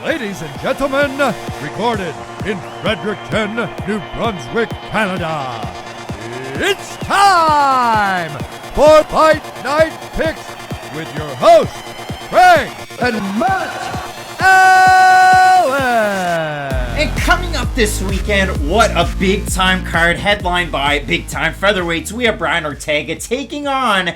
Ladies and gentlemen, recorded in Fredericton, New Brunswick, Canada, it's time for Fight Night Picks with your hosts, Craig and Matt Allen. And coming up this weekend, what a big-time card headlined by big-time featherweights. We have Brian Ortega taking on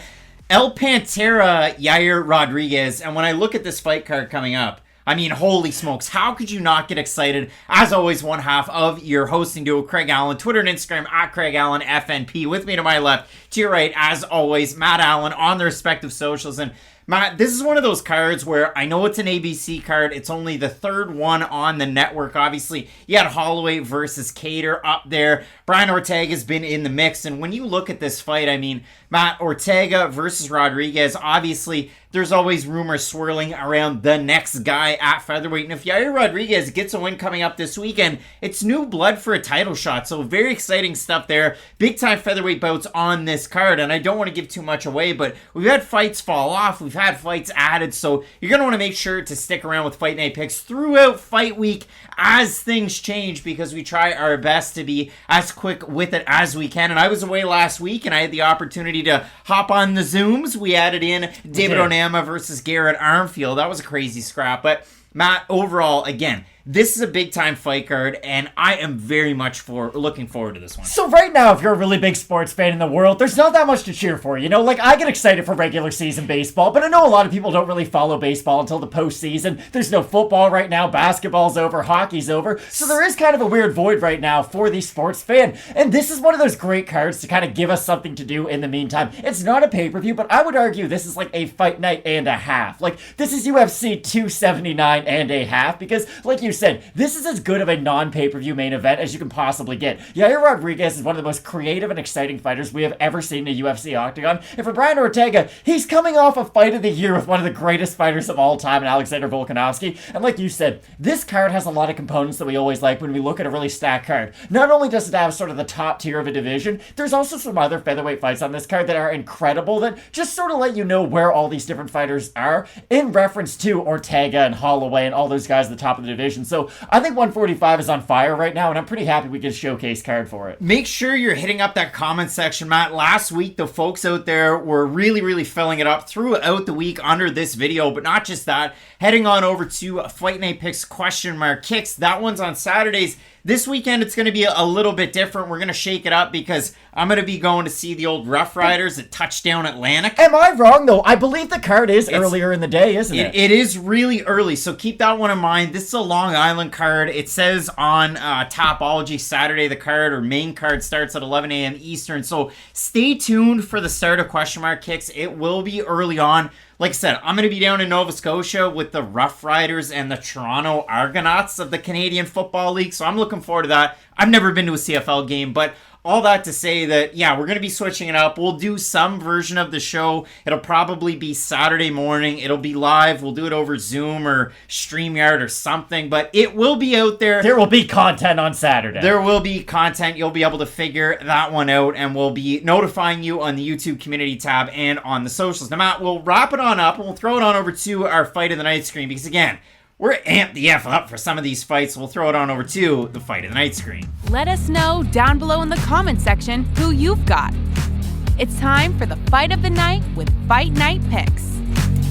El Pantera Yair Rodriguez. And when I look at this fight card coming up, I mean, holy smokes, how could you not get excited? As always, one half of your hosting duo, Craig Allen, Twitter and Instagram at Craig Allen FNP. With me to my left, to your right, as always, Matt Allen on the respective socials. And Matt, this is one of those cards where I know it's an ABC card. It's only the third one on the network. Obviously, you had Holloway versus Cater up there. Brian Ortega's been in the mix. And when you look at this fight, I mean, Matt, Ortega versus Rodriguez, obviously, there's always rumors swirling around the next guy at featherweight. And if Yair Rodriguez gets a win coming up this weekend, it's new blood for a title shot. So very exciting stuff there. Big time featherweight bouts on this card. And I don't want to give too much away, but we've had fights fall off. We've had fights added. So you're going to want to make sure to stick around with Fight Night Picks throughout fight week as things change, because we try our best to be as quick with it as we can. And I was away last week and I had the opportunity to hop on the Zooms. We added in David Onama versus Garrett Armfield. That was a crazy scrap. But Matt, overall, again, this is a big-time fight card, and I am very much looking forward to this one. So right now, if you're a really big sports fan in the world, there's not that much to cheer for, you know? Like, I get excited for regular season baseball, but I know a lot of people don't really follow baseball until the postseason. There's no football right now, basketball's over, hockey's over, so there is kind of a weird void right now for the sports fan, and this is one of those great cards to kind of give us something to do in the meantime. It's not a pay-per-view, but I would argue this is like a fight night and a half. Like, this is UFC 279 and a half, because, like you said, this is as good of a non-pay-per-view main event as you can possibly get. Yair Rodriguez is one of the most creative and exciting fighters we have ever seen in a UFC octagon. And for Brian Ortega, he's coming off a fight of the year with one of the greatest fighters of all time in Alexander Volkanovski. And like you said, this card has a lot of components that we always like when we look at a really stacked card. Not only does it have sort of the top tier of a division, there's also some other featherweight fights on this card that are incredible that just sort of let you know where all these different fighters are in reference to Ortega and Holloway and all those guys at the top of the division. So I think 145 is on fire right now, and I'm pretty happy we get a showcase card for it. Make sure you're hitting up that comment section, Matt. Last week, the folks out there were really filling it up throughout the week under this video, but not just that. Heading on over to Fight Night Picks !Kicks. That one's on Saturdays. This weekend, it's going to be a little bit different. We're going to shake it up because I'm going to be going to see the old Rough Riders at Touchdown Atlantic. Am I wrong, though? I believe the card is earlier in the day, isn't it? It is really early, so keep that one in mind. This is a Long Island card. It says on Topology Saturday the card or main card starts at 11 a.m. Eastern, so stay tuned for the start of Kicks. It will be early on. Like I said, I'm going to be down in Nova Scotia with the Rough Riders and the Toronto Argonauts of the Canadian Football League, so I'm looking forward to that. I've never been to a CFL game, but all that to say that, yeah, we're going to be switching it up. We'll do some version of the show. It'll probably be Saturday morning. It'll be live. We'll do it over Zoom or StreamYard or something, but it will be out there. There will be content on Saturday. There will be content. You'll be able to figure that one out, and we'll be notifying you on the YouTube community tab and on the socials. Now, Matt, we'll wrap it on up, and we'll throw it on over to our Fight of the Night screen, because, again, we're amped the F up for some of these fights. We'll throw it on over to the Fight of the Night screen. Let us know down below in the comment section who you've got. It's time for the Fight of the Night with Fight Night Picks.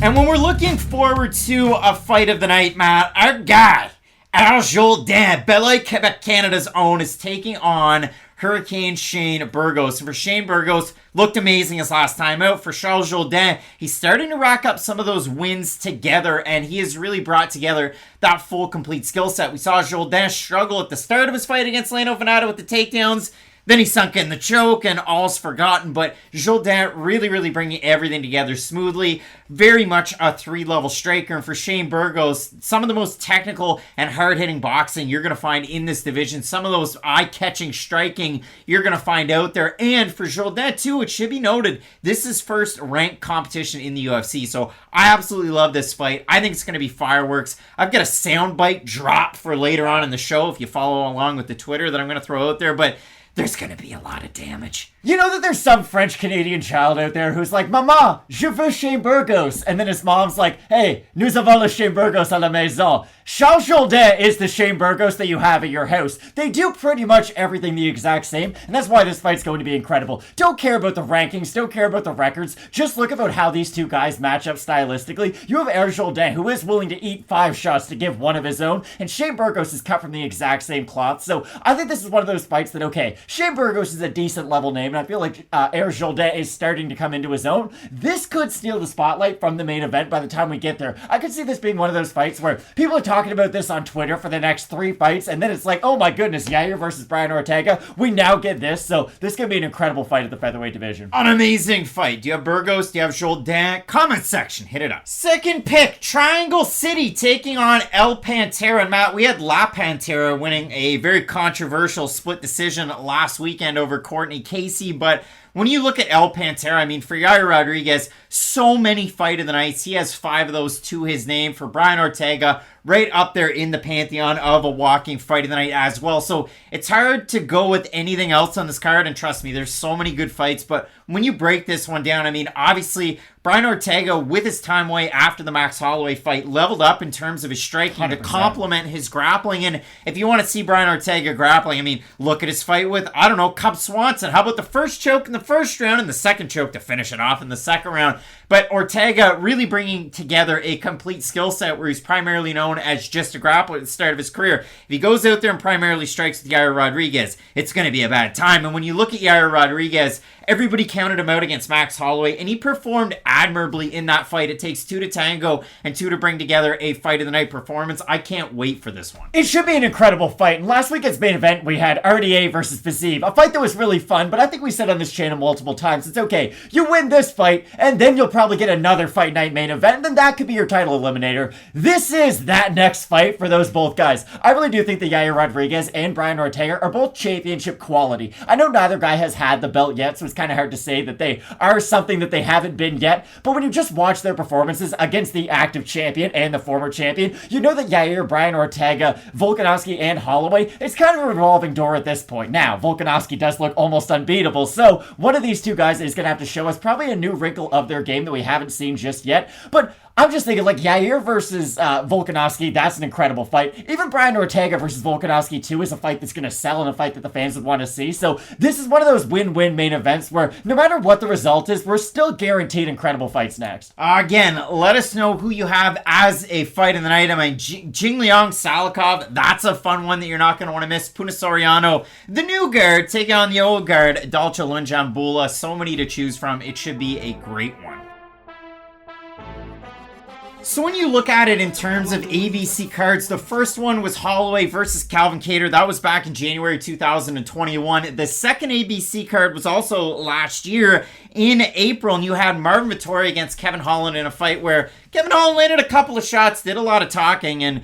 And when we're looking forward to a Fight of the Night, Matt, our guy, Jourdain, Belleuil, Quebec, Canada's own, is taking on Hurricane Shane Burgos. And for Shane Burgos, looked amazing his last time out. For Charles Jourdain, he's starting to rack up some of those wins together, and he has really brought together that full, complete skill set. We saw Jourdain struggle at the start of his fight against Leno Venata with the takedowns. Then he sunk in the choke and all's forgotten, but Jourdain really bringing everything together smoothly. Very much a 3-level striker. And for Shane Burgos, some of the most technical and hard-hitting boxing you're going to find in this division. Some of those eye-catching striking you're going to find out there. And for Jourdain, too, it should be noted, this is first ranked competition in the UFC. So I absolutely love this fight. I think it's going to be fireworks. I've got a soundbite drop for later on in the show if you follow along with the Twitter that I'm going to throw out there. But there's gonna be a lot of damage. You know that there's some French-Canadian child out there who's like, Mama, je veux Shane Burgos. And then his mom's like, hey, nous avons le Shane Burgos à la maison. Charles Jourdain is the Shane Burgos that you have at your house. They do pretty much everything the exact same, and that's why this fight's going to be incredible. Don't care about the rankings, don't care about the records, just look about how these two guys match up stylistically. You have Yair Jourdain, who is willing to eat 5 shots to give one of his own, and Shane Burgos is cut from the exact same cloth, so I think this is one of those fights that, okay, Shane Burgos is a decent level name, and I feel like Yair Jourdain is starting to come into his own. This could steal the spotlight from the main event by the time we get there. I could see this being one of those fights where people are talking about this on Twitter for the next 3 fights, and then it's like, oh my goodness, Yair versus Brian Ortega. We now get this, so this could be an incredible fight at the featherweight division. An amazing fight. Do you have Burgos? Do you have Jourdain? Comment section, hit it up. Second pick, Triangle City taking on El Pantera. And Matt, we had La Pantera winning a very controversial split decision last weekend over Courtney Casey, but when you look at El Pantera, I mean, for Yair Rodriguez, so many fight of the nights. He has 5 of those to his name. For Brian Ortega, right up there in the pantheon of a walking fight of the night as well. So it's hard to go with anything else on this card. And trust me, there's so many good fights. But when you break this one down, I mean, obviously, Brian Ortega, with his time away after the Max Holloway fight, leveled up in terms of his striking 100%. To complement his grappling. And if you want to see Brian Ortega grappling, I mean, look at his fight with, I don't know, Cub Swanson. How about the first choke in the first round and the second choke to finish it off in the second round? But Ortega really bringing together a complete skill set where he's primarily known as just a grappler at the start of his career. If he goes out there and primarily strikes with Yair Rodriguez, it's going to be a bad time. And when you look at Yair Rodriguez, everybody counted him out against Max Holloway, and he performed admirably in that fight. It takes 2 to tango and 2 to bring together a fight of the night performance. I can't wait for this one. It should be an incredible fight. And last weekend's main event, we had RDA versus Fiziev, a fight that was really fun, but I think we said on this channel multiple times, it's okay. You win this fight, and then you'll probably get another Fight Night main event, and then that could be your title eliminator. This is that next fight for those both guys. I really do think that Yair Rodriguez and Brian Ortega are both championship quality. I know neither guy has had the belt yet, so it's kind of hard to say that they are something that they haven't been yet, but when you just watch their performances against the active champion and the former champion, you know that Yair, Brian Ortega, Volkanovski, and Holloway, it's kind of a revolving door at this point. Now, Volkanovski does look almost unbeatable, so one of these two guys is going to have to show us probably a new wrinkle of their game that we haven't seen just yet, but I'm just thinking, like, Yair versus Volkanovski, that's an incredible fight. Even Brian Ortega versus Volkanovski, too, is a fight that's going to sell and a fight that the fans would want to see. So this is one of those win-win main events where no matter what the result is, we're still guaranteed incredible fights next. Again, let us know who you have as a fight of the night. I mean, Jingliang, Salikhov, that's a fun one that you're not going to want to miss. Soriano, the new guard, taking on the old guard, Dalcha, Lungiambula. So many to choose from. It should be a great one. So when you look at it in terms of ABC cards, the first one was Holloway versus Calvin Kattar. That was back in January 2021. The second ABC card was also last year in April, and you had Marvin Vettori against Kevin Holland in a fight where Kevin Holland landed a couple of shots, did a lot of talking, and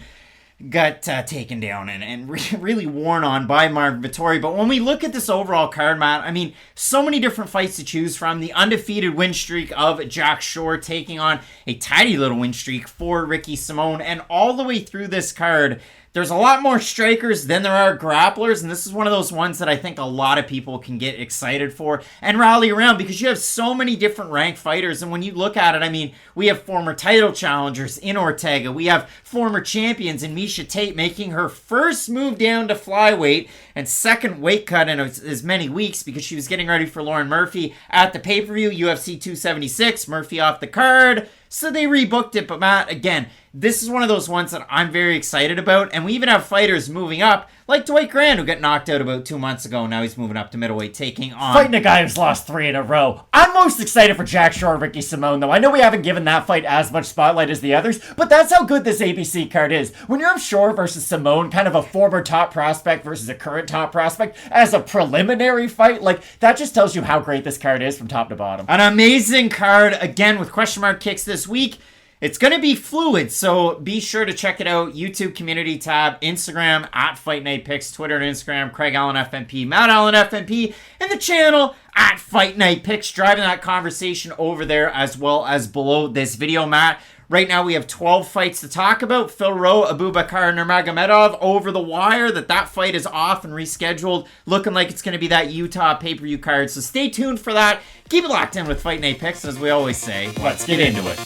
got taken down and really worn on by Marvin Vettori. But when we look at this overall card, Matt, I mean, so many different fights to choose from. The undefeated win streak of Jack Shore taking on a tiny little win streak for Ricky Simone. And all the way through this card, there's a lot more strikers than there are grapplers, and this is one of those ones that I think a lot of people can get excited for and rally around because you have so many different ranked fighters, and when you look at it, I mean, we have former title challengers in Ortega, we have former champions in Miesha Tate making her first move down to flyweight and second weight cut in as many weeks because she was getting ready for Lauren Murphy at the pay-per-view, UFC 276, Murphy off the card, so they rebooked it. But Matt, again, this is one of those ones that I'm very excited about. And we even have fighters moving up, like Dwight Grant, who got knocked out about 2 months ago. Now he's moving up to middleweight, taking on... Fighting a guy who's lost 3 in a row. I'm most excited for Jack Shore and Ricky Simone, though. I know we haven't given that fight as much spotlight as the others, but that's how good this ABC card is. When you have Shore versus Simone, kind of a former top prospect versus a current top prospect, as a preliminary fight, like, that just tells you how great this card is from top to bottom. An amazing card, again, with question mark kicks this week. It's going to be fluid, so be sure to check it out. YouTube community tab, Instagram, at Fight Night Picks, Twitter and Instagram, Craig Allen FNP, Matt Allen FNP, and the channel, at Fight Night Picks, driving that conversation over there as well as below this video. Matt, Right now we have 12 fights to talk about. Phil Rowe, Abubakar Nurmagomedov over the wire. That fight is off and rescheduled. Looking like it's going to be that Utah pay-per-view card. So stay tuned for that. Keep it locked in with Fight Night Picks. As we always say, let's get into it.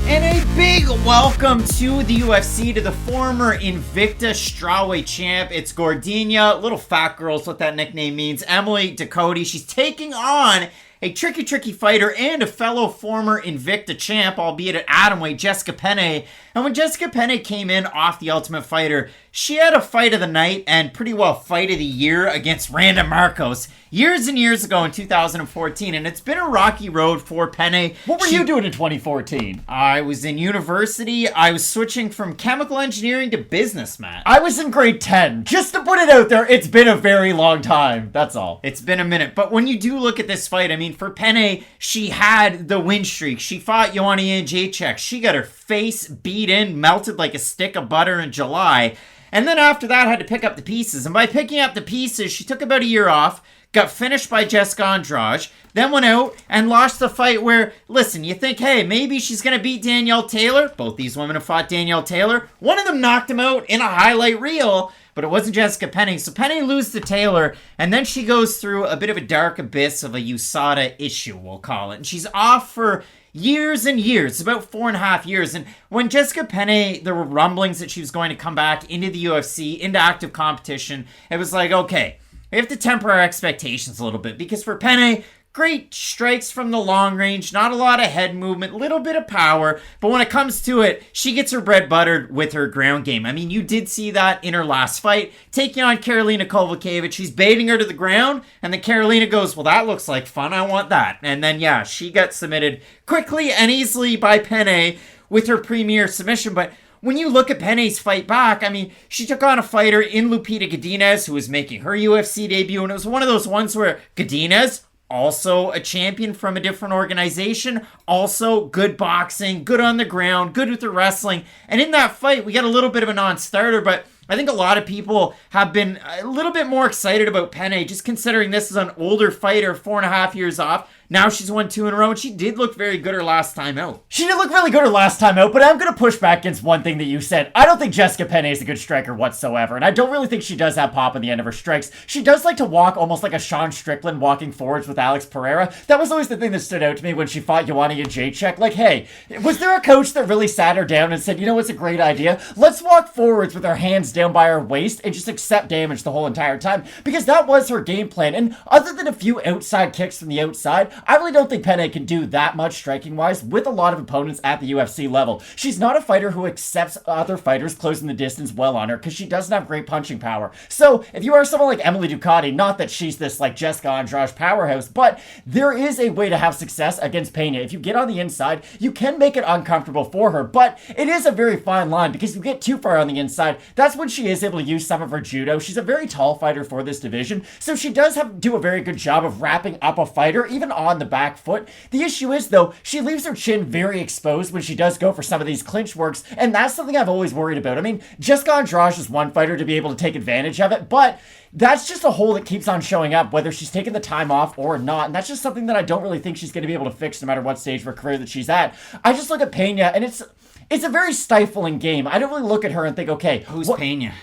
And a big welcome to the UFC, to the former Invicta strawweight champ. It's Gordina, little fat girl's what that nickname means, Emily Ducote. She's taking on a tricky fighter and a fellow former Invicta champ, albeit at atomweight, Jessica Penne. And when Jessica Penne came in off the Ultimate Fighter, she had a fight of the night and pretty well fight of the year against Randa Marcos years and years ago in 2014. And it's been a rocky road for Penne. What were you doing in 2014? I was in university. I was switching from chemical engineering to business, Matt. I was in grade 10. Just to put it out there, it's been a very long time. That's all. It's been a minute. But when you do look at this fight, I mean, for Penne, she had the win streak. She fought Joanna Jędrzejczyk. She got her face beat in, melted like a stick of butter in July. And then after that, had to pick up the pieces. And by picking up the pieces, she took about a year off, got finished by Jessica Andrade, then went out and lost the fight where, listen, you think, hey, maybe she's going to beat Danielle Taylor. Both these women have fought Danielle Taylor. One of them knocked him out in a highlight reel, but it wasn't Jessica Penne. So Penne loses to Taylor, and then she goes through a bit of a dark abyss of a USADA issue, we'll call it. And she's off for years and years, about 4.5 years. And when Jessica Penne, there were rumblings that she was going to come back into the UFC, into active competition, it was like, okay, we have to temper our expectations a little bit, because for Penne, great strikes from the long range, not a lot of head movement, little bit of power, but when it comes to it, she gets her bread buttered with her ground game. I mean, you did see that in her last fight, taking on Karolina Kowalkiewicz. She's baiting her to the ground, and then Karolina goes, well, that looks like fun, I want that. And then, yeah, she got submitted quickly and easily by Penne with her premier submission. But when you look at Penne's fight back, I mean, she took on a fighter in Lupita Godinez, who was making her UFC debut, and it was one of those ones where Godinez, also a champion from a different organization, also good boxing, good on the ground, good with the wrestling. And in that fight, we got a little bit of a non-starter, but I think a lot of people have been a little bit more excited about Penne, just considering this is an older fighter, 4.5 years off. Now she's won 2 in a row, and she did look very good her last time out. She did look really good her last time out, but I'm going to push back against one thing that you said. I don't think Jessica Penne is a good striker whatsoever, and I don't really think she does have pop at the end of her strikes. She does like to walk almost like a Sean Strickland walking forwards with Alex Pereira. That was always the thing that stood out to me when she fought Joanna Jędrzejczyk. Like, hey, was there a coach that really sat her down and said, you know what's a great idea? Let's walk forwards with our hands down by our waist and just accept damage the whole entire time? Because that was her game plan, and other than a few outside kicks from the outside, I really don't think Penne can do that much striking-wise with a lot of opponents at the UFC level. She's not a fighter who accepts other fighters closing the distance well on her, because she doesn't have great punching power. So, if you are someone like Emily Ducote, not that she's this like Jessica Andrade powerhouse, but there is a way to have success against Penne. If you get on the inside, you can make it uncomfortable for her, but it is a very fine line, because if you get too far on the inside, that's when she is able to use some of her judo. She's a very tall fighter for this division, so she does have to do a very good job of wrapping up a fighter, even on the back foot. The issue is, though, she leaves her chin very exposed when she does go for some of these clinch works, and that's something I've always worried about. I mean, Jessica Andrade is one fighter to be able to take advantage of it, but that's just a hole that keeps on showing up, whether she's taking the time off or not, and that's just something that I don't really think she's going to be able to fix no matter what stage of her career that she's at. I just look at Penne, and it's a very stifling game. I don't really look at her and think, okay, who's Penne?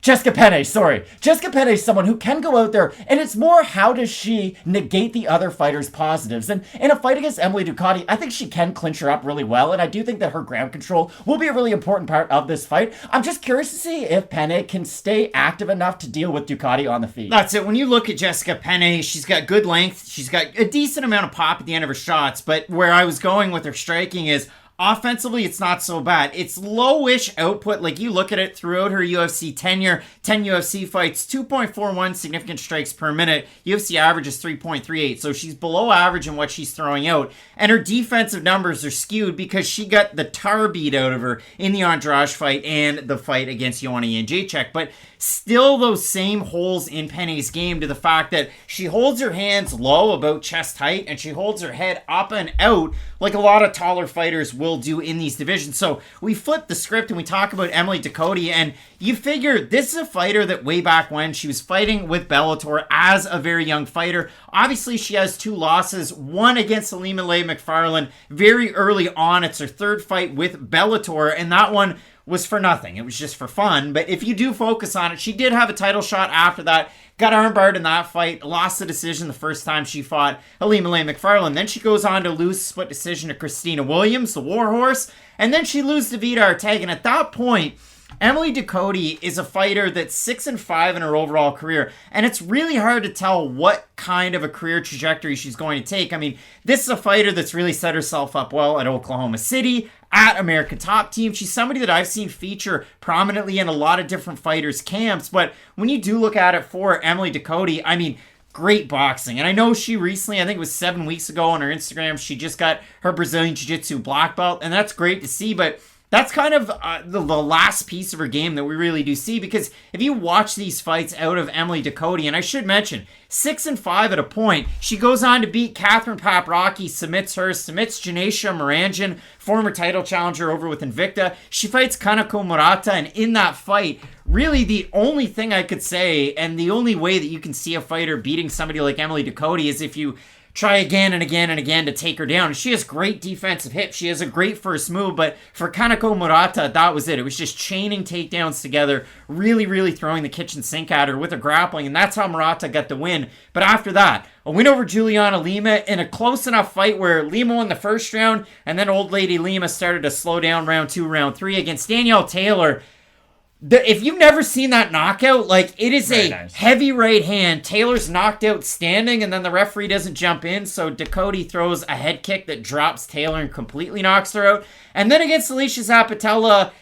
Jessica Penne, sorry. Jessica Penne is someone who can go out there, and it's more how does she negate the other fighter's positives. And in a fight against Emily Ducote, I think she can clinch her up really well, and I do think that her ground control will be a really important part of this fight. I'm just curious to see if Penne can stay active enough to deal with Ducote on the feet. That's it. When you look at Jessica Penne, she's got good length, she's got a decent amount of pop at the end of her shots, but where I was going with her striking is, offensively, it's not so bad. It's lowish output. Like, you look at it throughout her UFC tenure, 10 UFC fights, 2.41 significant strikes per minute. UFC average is 3.38, so she's below average in what she's throwing out. And her defensive numbers are skewed because she got the tar beat out of her in the Andrade fight and the fight against Joanna Jędrzejczyk. But still those same holes in Penne's game, to the fact that she holds her hands low, about chest height, and she holds her head up and out like a lot of taller fighters will will do in these divisions. So we flip the script and we talk about Emily Ducote, and you figure this is a fighter that way back when she was fighting with Bellator as a very young fighter. Obviously, she has 2 losses, one against Ilima-Lei Macfarlane very early on. It's her 3rd fight with Bellator, and that one was for nothing. It was just for fun. But if you do focus on it, she did have a title shot after that. Got armbarred in that fight. Lost the decision the first time she fought Ilima-Lei Macfarlane. Then she goes on to lose split decision to Christina Williams, the Warhorse. And then she loses to Vida Ortega. And at that point, Emily Ducote is a fighter that's 6-5 in her overall career, and it's really hard to tell what kind of a career trajectory she's going to take. I mean, this is a fighter that's really set herself up well at Oklahoma City, at American Top Team. She's somebody that I've seen feature prominently in a lot of different fighters' camps, but when you do look at it for Emily Ducote, I mean, great boxing. And I know she recently, I think it was 7 weeks ago on her Instagram, she just got her Brazilian Jiu-Jitsu black belt, and that's great to see, but that's kind of the last piece of her game that we really do see, because if you watch these fights out of Emily Ducote, and I should mention, 6-5 at a point, she goes on to beat Catherine Paprocki, submits Janesha Moranjan, former title challenger over with Invicta. She fights Kanako Murata, and in that fight, really the only thing I could say, and the only way that you can see a fighter beating somebody like Emily Ducote is if you try again and again and again to take her down. She has great defensive hips. She has a great first move, but for Kanako Murata, that was it. It was just chaining takedowns together, really, really throwing the kitchen sink at her with her grappling, and that's how Murata got the win. But after that, a win over Juliana Lima in a close enough fight where Lima won the first round, and then old lady Lima started to slow down round 2, round 3 against Danielle Taylor. If you've never seen that knockout, like, it is very nice. Heavy right hand. Taylor's knocked out standing, and then the referee doesn't jump in, so Ducote throws a head kick that drops Taylor and completely knocks her out. And then against Alicia Zappitella,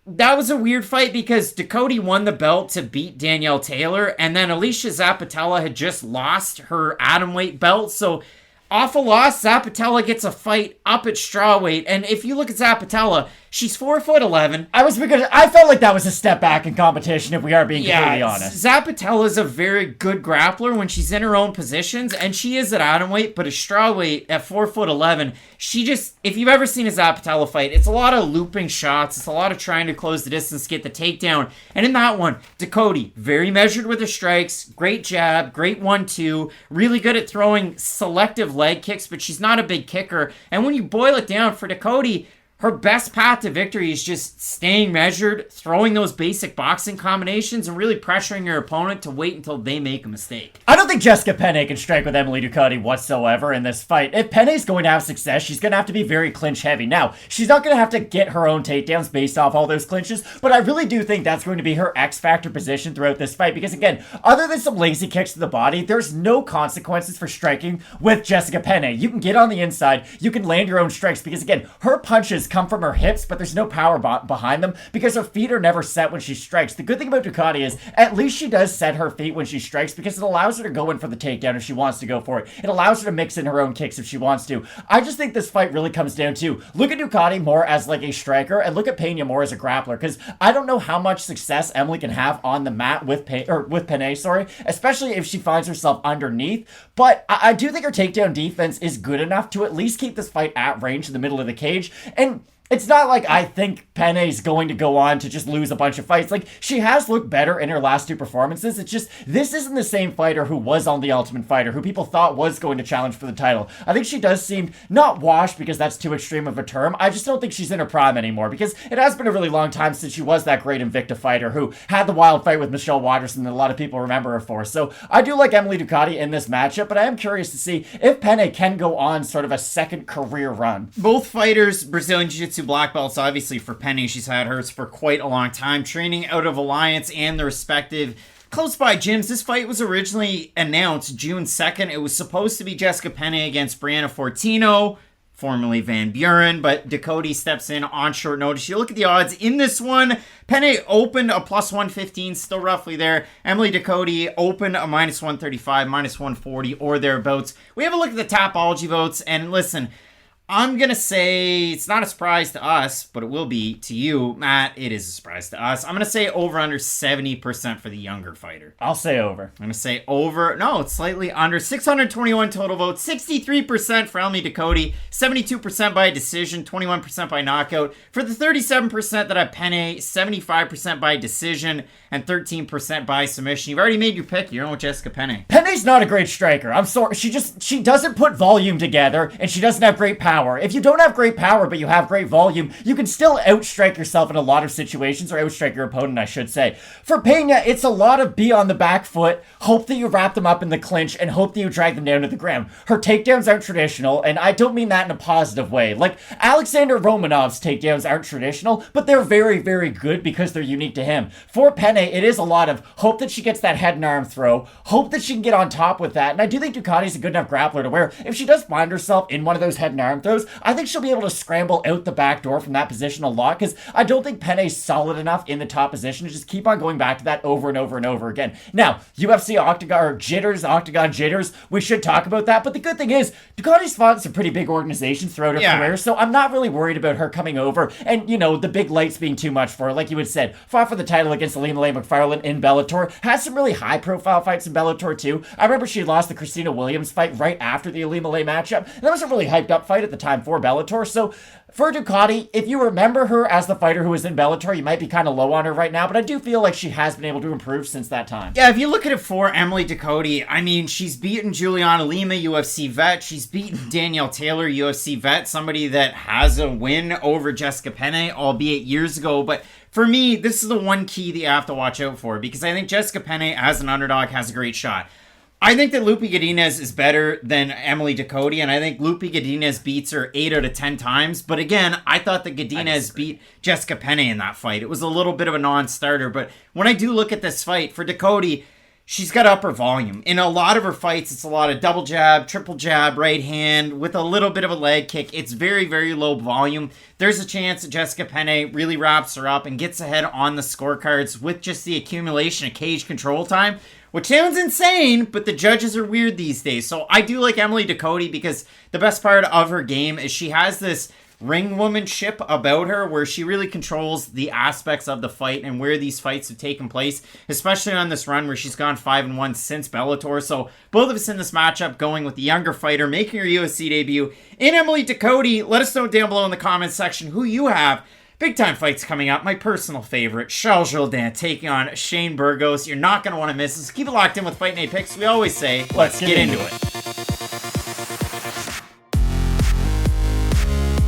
that was a weird fight because Ducote won the belt to beat Danielle Taylor, and then Alicia Zappitella had just lost her atomweight belt, so off a loss, Zappitella gets a fight up at strawweight, and if you look at Zappitella, she's 4'11". I felt like that was a step back in competition, if we are being completely honest. Zappitella is a very good grappler when she's in her own positions, and she is at atomweight, but at strawweight at 4'11", she just, if you've ever seen a Zappitella fight, it's a lot of looping shots, it's a lot of trying to close the distance, get the takedown, and in that one, Ducote, very measured with her strikes, great jab, great 1-2, really good at throwing selective leg kicks, but she's not a big kicker, and when you boil it down for Ducote, her best path to victory is just staying measured, throwing those basic boxing combinations, and really pressuring your opponent to wait until they make a mistake. I don't think Jessica Penne can strike with Emily Ducote whatsoever in this fight. If Penne's going to have success, she's going to have to be very clinch heavy. Now, she's not going to have to get her own takedowns based off all those clinches, but I really do think that's going to be her X-factor position throughout this fight, because again, other than some lazy kicks to the body, there's no consequences for striking with Jessica Penne. You can get on the inside, you can land your own strikes, because again, her punches come from her hips, but there's no power behind them because her feet are never set when she strikes. The good thing about Ducote is at least she does set her feet when she strikes, because it allows her to go in for the takedown if she wants to go for it. It allows her to mix in her own kicks if she wants to. I just think this fight really comes down to look at Ducote more as like a striker and look at Pena more as a grappler, because I don't know how much success Emily can have on the mat with Penne, especially if she finds herself underneath. But I do think her takedown defense is good enough to at least keep this fight at range in the middle of the cage. And it's not like I think Penne's going to go on to just lose a bunch of fights. Like, she has looked better in her last 2 performances. It's just, this isn't the same fighter who was on The Ultimate Fighter, who people thought was going to challenge for the title. I think she does seem not washed, because that's too extreme of a term. I just don't think she's in her prime anymore, because it has been a really long time since she was that great Invicta fighter who had the wild fight with Michelle Waterson that a lot of people remember her for. So I do like Emily Ducote in this matchup, but I am curious to see if Penne can go on sort of a second career run. Both fighters, Brazilian Jiu-Jitsu black belts, obviously for Penne, she's had hers for quite a long time, training out of Alliance and the respective close by gyms. This fight was originally announced June 2nd. It was supposed to be Jessica Penne against Brianna Fortino, formerly Van Buren, but Ducote steps in on short notice. You look at the odds in this one, Penne opened a plus 115, still roughly there. Emily Ducote opened a minus 135, minus 140, or thereabouts. We have a look at the Tapology votes, and listen, I'm going to say it's not a surprise to us, but it will be to you, Matt. It is a surprise to us. I'm going to say over under 70% for the younger fighter. I'll say over. I'm going to say over. No, it's slightly under. 621 total votes. 63% for Elmi Ducote. 72% by decision. 21% by knockout. For the 37% that have Penne, 75% by decision. And 13% by submission. You've already made your pick. You're on with Jessica Penne. Penne's not a great striker. I'm sorry. She doesn't put volume together, and she doesn't have great power. If you don't have great power, but you have great volume, you can still outstrike yourself in a lot of situations, or outstrike your opponent, I should say. For Pena, it's a lot of be on the back foot, hope that you wrap them up in the clinch, and hope that you drag them down to the ground. Her takedowns aren't traditional, and I don't mean that in a positive way. Like, Alexander Romanov's takedowns aren't traditional, but they're very, very good because they're unique to him. For Penne, it is a lot of hope that she gets that head and arm throw, hope that she can get on top with that, and I do think Ducote's a good enough grappler to where if she does find herself in one of those head and arm throws, I think she'll be able to scramble out the back door from that position a lot, because I don't think Penne's solid enough in the top position to just keep on going back to that over and over and over again. Now, UFC Octagon jitters, we should talk about that, but the good thing is, Ducote's fought in some pretty big organizations throughout her career, so I'm not really worried about her coming over, and, you know, the big lights being too much for her. Like you had said, fought for the title against Ilima McFarlane in Bellator, has some really high-profile fights in Bellator, too. I remember she lost the Christina Williams fight right after the Ilima matchup, and that was a really hyped-up fight at the time for Bellator, so for Ducote, if you remember her as the fighter who was in Bellator, you might be kind of low on her right now, but I do feel like she has been able to improve since that time. Yeah, if you look at it for Emily Ducote, I mean, she's beaten Juliana Lima, UFC vet. She's beaten Danielle Taylor, UFC vet, somebody that has a win over Jessica Penne, albeit years ago, but for me, this is the one key that you have to watch out for, because I think Jessica Penne, as an underdog, has a great shot. I think that Lupe Godinez is better than Emily Ducote, and I think Lupe Godinez beats her 8 out of 10 times. But again, I thought that Godinez beat Jessica Penne in that fight. It was a little bit of a non-starter, but when I do look at this fight, for Ducote, she's got upper volume. In a lot of her fights, it's a lot of double jab, triple jab, right hand, with a little bit of a leg kick. It's very, very low volume. There's a chance that Jessica Penne really wraps her up and gets ahead on the scorecards with just the accumulation of cage control time, which sounds insane, but the judges are weird these days. So I do like Emily Ducote because the best part of her game is she has this ring womanship about her where she really controls the aspects of the fight and where these fights have taken place, especially on this run where she's gone 5-1 since Bellator. So both of us in this matchup going with the younger fighter making her UFC debut in Emily Ducote. Let us know down below in the comments section who you have. Big time fights coming up. My personal favorite, Jourdain taking on Shane Burgos. You're not going to want to miss this. Keep it locked in with Fight Night Picks. We always say, let's get into it.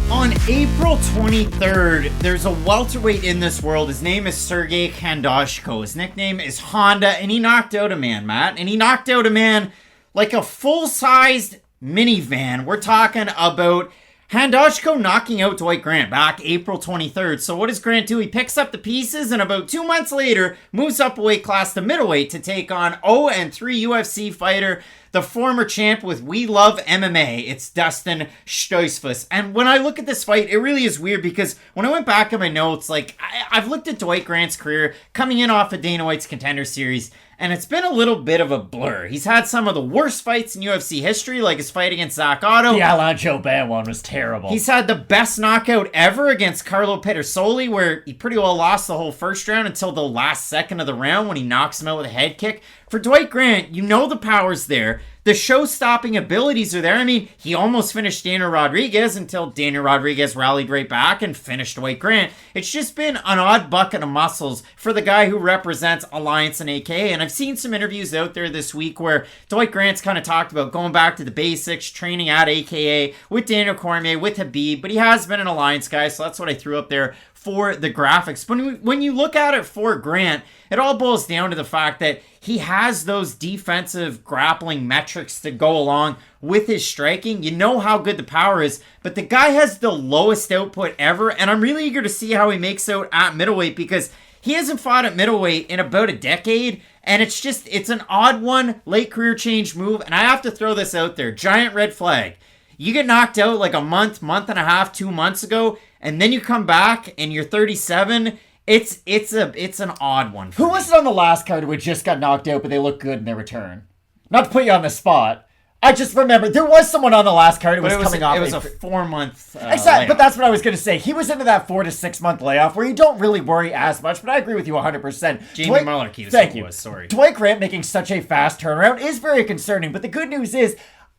On April 23rd, there's a welterweight in this world. His name is Sergey Khandozhko. His nickname is Honda, and he knocked out a man, Matt. And he knocked out a man like a full-sized minivan. We're talking about Khandozhko knocking out Dwight Grant back April 23rd. So what does Grant do? He picks up the pieces and about 2 months later moves up a weight class to middleweight to take on 0-3 UFC fighter, the former champ with We Love MMA. It's Dustin Stoltzfus. And when I look at this fight, it really is weird because when I went back in my notes, like I've looked at Dwight Grant's career coming in off of Dana White's Contender Series, and it's been a little bit of a blur. He's had some of the worst fights in UFC history, like his fight against Zach Otto. The Alain Jourdain one was terrible. He's had the best knockout ever against Carlo Pedersoli, where he pretty well lost the whole first round until the last second of the round when he knocks him out with a head kick. For Dwight Grant, you know the power's there. The show-stopping abilities are there. I mean, he almost finished Daniel Rodriguez until Daniel Rodriguez rallied right back and finished Dwight Grant. It's just been an odd bucket of muscles for the guy who represents Alliance and AKA. And I've seen some interviews out there this week where Dwight Grant's kind of talked about going back to the basics, training at AKA with Daniel Cormier, with Habib, but he has been an Alliance guy, so that's what I threw up there for the graphics. But when you look at it for Grant, it all boils down to the fact that he has those defensive grappling metrics to go along with his striking. You know how good the power is, but the guy has the lowest output ever, and I'm really eager to see how he makes out at middleweight because he hasn't fought at middleweight in about a decade, and it's an odd one, late career change move, and I have to throw this out there. Giant red flag. You get knocked out like a month and a half, 2 months ago, and then you come back and you're 37. It's an odd one. Who was it on the last card who just got knocked out, but they look good in their return? Not to put you on the spot. I just remember there was someone on the last card who was coming off. It was a 4-month exactly, but that's what I was going to say. He was into that 4 to 6 month layoff where you don't really worry as much, but I agree with you 100%. Jamie Muller keeps sorry. Dwight Grant making such a fast turnaround is very concerning, but the good news is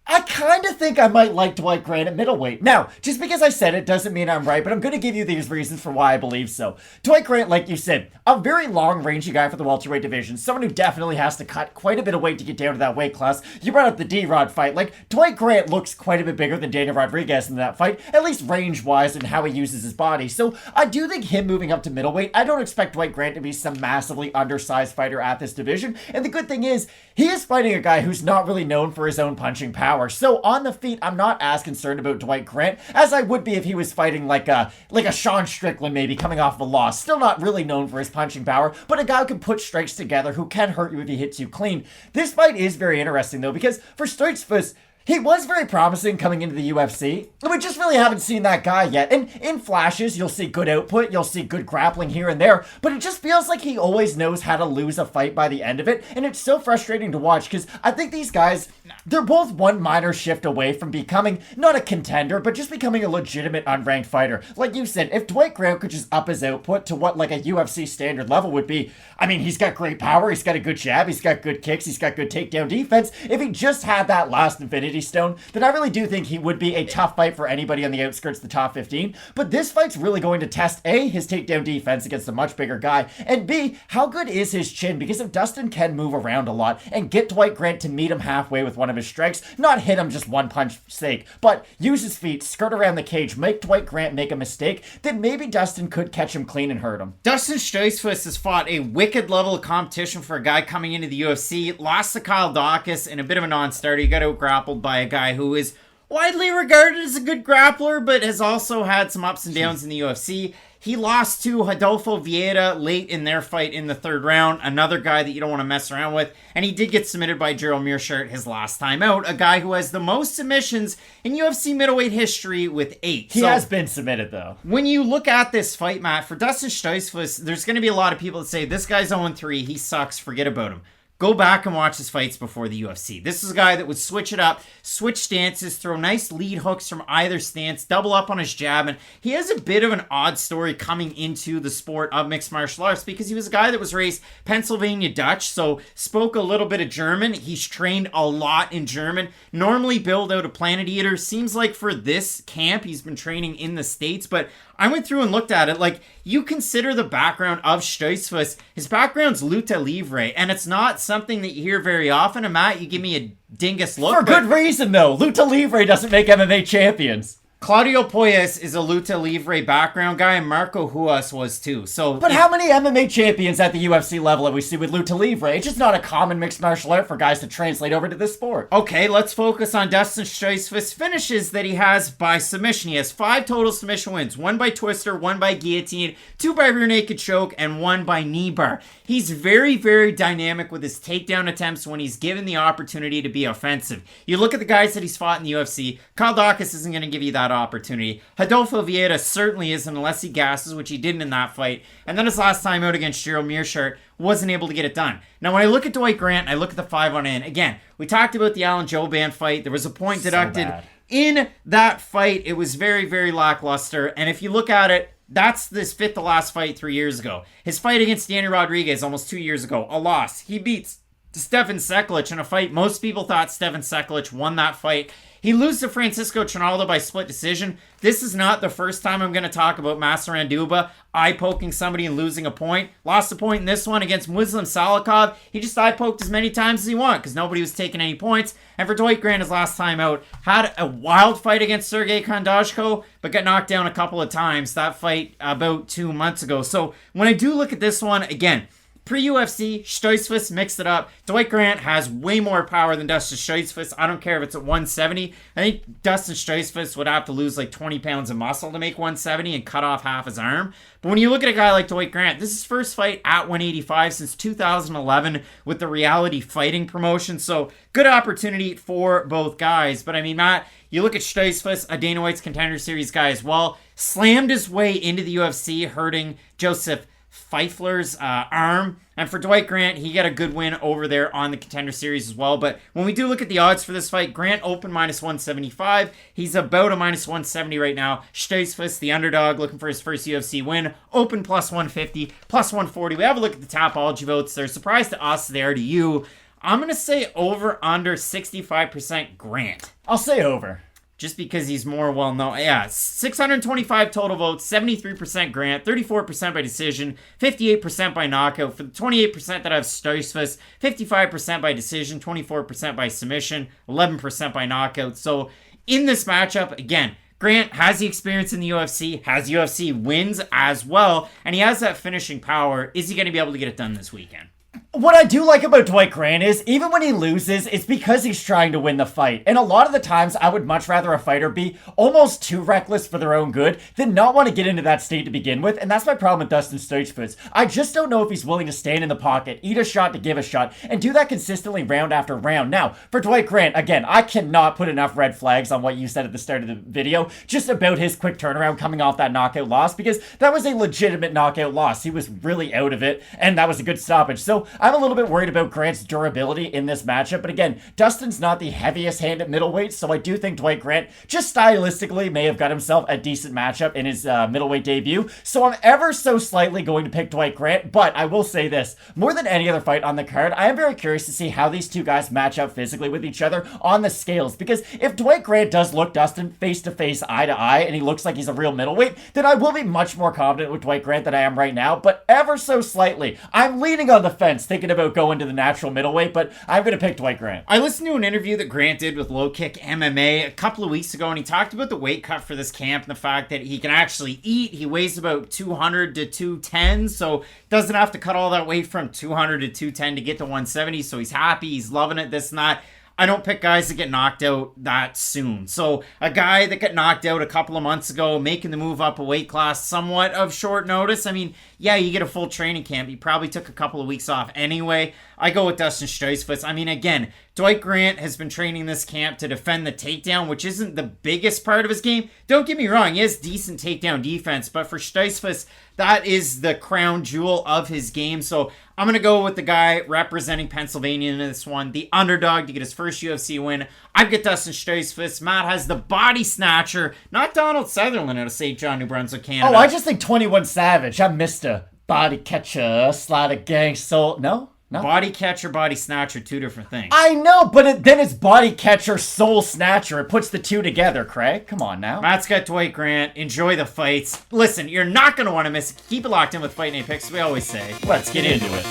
I kind of think I might like Dwight Grant at middleweight. Now, just because I said it doesn't mean I'm right, but I'm going to give you these reasons for why I believe so. Dwight Grant, like you said, a very long-rangey guy for the welterweight division. Someone who definitely has to cut quite a bit of weight to get down to that weight class. You brought up the D-Rod fight. Like, Dwight Grant looks quite a bit bigger than Daniel Rodriguez in that fight, at least range-wise and how he uses his body. So I do think him moving up to middleweight, I don't expect Dwight Grant to be some massively undersized fighter at this division. And the good thing is, he is fighting a guy who's not really known for his own punching power. So on the feet, I'm not as concerned about Dwight Grant as I would be if he was fighting like a Sean Strickland maybe coming off of a loss. Still not really known for his punching power, but a guy who can put strikes together, who can hurt you if he hits you clean. This fight is very interesting though, because for Stoltzfus, he was very promising coming into the UFC. We just really haven't seen that guy yet. And in flashes, you'll see good output, you'll see good grappling here and there, but it just feels like he always knows how to lose a fight by the end of it. And it's so frustrating to watch because I think these guys, they're both one minor shift away from becoming not a contender, but just becoming a legitimate unranked fighter. Like you said, if Dwight Grant could just up his output to what like a UFC standard level would be, I mean, he's got great power, he's got a good jab, he's got good kicks, he's got good takedown defense. If he just had that last infinity stone, then I really do think he would be a tough fight for anybody on the outskirts of the top 15. But this fight's really going to test A, his takedown defense against a much bigger guy, and B, how good is his chin? Because if Dustin can move around a lot and get Dwight Grant to meet him halfway with one of his strikes, not hit him just one punch sake, but use his feet, skirt around the cage, make Dwight Grant make a mistake, then maybe Dustin could catch him clean and hurt him. Dustin Stoltzfus has fought a wicked level of competition for a guy coming into the UFC, lost to Kyle Dawkins in a bit of a non-starter. He got out-grappled by a guy who is widely regarded as a good grappler, but has also had some ups and downs in the UFC. He lost to Rodolfo Vieira late in their fight in the third round, another guy that you don't want to mess around with, and he did get submitted by Gerald Meerschaert his last time out, a guy who has the most submissions in UFC middleweight history with 8. He has been submitted, though. When you look at this fight, Matt, for Dustin Stoltzfus, there's going to be a lot of people that say, this guy's 0-3, he sucks, forget about him. Go back and watch his fights before the UFC. This is a guy that would switch it up, switch stances, throw nice lead hooks from either stance, double up on his jab, and he has a bit of an odd story coming into the sport of mixed martial arts because he was a guy that was raised Pennsylvania Dutch, so spoke a little bit of German. He's trained a lot in German, normally billed out a Planet Eater. Seems like for this camp, he's been training in the States, but I went through and looked at it. Like, you consider the background of Stoltzfus, his background's luta livre, and it's not something that you hear very often. And Matt, you give me a dingus look. For good reason, though. Luta livre doesn't make MMA champions. Claudio Poyas is a luta livre background guy, and Marco Huas was too. But how many MMA champions at the UFC level have we seen with luta livre? It's just not a common mixed martial art for guys to translate over to this sport. Okay, let's focus on Dustin Stoltzfus' finishes that he has by submission. He has 5 total submission wins, 1 by twister, 1 by guillotine, 2 by rear naked choke, and 1 by knee bar. He's very, very dynamic with his takedown attempts when he's given the opportunity to be offensive. You look at the guys that he's fought in the UFC, Kyle Dawkins isn't going to give you that opportunity. Rodolfo Vieira certainly isn't unless he gasses, which he didn't in that fight. And then his last time out against Gerald Meerschaert wasn't able to get it done. Now, when I look at Dwight Grant, I look at the 5-on-in. Again, we talked about the Algeo band fight. There was a point deducted in that fight. It was very, very lackluster. And if you look at it, that's this fifth to last fight 3 years ago. His fight against Daniel Rodriguez almost 2 years ago, a loss. He beats Stefan Seklic in a fight. Most people thought Stefan Seklic won that fight. He loses to Francisco Trinaldo by split decision. This is not the first time I'm going to talk about Masaranduba eye-poking somebody and losing a point. Lost a point in this one against Muslim Salikhov. He just eye-poked as many times as he wanted because nobody was taking any points. And for Dwight Grant, his last time out, had a wild fight against Sergey Kondashko, but got knocked down a couple of times. That fight about 2 months ago. So when I do look at this one, again, pre-UFC, Stoltzfus mixed it up. Dwight Grant has way more power than Dustin Stoltzfus. I don't care if it's at 170. I think Dustin Stoltzfus would have to lose like 20 pounds of muscle to make 170 and cut off half his arm. But when you look at a guy like Dwight Grant, this is his first fight at 185 since 2011 with the Reality Fighting promotion. So good opportunity for both guys. But I mean, Matt, you look at Stoltzfus, a Dana White's Contender Series guy as well, slammed his way into the UFC, hurting Joseph Pfeiffer's arm. And for Dwight Grant, he got a good win over there on the Contender Series as well. But when we do look at the odds for this fight, Grant open -175. He's about a -170 right now. Stoltzfus, the underdog, looking for his first UFC win, open +150, +140. We have a look at the Tapology votes. They're a surprise to us. They are to you. I'm going to say over under 65% Grant. I'll say over. Just because he's more well-known. Yeah, 625 total votes, 73% Grant, 34% by decision, 58% by knockout. For the 28% that have Stoltzfus, 55% by decision, 24% by submission, 11% by knockout. So in this matchup, again, Grant has the experience in the UFC, has UFC wins as well, and he has that finishing power. Is he going to be able to get it done this weekend? What I do like about Dwight Grant is, even when he loses, it's because he's trying to win the fight. And a lot of the times, I would much rather a fighter be almost too reckless for their own good than not want to get into that state to begin with. And that's my problem with Dustin Stoltzfus. I just don't know if he's willing to stand in the pocket, eat a shot to give a shot, and do that consistently round after round. Now, for Dwight Grant, again, I cannot put enough red flags on what you said at the start of the video, just about his quick turnaround coming off that knockout loss, because that was a legitimate knockout loss. He was really out of it, and that was a good stoppage. So I'm a little bit worried about Grant's durability in this matchup, but again, Dustin's not the heaviest hand at middleweight, so I do think Dwight Grant just stylistically may have got himself a decent matchup in his middleweight debut, so I'm ever so slightly going to pick Dwight Grant. But I will say this, more than any other fight on the card, I am very curious to see how these two guys match up physically with each other on the scales, because if Dwight Grant does look Dustin face to face, eye to eye, and he looks like he's a real middleweight, then I will be much more confident with Dwight Grant than I am right now, but ever so slightly, I'm leaning on the fence, thinking about going to the natural middleweight, but I'm going to pick Dwight Grant. I listened to an interview that Grant did with Low Kick MMA a couple of weeks ago, and he talked about the weight cut for this camp and the fact that he can actually eat. He weighs about 200 to 210, so doesn't have to cut all that weight from 200 to 210 to get to 170, so he's happy, he's loving it, this and that. I don't pick guys that get knocked out that soon. So a guy that got knocked out a couple of months ago, making the move up a weight class somewhat of short notice. I mean, yeah, you get a full training camp. He probably took a couple of weeks off anyway. I go with Dustin Stoltzfus. I mean, again, Dwight Grant has been training this camp to defend the takedown, which isn't the biggest part of his game. Don't get me wrong, he has decent takedown defense, but for Stoltzfus, that is the crown jewel of his game. So I'm going to go with the guy representing Pennsylvania in this one, the underdog to get his first UFC win. I've got Dustin Stoltzfus. Matt has the body snatcher, not Donald Sutherland out of St. John, New Brunswick, Canada. Oh, I just think 21 Savage. I'm Mr. Body Catcher, Slider Gang Soul. No? No. Body catcher, body snatcher, two different things. I know, but then it's body catcher, soul snatcher. It puts the two together, Craig. Come on now. Matt's got Dwight Grant. Enjoy the fights. Listen, you're not going to want to miss it. Keep it locked in with Fight Night Picks, we always say. Let's get into it.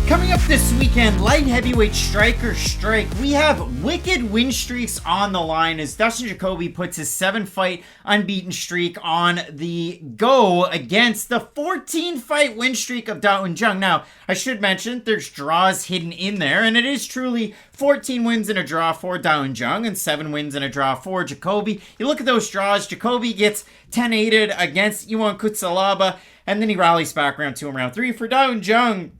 Coming up this weekend, light heavyweight striker strike. We have wicked win streaks on the line as Dustin Jacoby puts his 7-fight unbeaten streak on the go against the 14-fight win streak of Jung. Now, I should mention there's draws hidden in there, and it is truly 14 wins and a draw for Jung and 7 wins and a draw for Jacoby. You look at those draws, Jacoby gets 10-8'd against Iwan Kutsalaba, and then he rallies back round 2 and round 3 for Jung.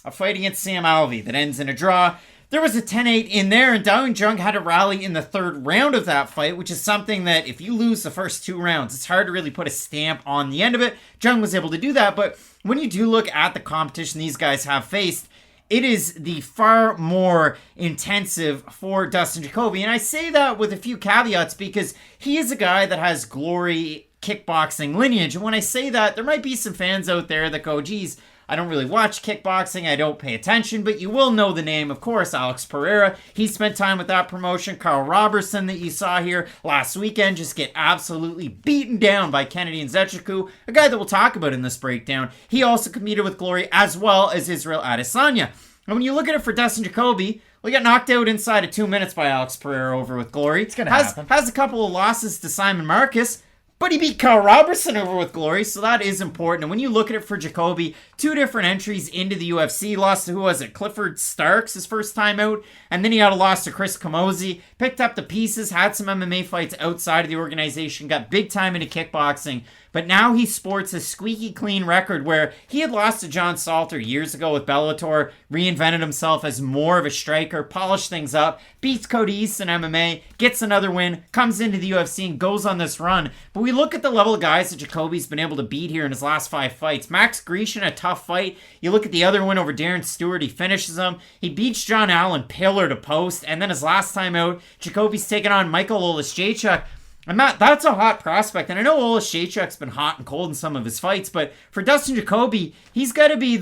A fight against Sam Alvey that ends in a draw. There was a 10-8 in there, and Jung had to rally in the 3rd round of that fight, which is something that if you lose the first 2 rounds, it's hard to really put a stamp on the end of it. Jung was able to do that, but when you do look at the competition these guys have faced, it is the far more intensive for Dustin Jacoby. And I say that with a few caveats because he is a guy that has glory kickboxing lineage. And when I say that, there might be some fans out there that go, geez, I don't really watch kickboxing, I don't pay attention, but you will know the name, of course, Alex Pereira. He spent time with that promotion. Carl Robertson that you saw here last weekend just get absolutely beaten down by Kennedy Nzechukwu, a guy that we'll talk about in this breakdown. He also competed with glory as well as Israel Adesanya. And when you look at it for Dustin Jacoby, we got knocked out inside of 2 minutes by Alex Pereira over with glory. It's gonna happen. Has a couple of losses to Simon Marcus, but he beat Carl Robertson over with glory, so that is important. And when you look at it for Jacoby, 2 different entries into the UFC. Lost to, who was it, Clifford Starks his first time out, and then he had a loss to Chris Camozzi. Picked up the pieces, had some MMA fights outside of the organization, got big time into kickboxing. But now he sports a squeaky clean record where he had lost to John Salter years ago with Bellator, reinvented himself as more of a striker, polished things up, beats Cody East in MMA, gets another win, comes into the UFC and goes on this run. But we look at the level of guys that Jacoby's been able to beat here in his last 5 fights. Max Grecian, a tough fight. You look at the other win over Darren Stewart, he finishes him. He beats John Allen pillar to post. And then his last time out, Jacoby's taken on Michael Oleksiejczuk. And that's a hot prospect. And I know Oleksiejczuk's been hot and cold in some of his fights, but for Dustin Jacoby, he's got to be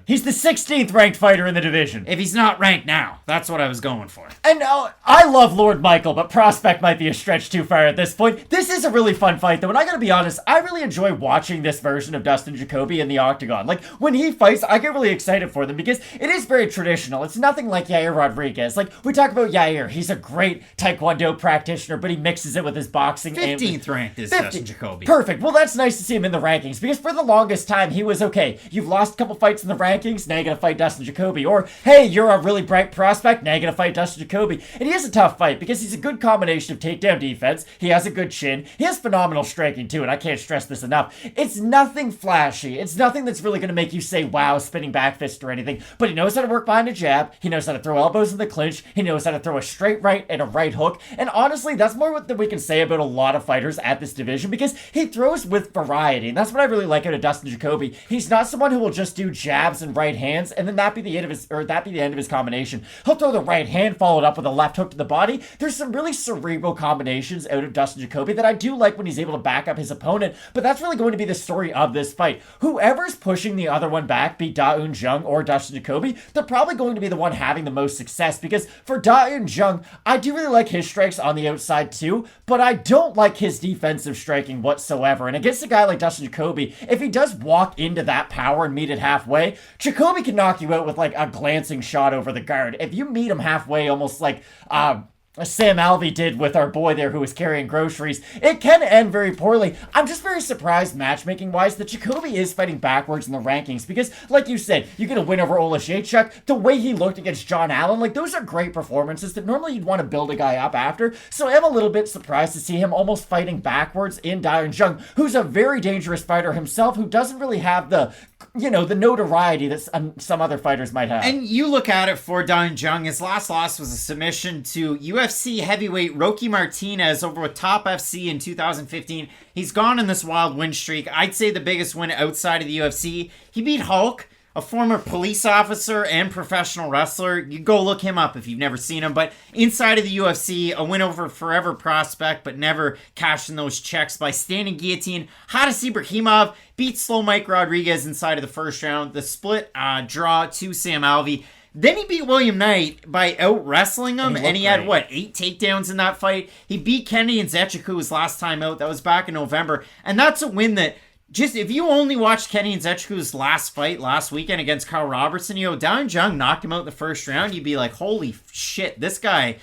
He's the 16th ranked fighter in the division. if he's not ranked now. That's what I was going for. And I love Lord Michael, but prospect might be a stretch too far at this point. This is a really fun fight, though, and I gotta be honest, I really enjoy watching this version of Dustin Jacoby in the octagon. Like, when he fights, I get really excited for them because it is very traditional. It's nothing like Yair Rodriguez. Like, we talk about Yair. He's a great Taekwondo practitioner, but he mixes it with his boxing. 15th ranked is Dustin Jacoby. Perfect. Well, that's nice to see him in the rankings because for the longest time, he was okay. You've lost a couple fights in the rankings, now you gotta fight Dustin Jacoby. Or, hey, you're a really bright prospect, now you gotta fight Dustin Jacoby. And he is a tough fight because he's a good combination of takedown defense, he has a good chin, he has phenomenal striking too, and I can't stress this enough. It's nothing flashy, it's nothing that's really gonna make you say, wow, spinning back fist or anything, but he knows how to work behind a jab, he knows how to throw elbows in the clinch, he knows how to throw a straight right and a right hook, and honestly, that's more than we can say about a lot of fighters at this division because he throws with variety, and that's what I really like out of Dustin Jacoby. He's not someone who will just do jabs and right hands and then that be the end of his combination. He'll throw the right hand followed up with a left hook to the body. There's some really cerebral combinations out of Dustin Jacoby that I do like when he's able to back up his opponent, but that's really going to be the story of this fight. Whoever's pushing the other one back, be Da-Un Jung or Dustin Jacoby, they're probably going to be the one having the most success because for Da-Un Jung, I do really like his strikes on the outside too, but I don't like his defensive striking whatsoever. And against a guy like Dustin Jacoby, if he does walk into that power and meet it halfway, Jacoby can knock you out with like a glancing shot over the guard. If you meet him halfway, almost like Sam Alvey did with our boy there who was carrying groceries, it can end very poorly. I'm just very surprised matchmaking wise that Jacoby is fighting backwards in the rankings because, like you said, you get a win over Oleksiejczuk, the way he looked against John Allen, like those are great performances that normally you'd want to build a guy up after, so I am a little bit surprised to see him almost fighting backwards in Da-Un Jung, who's a very dangerous fighter himself who doesn't really have the notoriety that some other fighters might have. And you look at it for Da-Un Jung, his last loss was a submission to UFC heavyweight Rocky Martinez over with Top FC in 2015. He's gone in this wild win streak. I'd say the biggest win outside of the UFC. He beat Hulk, a former police officer and professional wrestler. You go look him up if you've never seen him. But inside of the UFC, a win over forever prospect, but never cashing those checks by standing guillotine. Hadis Ibrahimov beat Slow Mike Rodriguez inside of the first round. The split draw to Sam Alvey. Then he beat William Knight by out-wrestling him, and he had, 8 takedowns in that fight? He beat Kennedy Nzechukwu his last time out. That was back in November. And that's a win that, just if you only watched Kennedy Nzechukwu's last fight last weekend against Carl Robertson, Da-Un Jung knocked him out in the first round, you'd be like, holy shit, this guy,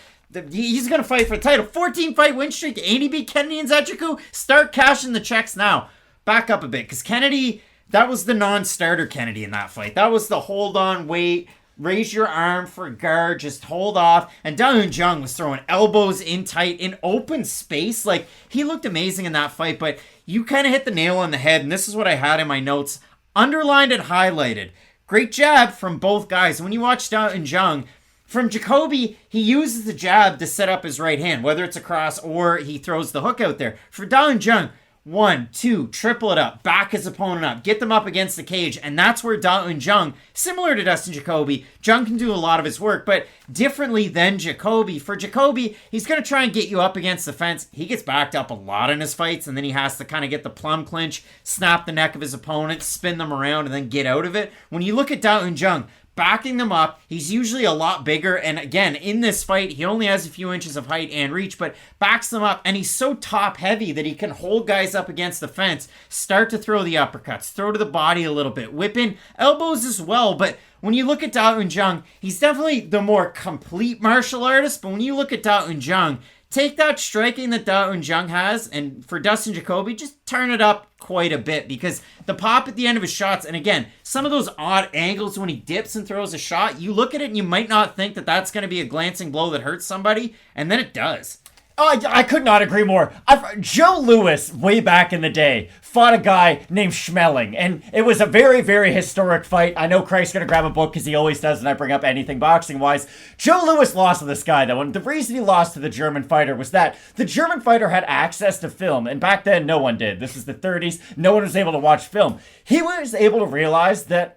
he's going to fight for the title. 14-fight win streak, and he beat Kennedy Nzechukwu. Start cashing the checks now. Back up a bit, because Kennedy, that was the non-starter Kennedy in that fight. That was the hold on, wait, raise your arm for a guard, just hold off. And Da-Un Jung was throwing elbows in tight, in open space. Like, he looked amazing in that fight, but you kind of hit the nail on the head, and this is what I had in my notes. Underlined and highlighted. Great jab from both guys. When you watch Da-Un Jung, from Jacoby, he uses the jab to set up his right hand, whether it's a cross or he throws the hook out there. For Da-Un Jung, 1, 2, triple it up, back his opponent up, get them up against the cage, and that's where Da-Un Jung, similar to Dustin Jacoby, Jung can do a lot of his work, but differently than Jacoby. For Jacoby, he's going to try and get you up against the fence. He gets backed up a lot in his fights, and then he has to kind of get the plum clinch, snap the neck of his opponent, spin them around, and then get out of it. When you look at Da-Un Jung, backing them up, he's usually a lot bigger, and again, in this fight, he only has a few inches of height and reach, but backs them up, and he's so top heavy that he can hold guys up against the fence, start to throw the uppercuts, throw to the body a little bit, whip in elbows as well. But when you look at Da-Un Jung, he's definitely the more complete martial artist, but when you look at Da-Un Jung, take that striking that Da-Un Jung has, and for Dustin Jacoby, just turn it up quite a bit, because the pop at the end of his shots, and again, some of those odd angles when he dips and throws a shot, you look at it and you might not think that that's going to be a glancing blow that hurts somebody, and then it does. Oh, I could not agree more. Joe Louis, way back in the day, fought a guy named Schmeling, and it was a very, very historic fight. I know Craig's going to grab a book because he always does when I bring up anything boxing-wise. Joe Louis lost to this guy, though, and the reason he lost to the German fighter was that the German fighter had access to film, and back then, no one did. This was the 30s. No one was able to watch film. He was able to realize that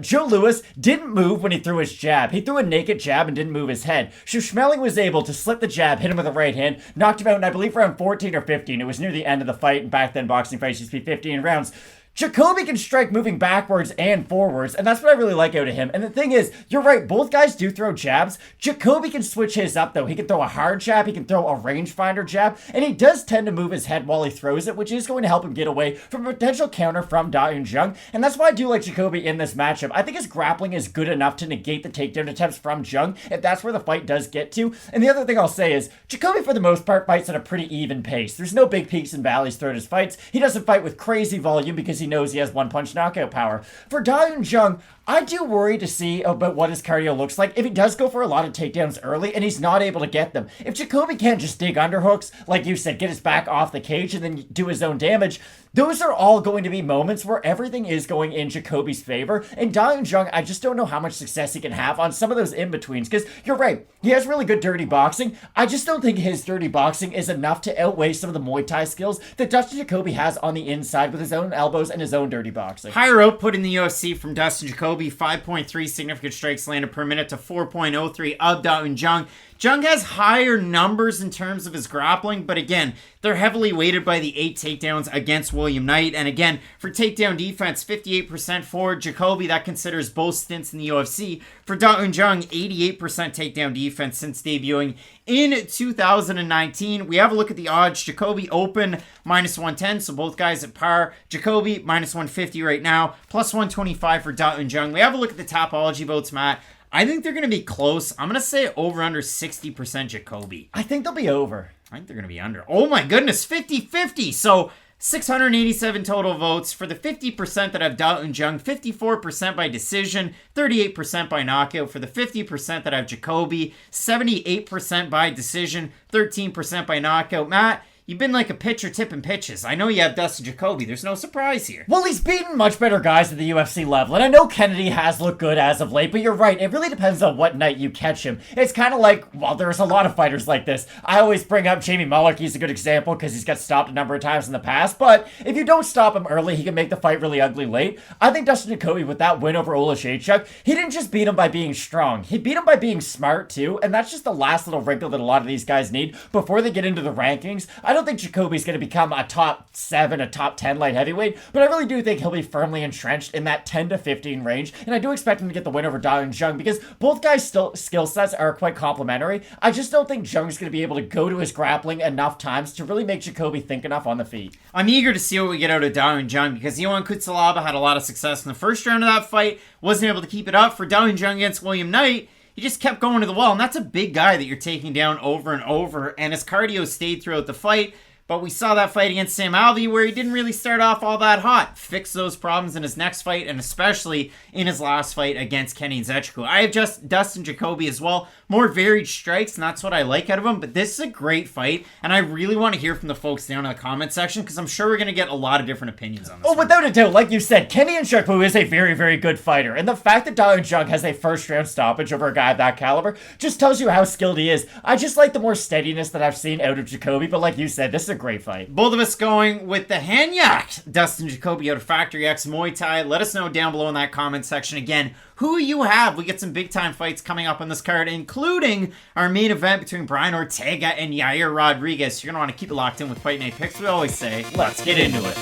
Joe Louis didn't move when he threw his jab. He threw a naked jab and didn't move his head. So Schmeling was able to slip the jab, hit him with the right hand, knocked him out in, I believe, round 14 or 15. It was near the end of the fight, and back then boxing fights used to be 15 rounds. Jacoby can strike moving backwards and forwards, and that's what I really like out of him. And the thing is, you're right, both guys do throw jabs. Jacoby can switch his up, though. He can throw a hard jab, he can throw a rangefinder jab, and he does tend to move his head while he throws it, which is going to help him get away from a potential counter from Jung. And that's why I do like Jacoby in this matchup. I think his grappling is good enough to negate the takedown attempts from Jung, if that's where the fight does get to. And the other thing I'll say is, Jacoby, for the most part, fights at a pretty even pace. There's no big peaks and valleys throughout his fights. He doesn't fight with crazy volume because he knows he has one-punch knockout power. For Jung, I do worry to see about what his cardio looks like if he does go for a lot of takedowns early and he's not able to get them. If Jacoby can't just dig underhooks, like you said, get his back off the cage and then do his own damage, those are all going to be moments where everything is going in Jacoby's favor. And Jung, I just don't know how much success he can have on some of those in-betweens, because you're right, he has really good dirty boxing. I just don't think his dirty boxing is enough to outweigh some of the Muay Thai skills that Dustin Jacoby has on the inside with his own elbows and his own dirty boxing. Higher output in the UFC from Dustin Jacoby, 5.3 significant strikes landed per minute to 4.03 of Jung. Jung has higher numbers in terms of his grappling, but again, they're heavily weighted by the 8 takedowns against William Knight. And again, for takedown defense, 58% for Jacoby. That considers both stints in the UFC. For Jung, 88% takedown defense since debuting in 2019. We have a look at the odds. Jacoby open -110, so both guys at par. Jacoby -150 right now, +125 for Jung. We have a look at the Tapology votes, Matt. I think they're going to be close. I'm going to say over under 60% Jacoby. I think they'll be over. I think they're going to be under. Oh my goodness, 50-50. So 687 total votes. For the 50% that have Jung, 54% by decision, 38% by knockout. For the 50% that have Jacoby, 78% by decision, 13% by knockout. Matt, you've been like a pitcher tipping pitches. I know you have Dustin Jacoby. There's no surprise here. Well, he's beaten much better guys at the UFC level, and I know Kennedy has looked good as of late, but you're right. It really depends on what night you catch him. It's kind of like, well, there's a lot of fighters like this. I always bring up Jamie Mullick. He's a good example because he's got stopped a number of times in the past, but if you don't stop him early, he can make the fight really ugly late. I think Dustin Jacoby, with that win over Olashechuk, he didn't just beat him by being strong. He beat him by being smart, too, and that's just the last little wrinkle that a lot of these guys need before they get into the rankings. I don't think Jacoby's going to become a top 7, a top 10 light heavyweight, but I really do think he'll be firmly entrenched in that 10 to 15 range, and I do expect him to get the win over Jung because both guys' skill sets are quite complementary. I just don't think Jung's going to be able to go to his grappling enough times to really make Jacoby think enough on the feet. I'm eager to see what we get out of Jung because Yohan Kutsalaba had a lot of success in the first round of that fight, wasn't able to keep it up. For Jung against William Knight, he just kept going to the wall, and that's a big guy that you're taking down over and over, and his cardio stayed throughout the fight. But we saw that fight against Sam Alvey where he didn't really start off all that hot. Fixed those problems in his next fight and especially in his last fight against Kenny Nzechukwu. I have just Dustin Jacoby as well. More varied strikes, and that's what I like out of him. But this is a great fight, and I really want to hear from the folks down in the comment section because I'm sure we're going to get a lot of different opinions on this. Oh, without a doubt, like you said, Kenny Nzechukwu is a very, very good fighter. And the fact that Jung has a first-round stoppage over a guy of that caliber just tells you how skilled he is. I just like the more steadiness that I've seen out of Jacoby, but like you said, this is a great fight. Both of us going with the Hanyak Dustin Jacoby out of Factory X Muay Thai. Let us know down below in that comment section. Again, who you have. We get some big time fights coming up on this card, including our main event between Brian Ortega and Yair Rodriguez. You're going to want to keep it locked in with Fight Night Picks. We always say, let's get into it.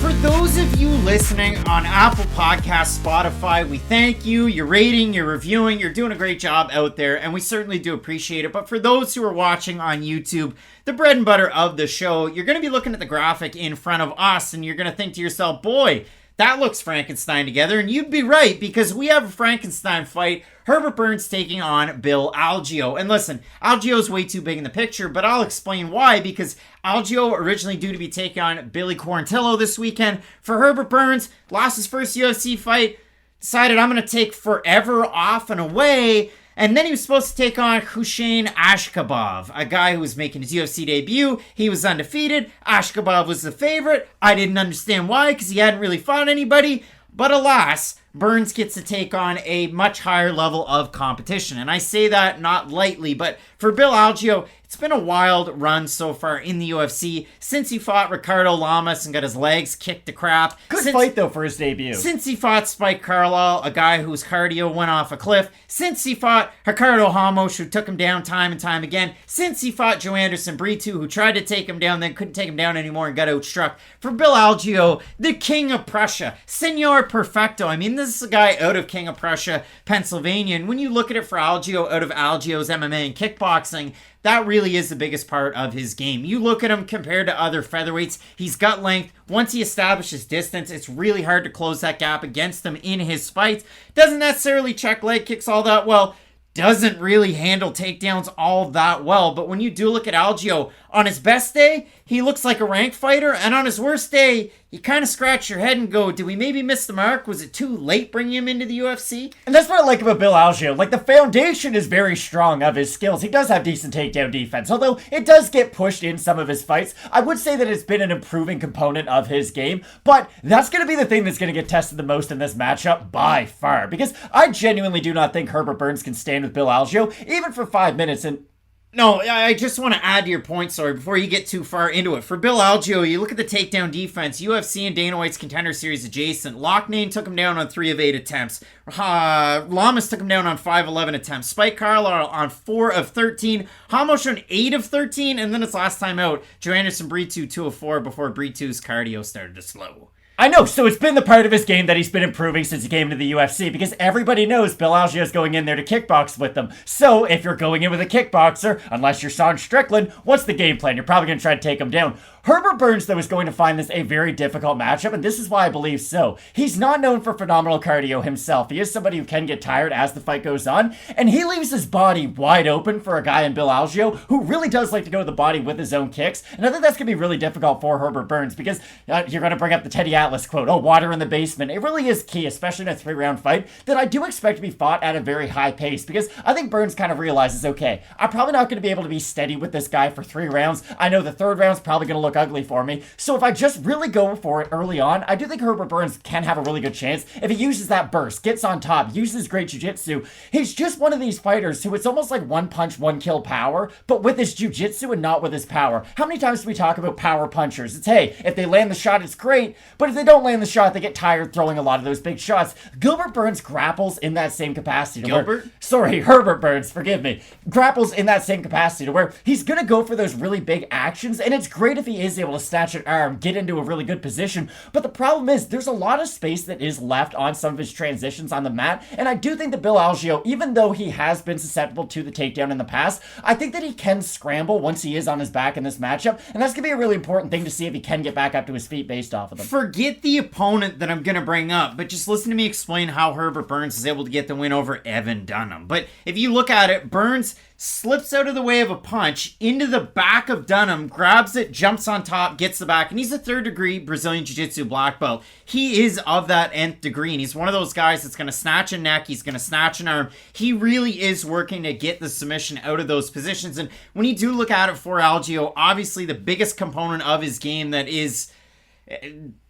For those of you listening on Apple Podcasts, Spotify, we thank you. You're rating, you're reviewing, you're doing a great job out there, and we certainly do appreciate it. But for those who are watching on YouTube, the bread and butter of the show, you're going to be looking at the graphic in front of us, and you're going to think to yourself, boy, that looks Frankenstein together. And you'd be right, because we have a Frankenstein fight. Herbert Burns taking on Bill Algeo. And listen, Algeo's way too big in the picture, but I'll explain why, because Algeo originally due to be taking on Billy Quarantillo this weekend. For Herbert Burns, lost his first UFC fight, decided I'm going to take forever off and away, And then he was supposed to take on Hussein Ashkabov, a guy who was making his UFC debut. He was undefeated. Ashkabov was the favorite. I didn't understand why, because he hadn't really fought anybody. But alas, Burns gets to take on a much higher level of competition. And I say that not lightly, but for Bill Algeo, it's been a wild run so far in the UFC since he fought Ricardo Lamas and got his legs kicked to crap. Good fight, though, for his debut. Since he fought Spike Carlisle, a guy whose cardio went off a cliff. Since he fought Ricardo Ramos, who took him down time and time again. Since he fought Joe Anderson Brito, who tried to take him down, then couldn't take him down anymore and got outstruck. For Bill Algeo, the King of Prussia, Senor Perfecto. I mean, this is a guy out of King of Prussia, Pennsylvania. And when you look at it for Algeo, out of Algeo's MMA and kickboxing, that really is the biggest part of his game. You look at him compared to other featherweights, he's got length. Once he establishes distance, it's really hard to close that gap against him in his fights. Doesn't necessarily check leg kicks all that well. Doesn't really handle takedowns all that well. But when you do look at Algeo, on his best day, he looks like a ranked fighter. And on his worst day, you kind of scratch your head and go, did we maybe miss the mark? Was it too late bringing him into the UFC? And that's what I like about Bill Algeo. Like, the foundation is very strong of his skills. He does have decent takedown defense, although it does get pushed in some of his fights. I would say that it's been an improving component of his game, but that's going to be the thing that's going to get tested the most in this matchup by far, because I genuinely do not think Herbert Burns can stand with Bill Algeo, even for 5 minutes. And no, I just want to add to your point, sorry, before you get too far into it. For Bill Algeo, you look at the takedown defense, UFC and Dana White's Contender Series adjacent. Loughnane took him down on 3 of 8 attempts. Lamas took him down on 5 of 11 attempts. Spike Carlisle on 4 of 13. Ramos on 8 of 13. And then his last time out, Joe Anderson Brito 2 of 4 before Brito's cardio started to slow. I know, so it's been the part of his game that he's been improving since he came to the UFC, because everybody knows Bill Algeo's going in there to kickbox with them. So if you're going in with a kickboxer, unless you're Sean Strickland, what's the game plan? You're probably going to try to take him down. Herbert Burns, though, is going to find this a very difficult matchup, and this is why I believe so. He's not known for phenomenal cardio himself. He is somebody who can get tired as the fight goes on, and he leaves his body wide open for a guy in Bill Algeo who really does like to go to the body with his own kicks, and I think that's going to be really difficult for Herbert Burns, because you're going to bring up the Teddy Atlas quote, oh, water in the basement. It really is key, especially in a 3-round fight, that I do expect to be fought at a very high pace, because I think Burns kind of realizes, okay, I'm probably not going to be able to be steady with this guy for 3 rounds. I know the 3rd round's probably going to look ugly for me. So if I just really go for it early on, I do think Herbert Burns can have a really good chance if he uses that burst, gets on top, uses great jiu-jitsu. He's just one of these fighters who it's almost like one punch, one kill power, but with his jiu-jitsu and not with his power. How many times do we talk about power punchers? It's, hey, if they land the shot, it's great, but if they don't land the shot, they get tired throwing a lot of those big shots. Gilbert Burns grapples in that same capacity. Herbert Burns, forgive me, grapples in that same capacity to where he's going to go for those really big actions, and it's great if he is able to snatch an arm, get into a really good position, but the problem is there's a lot of space that is left on some of his transitions on the mat, and I do think that Bill Algeo, even though he has been susceptible to the takedown in the past, I think that he can scramble once he is on his back in this matchup, and that's going to be a really important thing to see if he can get back up to his feet based off of them. Forget the opponent that I'm going to bring up, but just listen to me explain how Herbert Burns is able to get the win over Evan Dunham. But if you look at it, Burns slips out of the way of a punch into the back of Dunham, grabs it, jumps on top, gets the back, and he's a 3rd degree Brazilian Jiu-Jitsu black belt. He is of that nth degree, and he's one of those guys that's going to snatch a neck, he's going to snatch an arm. He really is working to get the submission out of those positions, and when you do look at it for Algeo, obviously the biggest component of his game that is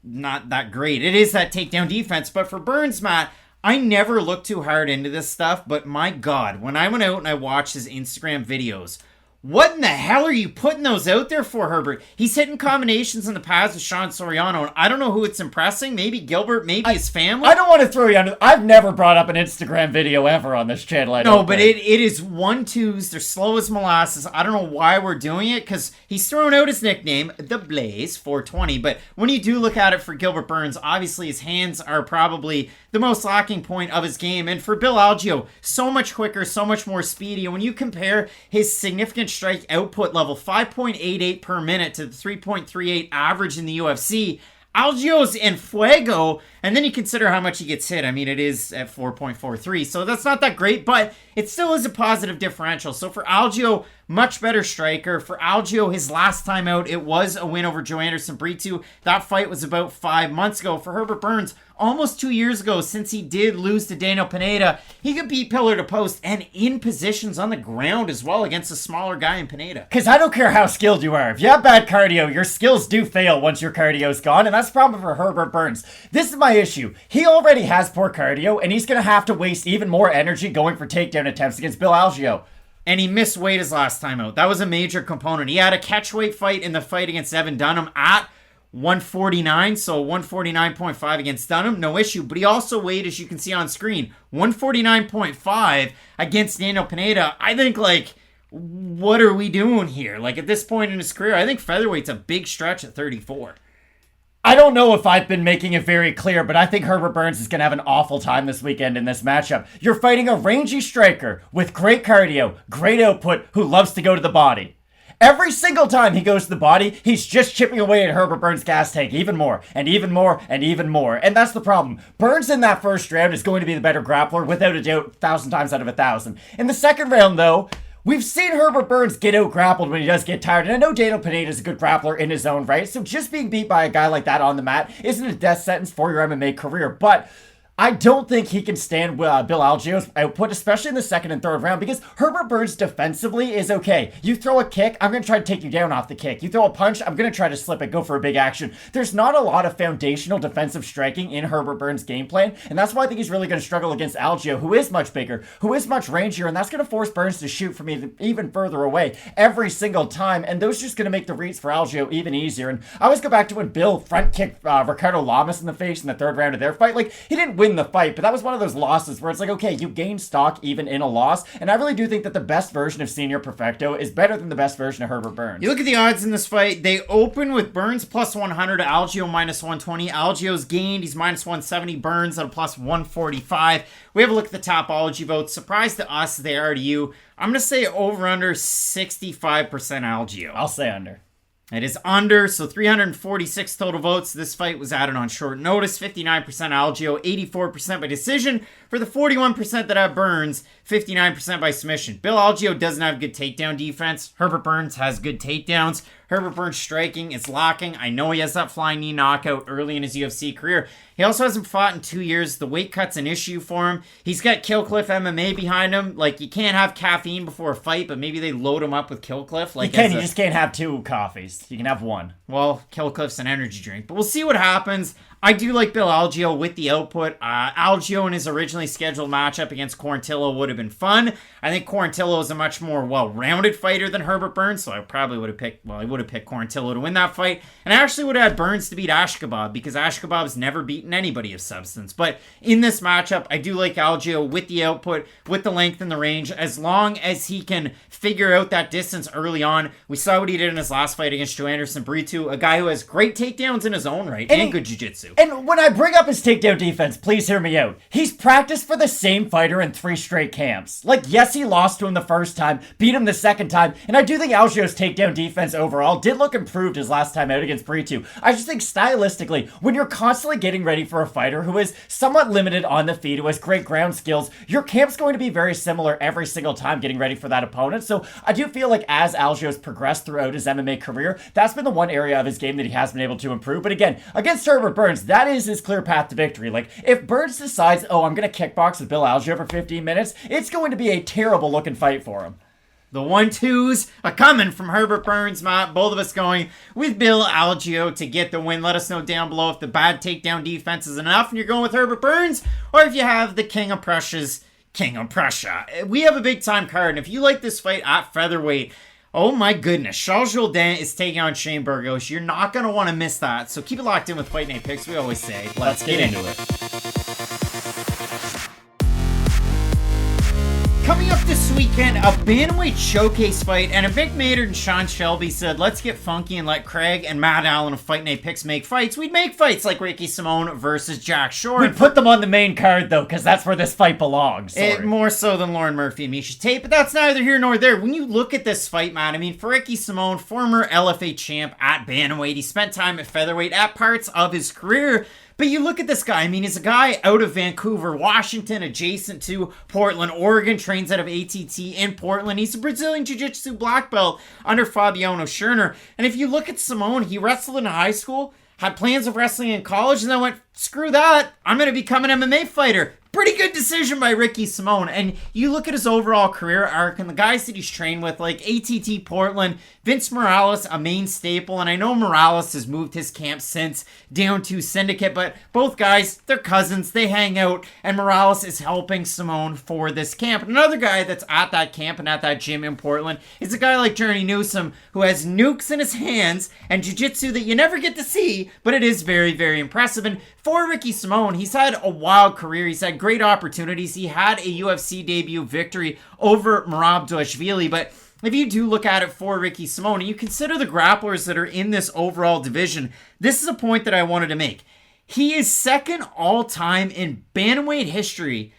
not that great, it is that takedown defense, but for Burns, Matt, I never look too hard into this stuff, but my God, when I went out and I watched his Instagram videos, what in the hell are you putting those out there for, Herbert? He's hitting combinations in the past with Sean Soriano, and I don't know who it's impressing. Maybe Gilbert, maybe his family. I don't want to throw you under. I've never brought up an Instagram video ever on this channel. It is 1-2s. They're slow as molasses. I don't know why we're doing it, because he's throwing out his nickname, The Blaze 420. But when you do look at it for Gilbert Burns, obviously his hands are probably the most lacking point of his game. And for Bill Algeo, so much quicker, so much more speedy. And when you compare his significant strike output level, 5.88 per minute, to the 3.38 average in the UFC, Algeo's in fuego, and then you consider how much he gets hit. I mean, it is at 4.43, so that's not that great, but it still is a positive differential. So for Algeo, much better striker. For Algeo, his last time out, it was a win over Joanderson Brito. That fight was about 5 months ago. For Herbert Burns, almost 2 years ago, since he did lose to Daniel Pineda, he could beat pillar to post and in positions on the ground as well against a smaller guy in Pineda. Because I don't care how skilled you are. If you have bad cardio, your skills do fail once your cardio's gone, and that's the problem for Herbert Burns. This is my issue. He already has poor cardio, and he's going to have to waste even more energy going for takedown attempts against Bill Algeo. And he missed weight his last time out. That was a major component. He had a catchweight fight in the fight against Evan Dunham at 149, so 149.5 against Dunham, no issue. But he also weighed, as you can see on screen, 149.5 against Daniel Pineda. I think, like, what are we doing here? Like, at this point in his career, I think featherweight's a big stretch at 34. I don't know if I've been making it very clear, but I think Herbert Burns is going to have an awful time this weekend in this matchup. You're fighting a rangy striker with great cardio, great output, who loves to go to the body. Every single time he goes to the body, he's just chipping away at Herbert Burns' gas tank even more, and even more, and even more. And that's the problem. Burns in that first round is going to be the better grappler, without a doubt, 1,000 times out of 1,000. In the second round, though, we've seen Herbert Burns get out-grappled when he does get tired, and I know Daniel Pineda is a good grappler in his own right, so just being beat by a guy like that on the mat isn't a death sentence for your MMA career, but I don't think he can stand Bill Algeo's output, especially in the second and third round, because Herbert Burns defensively is okay. You throw a kick, I'm going to try to take you down off the kick. You throw a punch, I'm going to try to slip it, go for a big action. There's not a lot of foundational defensive striking in Herbert Burns' game plan, and that's why I think he's really going to struggle against Algeo, who is much bigger, who is much rangier, and that's going to force Burns to shoot from even further away every single time, and those are just going to make the reads for Algeo even easier. And I always go back to when Bill front kicked Ricardo Lamas in the face in the third round of their fight. Like, he didn't win the fight, but that was one of those losses where it's like, okay, you gain stock even in a loss, and I really do think that the best version of Senior Perfecto is better than the best version of Herbert Burns. You look at the odds in this fight, they open with Burns plus 100, Algeo minus 120. Algeo's gained, he's minus 170, Burns at a plus 145. We have a look at the Topology votes. Surprise to us, they are to you. I'm going to say over under 65% Algeo. I'll say under. It is under, so 346 total votes. This fight was added on short notice. 59% Algeo, 84% by decision. For the 41% that have Burns, 59% by submission. Bill Algeo doesn't have good takedown defense. Herbert Burns has good takedowns. Herbert Burns' striking is lacking. I know he has that flying knee knockout early in his UFC career. He also hasn't fought in 2 years. The weight cut's an issue for him. He's got Killcliff MMA behind him. Like, you can't have caffeine before a fight, but maybe they load him up with Killcliff. Like, you just can't have 2 coffees. You can have 1. Well, Killcliff's an energy drink, but we'll see what happens. I do like Bill Algeo with the output. Algeo in his originally scheduled matchup against Quarantillo would have been fun. I think Quarantillo is a much more well-rounded fighter than Herbert Burns, so I probably would have picked, I would have picked Quarantillo to win that fight. And I actually would have had Burns to beat Ashkabab, because Ashkabab's never beaten anybody of substance. But in this matchup, I do like Algeo with the output, with the length and the range, as long as he can figure out that distance early on. We saw what he did in his last fight against Joanderson Brito, a guy who has great takedowns in his own right, and good jiu-jitsu. And when I bring up his takedown defense, please hear me out. He's practiced for the same fighter in 3 straight camps. Like, yes, he lost to him the first time, beat him the second time, and I do think Algeo's takedown defense overall did look improved his last time out against Brito. I just think stylistically, when you're constantly getting ready for a fighter who is somewhat limited on the feet, who has great ground skills, your camp's going to be very similar every single time getting ready for that opponent. So I do feel like as Algeo's progressed throughout his MMA career, that's been the one area of his game that he has been able to improve. But again, against Herbert Burns, that is his clear path to victory. Like, if Burns decides, oh, I'm going to kickbox with Bill Algeo for 15 minutes, it's going to be a terrible looking fight for him. The 1-2s are coming from Herbert Burns, Matt. Both of us going with Bill Algeo to get the win. Let us know down below if the bad takedown defense is enough and you're going with Herbert Burns, or if you have the King of Prussia's King of Prussia. We have a big time card, and if you like this fight at featherweight, oh my goodness, Jourdain is taking on Shane Burgos. You're not going to want to miss that, so keep it locked in with Fight Night Picks. We always say, let's get into it. Coming up this weekend, a bantamweight showcase fight, and a Vic Maynard and Sean Shelby said, let's get funky and let Craig and Matt Allen of Fight Night Picks make fights. We'd make fights like Ricky Simone versus Jack Shore. We'd put them on the main card, though, because that's where this fight belongs. More so than Lauren Murphy and Miesha Tate, but that's neither here nor there. When you look at this fight, Matt, I mean, for Ricky Simone, former LFA champ at bantamweight, he spent time at featherweight at parts of his career, But you look at this guy, I mean, he's a guy out of Vancouver, Washington, adjacent to Portland, Oregon, trains out of ATT in Portland. He's a Brazilian Jiu-Jitsu black belt under Fabiano Schörner. And if you look at Simone, he wrestled in high school, had plans of wrestling in college, and then went, screw that, I'm going to become an MMA fighter. Pretty good decision by Ricky Simone. And you look at his overall career arc and the guys that he's trained with, like ATT Portland, Vince Morales, a main staple. And I know Morales has moved his camp since down to Syndicate, but both guys, they're cousins, they hang out, and Morales is helping Simone for this camp. Another guy that's at that camp and at that gym in Portland is a guy like Journey Newsom, who has nukes in his hands and jiu-jitsu that you never get to see, but it is very, very impressive. And for Ricky Simone, he's had a wild career. He's had great opportunities. He had a UFC debut victory over Merab Dvalishvili, but if you do look at it for Ricky Simone, and you consider the grapplers that are in this overall division, this is a point that I wanted to make. He is second all-time in bantamweight history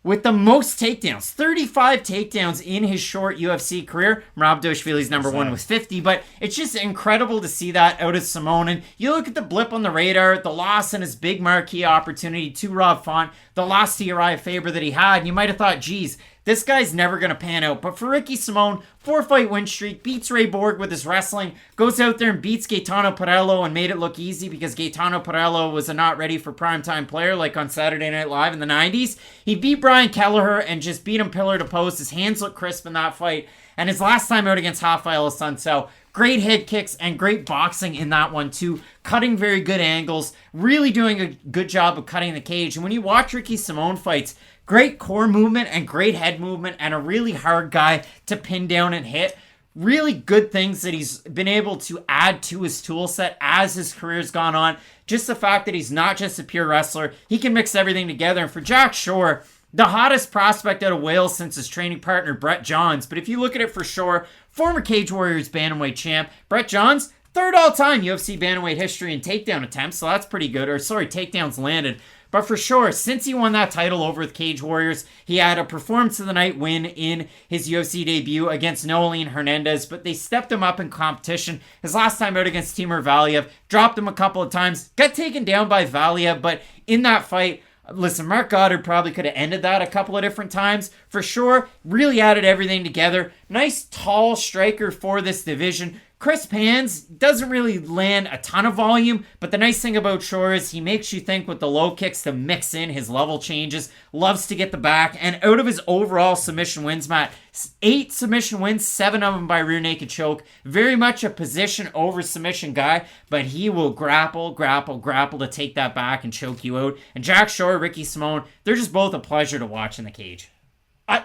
with the most takedowns. 35 takedowns in his short UFC career. Merab Dvalishvili's number one with 50, but it's just incredible to see that out of Simone. And you look at the blip on the radar, the loss and his big marquee opportunity to Rob Font, the loss to Uriah Faber that he had, and you might have thought, geez, this guy's never going to pan out. But for Ricky Simone, 4-fight win streak, beats Ray Borg with his wrestling, goes out there and beats Gaetano Parello and made it look easy because Gaetano Parello was a not ready for primetime player like on Saturday Night Live in the 90s. He beat Brian Kelleher and just beat him pillar to post. His hands look crisp in that fight. And his last time out against Rafael Assunção, great head kicks and great boxing in that one too. Cutting very good angles, really doing a good job of cutting the cage. And when you watch Ricky Simone fights, great core movement and great head movement and a really hard guy to pin down and hit. Really good things that he's been able to add to his tool set as his career's gone on. Just the fact that he's not just a pure wrestler, he can mix everything together. And for Jack Shore, the hottest prospect out of Wales since his training partner Brett Johns. But if you look at it for Shore, former Cage Warriors bantamweight champ, Brett Johns, third all-time UFC bantamweight history in takedown attempts, so that's pretty good. Takedowns landed. But for sure, since he won that title over with Cage Warriors, he had a performance of the night win in his UFC debut against Noeline Hernandez, but they stepped him up in competition. His last time out against Timur Valiev, dropped him a couple of times, got taken down by Valiev, but in that fight, listen, Mark Goddard probably could have ended that a couple of different times. For sure, really added everything together. Nice, tall striker for this division. Crisp hands, doesn't really land a ton of volume, but the nice thing about Shore is he makes you think with the low kicks to mix in his level changes, loves to get the back, and out of his overall submission wins, Matt, 8 submission wins, 7 of them by rear naked choke. Very much a position over submission guy, but he will grapple to take that back and choke you out. And Jack Shore, Ricky Simone, they're just both a pleasure to watch in the cage.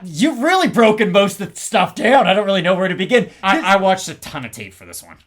You've really broken most of the stuff down. I don't really know where to begin. I watched a ton of tape for this one.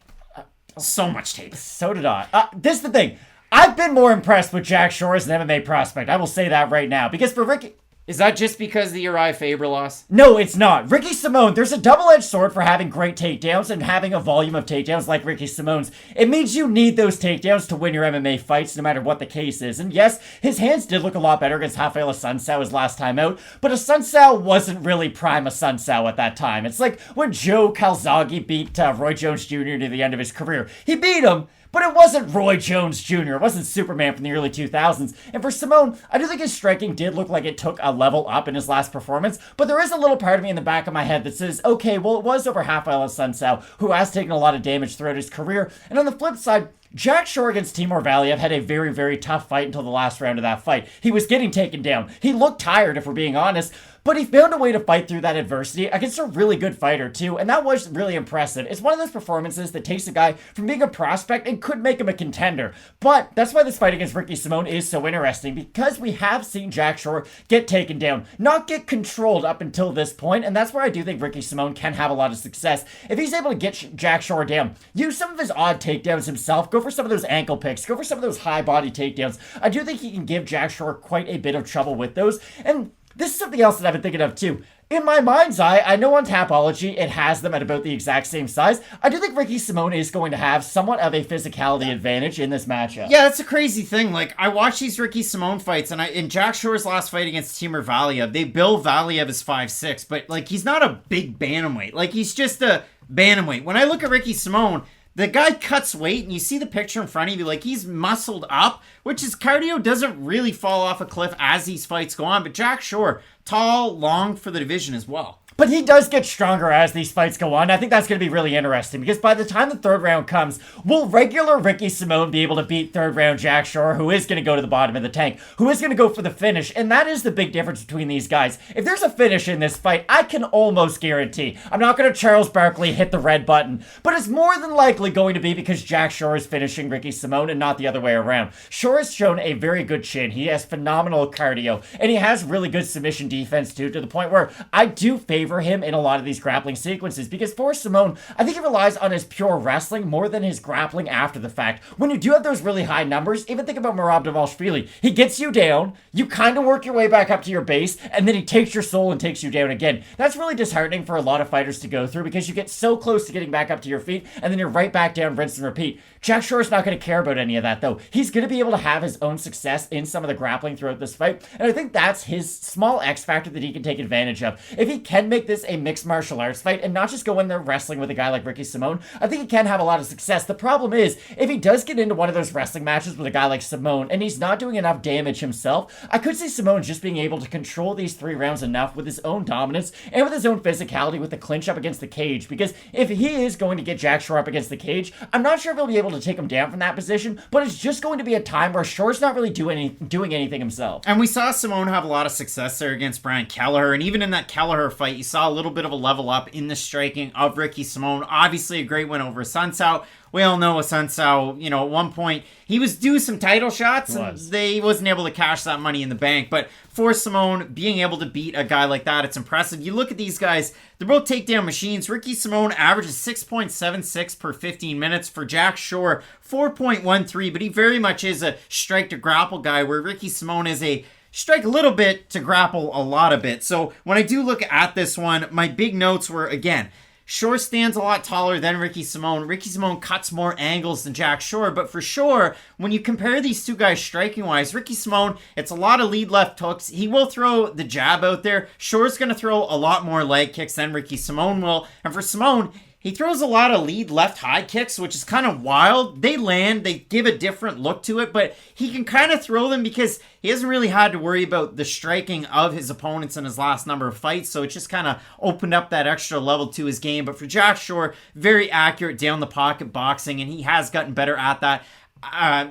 So much tape. So did I. This is the thing. I've been more impressed with Jack Shore as an MMA prospect. I will say that right now. Because for Ricky... Is that just because of the Uriah Faber loss? No, it's not. Ricky Simone, there's a double-edged sword for having great takedowns and having a volume of takedowns like Ricky Simone's. It means you need those takedowns to win your MMA fights, no matter what the case is. And yes, his hands did look a lot better against Rafael Assunção his last time out, but Assunção wasn't really prime Assunção at that time. It's like when Joe Calzaghe beat Roy Jones Jr. to the end of his career. He beat him, but it wasn't Roy Jones Jr. It wasn't Superman from the early 2000s. And for Simone, I do think his striking did look like it took a level up in his last performance, but there is a little part of me in the back of my head that says, okay, well, it was over Rafael Assunção, who has taken a lot of damage throughout his career. And on the flip side, Jack Shore against Timur Valiev had a very, very tough fight until the last round of that fight. He was getting taken down. He looked tired, if we're being honest, but he found a way to fight through that adversity against a really good fighter, too, and that was really impressive. It's one of those performances that takes a guy from being a prospect and could make him a contender. But that's why this fight against Ricky Simone is so interesting, because we have seen Jack Shore get taken down, not get controlled up until this point, and that's where I do think Ricky Simone can have a lot of success. If he's able to get Jack Shore down, use some of his odd takedowns himself, go for some of those ankle picks, go for some of those high body takedowns, I do think he can give Jack Shore quite a bit of trouble with those. And this is something else that I've been thinking of too. In my mind's eye, I know on Tapology it has them at about the exact same size. I do think Ricky Simone is going to have somewhat of a physicality advantage in this matchup. Yeah, that's a crazy thing. Like, I watch these Ricky Simone fights, and in Jack Shore's last fight against Timur Valiev, they bill Valiev as 5'6", but, like, he's not a big bantamweight. Like, he's just a bantamweight. When I look at Ricky Simone, the guy cuts weight, and you see the picture in front of you, like, he's muscled up, which his cardio doesn't really fall off a cliff as these fights go on. But Jack Shore, tall, long for the division as well. But he does get stronger as these fights go on. I think that's going to be really interesting because by the time the third round comes, will regular Ricky Simón be able to beat third round Jack Shore, who is going to go to the bottom of the tank, who is going to go for the finish? And that is the big difference between these guys. If there's a finish in this fight, I can almost guarantee, I'm not going to Charles Barkley hit the red button, but it's more than likely going to be because Jack Shore is finishing Ricky Simón and not the other way around. Shore has shown a very good chin. He has phenomenal cardio, and he has really good submission defense too, to the point where I do favor him in a lot of these grappling sequences because for Simón, I think he relies on his pure wrestling more than his grappling after the fact. When you do have those really high numbers, even think about Merab Dvalishvili. He gets you down, you kind of work your way back up to your base, and then he takes your soul and takes you down again. That's really disheartening for a lot of fighters to go through because you get so close to getting back up to your feet, and then you're right back down, rinse and repeat. Jack Shore's not going to care about any of that, though. He's going to be able to have his own success in some of the grappling throughout this fight, and I think that's his small X factor that he can take advantage of. If he can make this a mixed martial arts fight and not just go in there wrestling with a guy like Ricky Simón, I think he can have a lot of success. The problem is, if he does get into one of those wrestling matches with a guy like Simón and he's not doing enough damage himself, I could see Simón just being able to control these 3 rounds enough with his own dominance and with his own physicality with the clinch up against the cage, because if he is going to get Jack Shore up against the cage, I'm not sure if he'll be able to take him down from that position, but it's just going to be a time where Shore's not really doing anything himself. And we saw Simón have a lot of success there against Brian Kelleher, and even in that Kelleher fight, you saw a little bit of a level up in the striking of Ricky Simón. Obviously a great win over Sunsao. We all know Sunsao, at one point, he was due some title shots, and he wasn't able to cash that money in the bank. But for Simón, being able to beat a guy like that, it's impressive. You look at these guys, they're both takedown machines. Ricky Simón averages 6.76 per 15 minutes. For Jack Shore, 4.13, but he very much is a strike to grapple guy, where Ricky Simón is a strike a little bit to grapple a lot of it. So when I do look at this one, my big notes were, again, Shore stands a lot taller than Ricky Simón. Ricky Simón cuts more angles than Jack Shore, but for sure, when you compare these two guys striking-wise, Ricky Simón, it's a lot of lead left hooks. He will throw the jab out there. Shore's going to throw a lot more leg kicks than Ricky Simón will. And for Simón, he throws a lot of lead left high kicks, which is kind of wild. They land, they give a different look to it, but he can kind of throw them because he hasn't really had to worry about the striking of his opponents in his last number of fights, so it just kind of opened up that extra level to his game. But for Jack Shore, very accurate down the pocket boxing, and he has gotten better at that.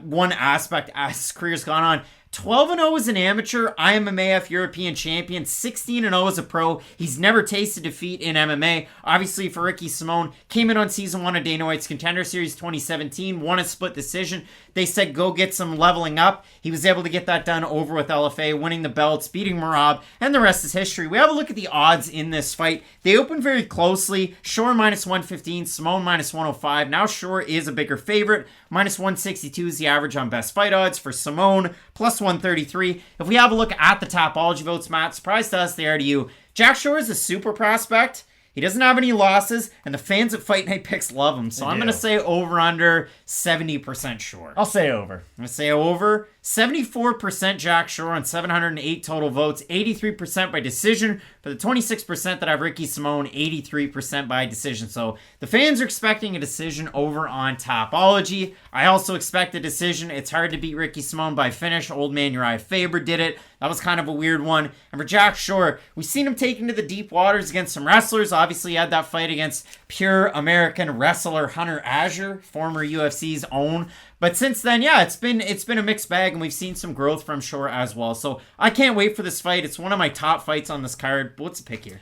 One aspect as his career's gone on, 12-0 as an amateur, IMMAF European champion, 16-0 as a pro. He's never tasted defeat in MMA. Obviously, for Ricky Simón, came in on Season 1 of Dana White's Contender Series 2017, won a split decision. They said go get some leveling up. He was able to get that done over with LFA, winning the belts, beating Merab, and the rest is history. We have a look at the odds in this fight. They open very closely. Shore minus 115, Simón minus 105. Now Shore is a bigger favorite. Minus 162 is the average on best fight odds. For Simón, plus 133. If we have a look at the Tapology votes, Matt, surprise to us, they are to you. Jack Shore is a super prospect. He doesn't have any losses, and the fans at Fight Night Picks love him. So I'm going to say over-under 70% Shore. I'll say over. I'm going to say over. 74% Jack Shore on 708 total votes. 83% by decision. For the 26% that have Ricky Simón, 83% by decision. So the fans are expecting a decision over on Tapology. I also expect a decision. It's hard to beat Ricky Simón by finish. Old man Uriah Faber did it. That was kind of a weird one. And for Jack Shore, we've seen him taken to the deep waters against some wrestlers. Obviously, he had that fight against pure American wrestler Hunter Azure, former UFC's own. But since then, yeah, it's been a mixed bag, and we've seen some growth from Shore as well. So I can't wait for this fight. It's one of my top fights on this card. But what's the pick here?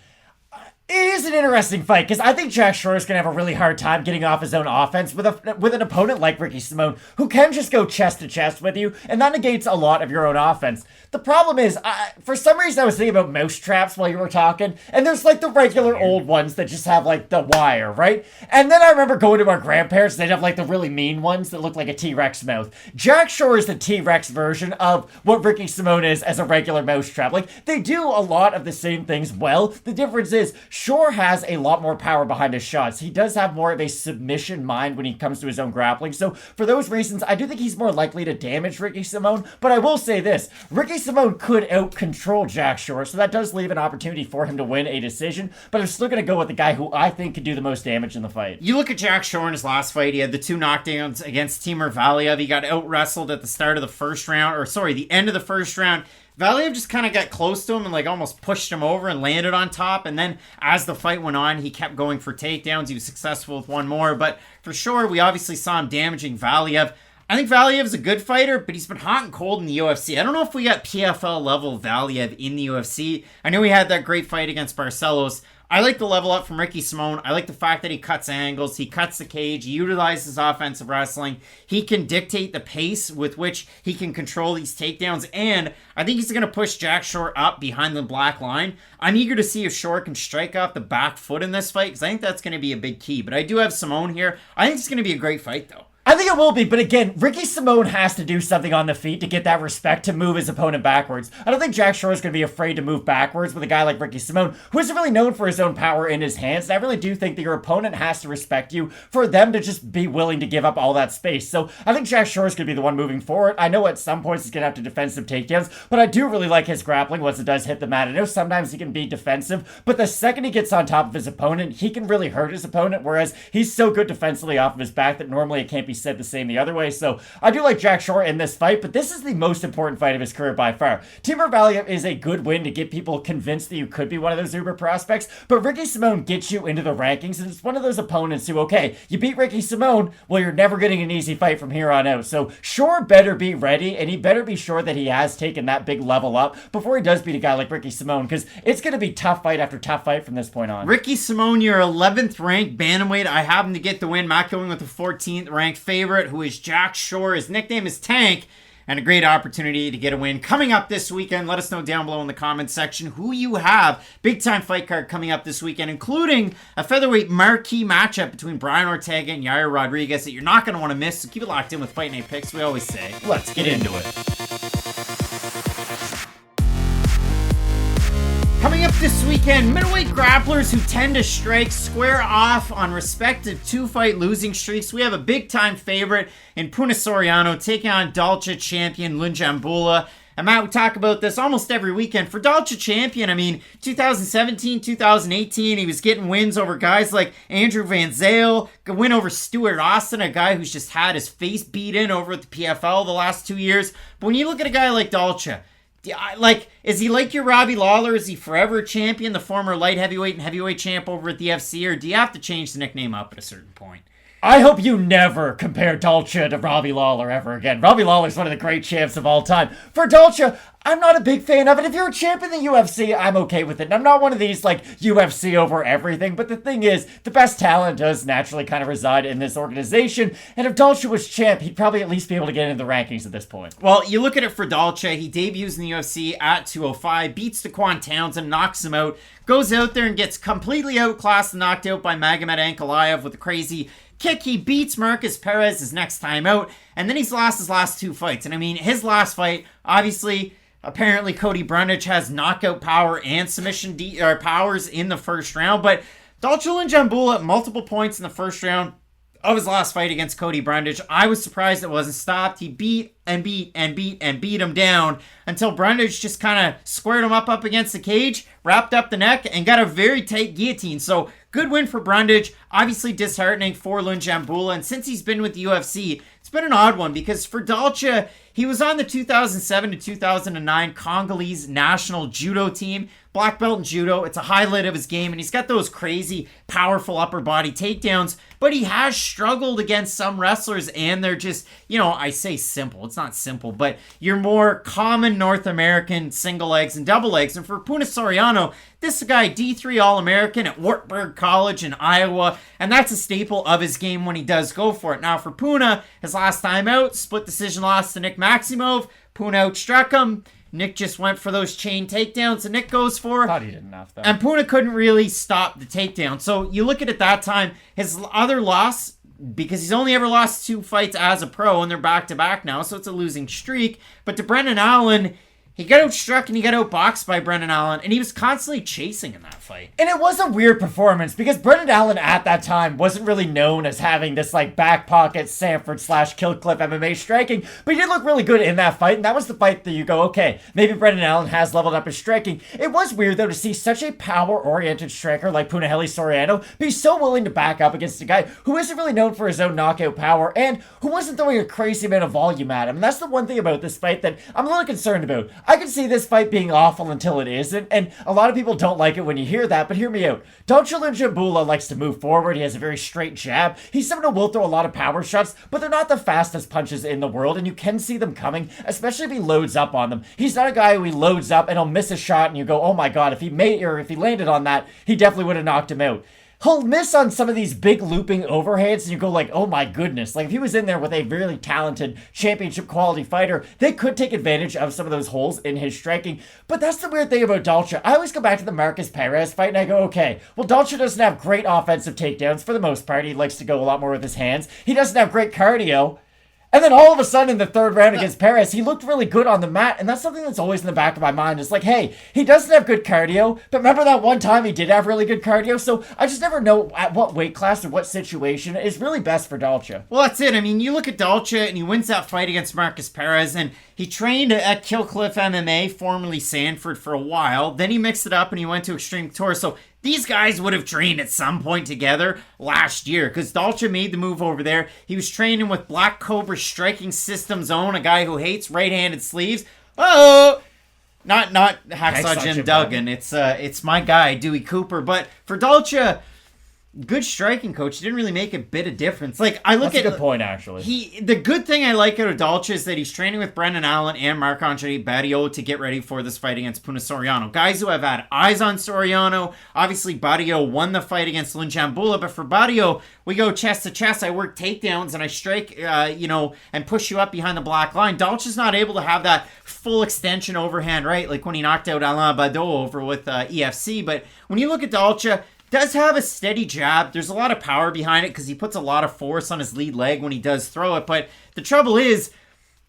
It is an interesting fight because I think Jack Shore is going to have a really hard time getting off his own offense with an opponent like Ricky Simón, who can just go chest to chest with you, and that negates a lot of your own offense. The problem is, for some reason I was thinking about mouse traps while you were talking, and there's like the regular old ones that just have like the wire, right? And then I remember going to our grandparents, they'd have like the really mean ones that look like a T-Rex mouth. Jack Shore is the T-Rex version of what Ricky Simón is as a regular mouse trap. Like, they do a lot of the same things well. The difference is, Shore has a lot more power behind his shots. He does have more of a submission mind when he comes to his own grappling. So for those reasons, I do think he's more likely to damage Ricky Simón. But I will say this, Ricky Simón could out-control Jack Shore, so that does leave an opportunity for him to win a decision. But I'm still going to go with the guy who I think could do the most damage in the fight. You look at Jack Shore in his last fight, he had the 2 knockdowns against Timur Valiev. He got out-wrestled at the start of the first round, or sorry, the end of the first round. Valiev just kind of got close to him and like almost pushed him over and landed on top. And then as the fight went on, he kept going for takedowns. He was successful with one more. But for sure, we obviously saw him damaging Valiev. I think Valiev is a good fighter, but he's been hot and cold in the UFC. I don't know if we got PFL level Valiev in the UFC. I know he had that great fight against Barcelos. I like the level up from Ricky Simón. I like the fact that he cuts angles, he cuts the cage, he utilizes offensive wrestling. He can dictate the pace with which he can control these takedowns, and I think he's going to push Jack Shore up behind the black line. I'm eager to see if Shore can strike off the back foot in this fight, because I think that's going to be a big key. But I do have Simón here. I think it's going to be a great fight, though. I think it will be, but again, Ricky Simón has to do something on the feet to get that respect to move his opponent backwards. I don't think Jack Shore is going to be afraid to move backwards with a guy like Ricky Simón, who isn't really known for his own power in his hands. And I really do think that your opponent has to respect you for them to just be willing to give up all that space. So I think Jack Shore is going to be the one moving forward. I know at some points he's going to have to defensive takedowns, but I do really like his grappling once it does hit the mat. I know sometimes he can be defensive, but the second he gets on top of his opponent, he can really hurt his opponent, whereas he's so good defensively off of his back that normally it can't be said the same the other way. So I do like Jack Shore in this fight, but this is the most important fight of his career by far. Timur Valiev is a good win to get people convinced that you could be one of those uber prospects, but Ricky Simón gets you into the rankings, and it's one of those opponents who, okay, you beat Ricky Simón, well, you're never getting an easy fight from here on out. So Shore better be ready, and he better be sure that he has taken that big level up before he does beat a guy like Ricky Simón, because it's going to be tough fight after tough fight from this point on. Ricky Simón, your 11th ranked bantamweight. I happen to get the win. Matt going with the 14th ranked favorite, who is Jack Shore. His nickname is Tank, and a great opportunity to get a win coming up this weekend. Let us know down below in the comments section who you have. Big time fight card coming up this weekend, including a featherweight marquee matchup between Brian Ortega and Yair Rodriguez that you're not going to want to miss. So keep it locked in with Fight Night Picks. We always say, let's get into it. Coming up this weekend, middleweight grapplers who tend to strike square off on respective 2-fight losing streaks. We have a big-time favorite in Soriano taking on Dalcha champion Lungiambula. And Matt, we talk about this almost every weekend. For Dalcha champion, I mean, 2017, 2018, he was getting wins over guys like Andrew Van Zale, a win over Stuart Austin, a guy who's just had his face beat in over at the PFL the last 2 years. But when you look at a guy like Dalcha, is he like your Robbie Lawler? Is he forever champion, the former light heavyweight and heavyweight champ over at the UFC, or do you have to change the nickname up at a certain point? I hope you never compare Dalcha to Robbie Lawler ever again. Robbie Lawler's one of the great champs of all time. For Dalcha, I'm not a big fan of it. If you're a champ in the UFC, I'm okay with it. And I'm not one of these, like, UFC over everything. But the thing is, the best talent does naturally kind of reside in this organization. And if Dalcha was champ, he'd probably at least be able to get into the rankings at this point. Well, you look at it for Dalcha. He debuts in the UFC at 205, beats Daquan Townsend, knocks him out, goes out there and gets completely outclassed and knocked out by Magomed Ankalaev with a crazy kick. He beats Marcus Perez his next time out, and then he's lost his last 2 fights. And I mean, his last fight, obviously, apparently Cody Brundage has knockout power and submission powers in the first round, but Dalcha Lungiambula at multiple points in the first round of his last fight against Cody Brundage, I was surprised it wasn't stopped. He beat him down until Brundage just kind of squared him up against the cage, wrapped up the neck, and got a very tight guillotine. So good win for Brundage. Obviously disheartening for Lungiambula, and since he's been with the UFC, it's been an odd one because for Dalcha, he was on the 2007 to 2009 Congolese national judo team. Black belt in judo. It's a highlight of his game, and he's got those crazy, powerful upper body takedowns, but he has struggled against some wrestlers, and they're just, I say simple. It's not simple, but your more common North American single legs and double legs. And for Soriano, this guy, D3 All-American at Wartburg College in Iowa, and that's a staple of his game when he does go for it. Now for Puna, his last time out, split decision loss to Nick Maximov. Puna outstruck him. Nick just went for those chain takedowns, and Nick goes for... Thought he didn't have that. And Puna couldn't really stop the takedown. So you look at it that time, his other loss, because he's only ever lost 2 fights as a pro, and they're back-to-back now, so it's a losing streak. But to Brendan Allen, He got outstruck and he got outboxed by Brendan Allen, and he was constantly chasing in that fight. And it was a weird performance because Brendan Allen at that time wasn't really known as having this like back pocket Sanford / Killcliff MMA striking, but he did look really good in that fight, and that was the fight that you go, okay, maybe Brendan Allen has leveled up his striking. It was weird though to see such a power-oriented striker like Punahele Soriano be so willing to back up against a guy who isn't really known for his own knockout power and who wasn't throwing a crazy amount of volume at him. And that's the one thing about this fight that I'm a little concerned about. I can see this fight being awful until it isn't, and a lot of people don't like it when you hear that, but hear me out. Dalcha Lungiambula likes to move forward. He has a very straight jab. He's someone who will throw a lot of power shots, but they're not the fastest punches in the world, and you can see them coming, especially if he loads up on them. He's not a guy who he loads up and he'll miss a shot and you go, oh my god, if he landed on that, he definitely would have knocked him out. He'll miss on some of these big looping overheads and you go like, oh my goodness. Like if he was in there with a really talented championship quality fighter, they could take advantage of some of those holes in his striking. But that's the weird thing about Dalcha. I always go back to the Marcus Perez fight and I go, okay, well Dalcha doesn't have great offensive takedowns for the most part. He likes to go a lot more with his hands. He doesn't have great cardio. And then all of a sudden in the third round against Perez, he looked really good on the mat. And that's something that's always in the back of my mind. It's like, hey, he doesn't have good cardio. But remember that one time he did have really good cardio? So I just never know at what weight class or what situation is really best for Dalcha. Well, that's it. I mean, you look at Dalcha and he wins that fight against Marcus Perez. And he trained at Killcliff MMA, formerly Sanford, for a while. Then he mixed it up and he went to Extreme Couture. So these guys would have trained at some point together last year because Dalcha made the move over there. He was training with Black Cobra Striking Systems own, a guy who hates right-handed sleeves. Oh, not Hacksaw Jim Duggan. It's my guy, Dewey Cooper. But for Dalcha, good striking coach. He didn't really make a bit of difference. Like I look That's at a good point, actually. The good thing I like out of Dalcha is that he's training with Brendan Allen and Marc-Andre Barriault to get ready for this fight against Punahele Soriano. Guys who have had eyes on Soriano. Obviously, Barriault won the fight against Lungiambula, but for Barriault, we go chest to chest. I work takedowns and I strike, and push you up behind the black line. Dalcha's not able to have that full extension overhand, right? Like when he knocked out Alain Badeau over with EFC. But when you look at Dalcha, does have a steady jab. There's a lot of power behind it because he puts a lot of force on his lead leg when he does throw it. But the trouble is,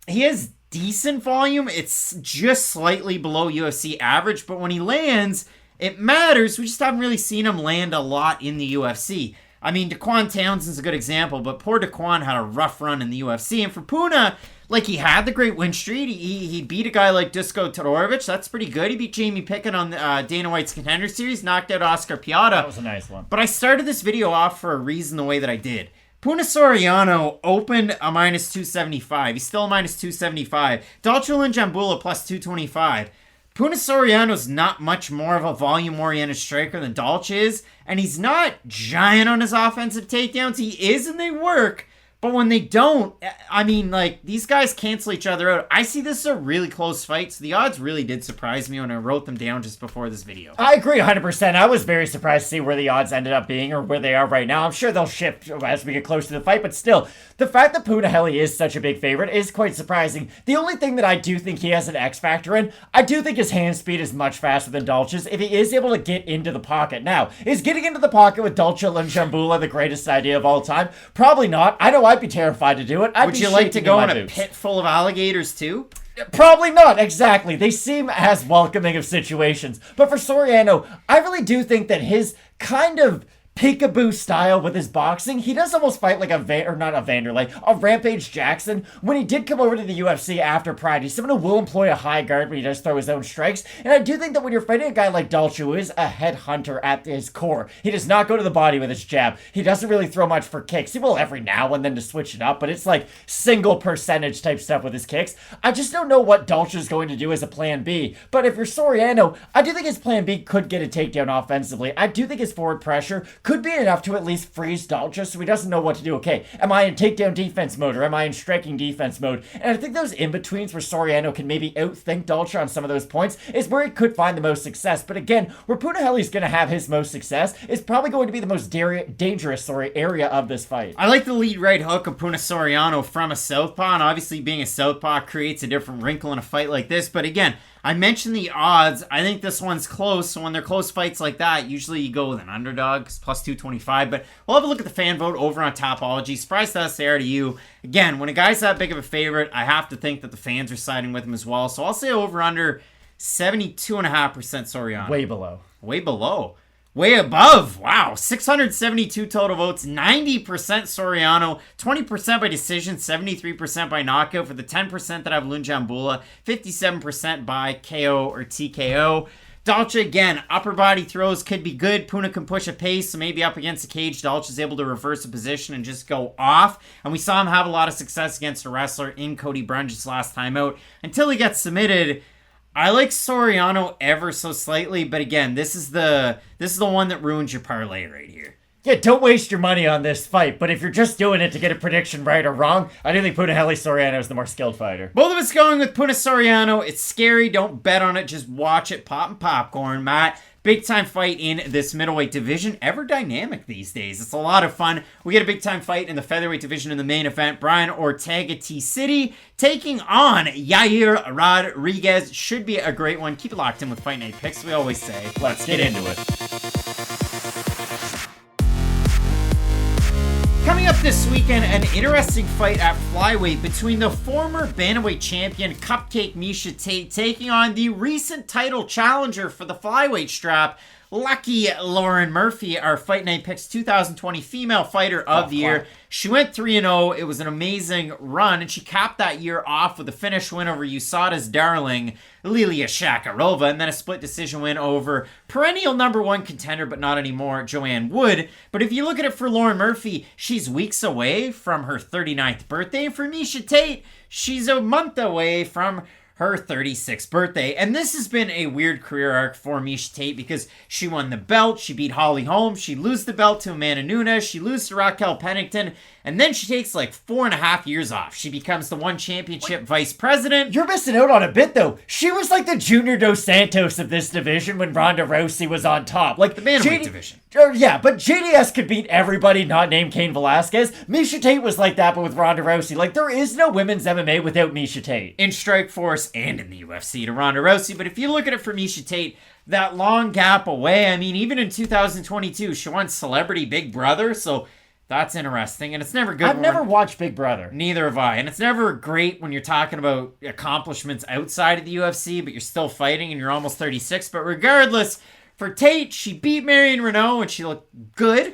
he has decent volume. It's just slightly below UFC average. But when he lands, it matters. We just haven't really seen him land a lot in the UFC. I mean, Daquan Townsend's a good example, but poor Daquan had a rough run in the UFC. And for Puna, like, he had the great win streak. He beat a guy like Dusko Todorovic. That's pretty good. He beat Jamie Pickett on Dana White's Contender Series, knocked out Oscar Piata. That was a nice one. But I started this video off for a reason the way that I did. Punahele Soriano opened a minus 275. He's still a minus 275. Dalcha Lungiambula plus 225. Punahele Soriano's not much more of a volume-oriented striker than Dalcha is, and he's not giant on his offensive takedowns. He is, and they work. But when they don't, I mean, like, these guys cancel each other out. I see this as a really close fight, so the odds really did surprise me when I wrote them down just before this video. I agree 100%. I was very surprised to see where the odds ended up being or where they are right now. I'm sure they'll shift as we get close to the fight, but still, the fact that Punahele is such a big favorite is quite surprising. The only thing that I do think he has an X factor in, I do think his hand speed is much faster than Dalcha's if he is able to get into the pocket. Now, is getting into the pocket with Dalcha Lungiambula the greatest idea of all time? Probably not. I know I'd be terrified to do it. Would you like to go in a pit full of alligators too? Probably not, exactly. They seem as welcoming of situations. But for Soriano, I really do think that his kind of peekaboo style with his boxing, he does almost fight like a Rampage Jackson. When he did come over to the UFC after Pride, he's someone who will employ a high guard when he does throw his own strikes. And I do think that when you're fighting a guy like Dalcha, who is a headhunter at his core, he does not go to the body with his jab. He doesn't really throw much for kicks. He will every now and then to switch it up, but it's like single percentage type stuff with his kicks. I just don't know what Dalcha is going to do as a plan B. But if you're Soriano, I do think his plan B could get a takedown offensively. I do think his forward pressure could be enough to at least freeze Dalcha so he doesn't know what to do. Okay, am I in takedown defense mode or am I in striking defense mode? And I think those in-betweens where Soriano can maybe outthink Dalcha on some of those points is where he could find the most success. But again, where Punahele's going to have his most success is probably going to be the most dangerous area of this fight. I like the lead right hook of Punahele Soriano from a southpaw, and obviously being a southpaw creates a different wrinkle in a fight like this. But again, I mentioned the odds. I think this one's close. So when they're close fights like that, usually you go with an underdog, plus 225. But we'll have a look at the fan vote over on Topology. Surprised to us, they are to you. Again, when a guy's that big of a favorite, I have to think that the fans are siding with him as well. So I'll say over under 72.5% Soriano. Way below. Way below. Way above. Wow. 672 total votes. 90% Soriano. 20% by decision. 73% by knockout. For the 10% that have Lungiambula. 57% by KO or TKO. Dalcha, again, upper body throws could be good. Puna can push a pace, so maybe up against the cage, Dalcha's able to reverse a position and just go off. And we saw him have a lot of success against a wrestler in Cody Brunge's last time out. Until he gets submitted, I like Soriano ever so slightly, but again, this is the one that ruins your parlay right here. Yeah, don't waste your money on this fight, but if you're just doing it to get a prediction right or wrong, I do think Punahele Soriano is the more skilled fighter. Both of us going with Puna Soriano. It's scary. Don't bet on it. Just watch it. Popping popcorn, Matt. Big time fight in this middleweight division. Ever dynamic these days. It's a lot of fun. We get a big time fight in the featherweight division in the main event. Brian Ortega T-City taking on Yair Rodriguez. Should be a great one. Keep it locked in with Fight Night Picks. We always say, let's get into it. Coming up this weekend, an interesting fight at flyweight between the former bantamweight champion Cupcake Miesha Tate taking on the recent title challenger for the flyweight strap, Lucky Lauren Murphy, our Fight Night Picks 2020 Female Fighter of the Year. She went 3-0. It was an amazing run, and she capped that year off with a finish win over USADA's darling, Lilia Shakarova, and then a split decision win over perennial #1 contender, but not anymore, Joanne Wood. But if you look at it for Lauren Murphy, she's weeks away from her 39th birthday. And for Miesha Tate, she's a month away from her 36th birthday. And this has been a weird career arc for Miesha Tate because she won the belt, she beat Holly Holm, she loses the belt to Amanda Nunes, she loses to Raquel Pennington, and then she takes like 4.5 years off. She becomes the one championship vice president. You're missing out on a bit though. She was like the Junior Dos Santos of this division when Ronda Rousey was on top. Like The bantamweight division. Yeah, but JDS could beat everybody not named Cain Velasquez. Miesha Tate was like that, but with Ronda Rousey. Like, there is no women's MMA without Miesha Tate. In Strikeforce and in the UFC to Ronda Rousey. But if you look at it for Miesha Tate, that long gap away, I mean, even in 2022, she won Celebrity Big Brother, so that's interesting. And it's never good. I've never watched Big Brother. Neither have I. And it's never great when you're talking about accomplishments outside of the UFC, but you're still fighting and you're almost 36. But regardless, for Tate, she beat Marion Renault and she looked good.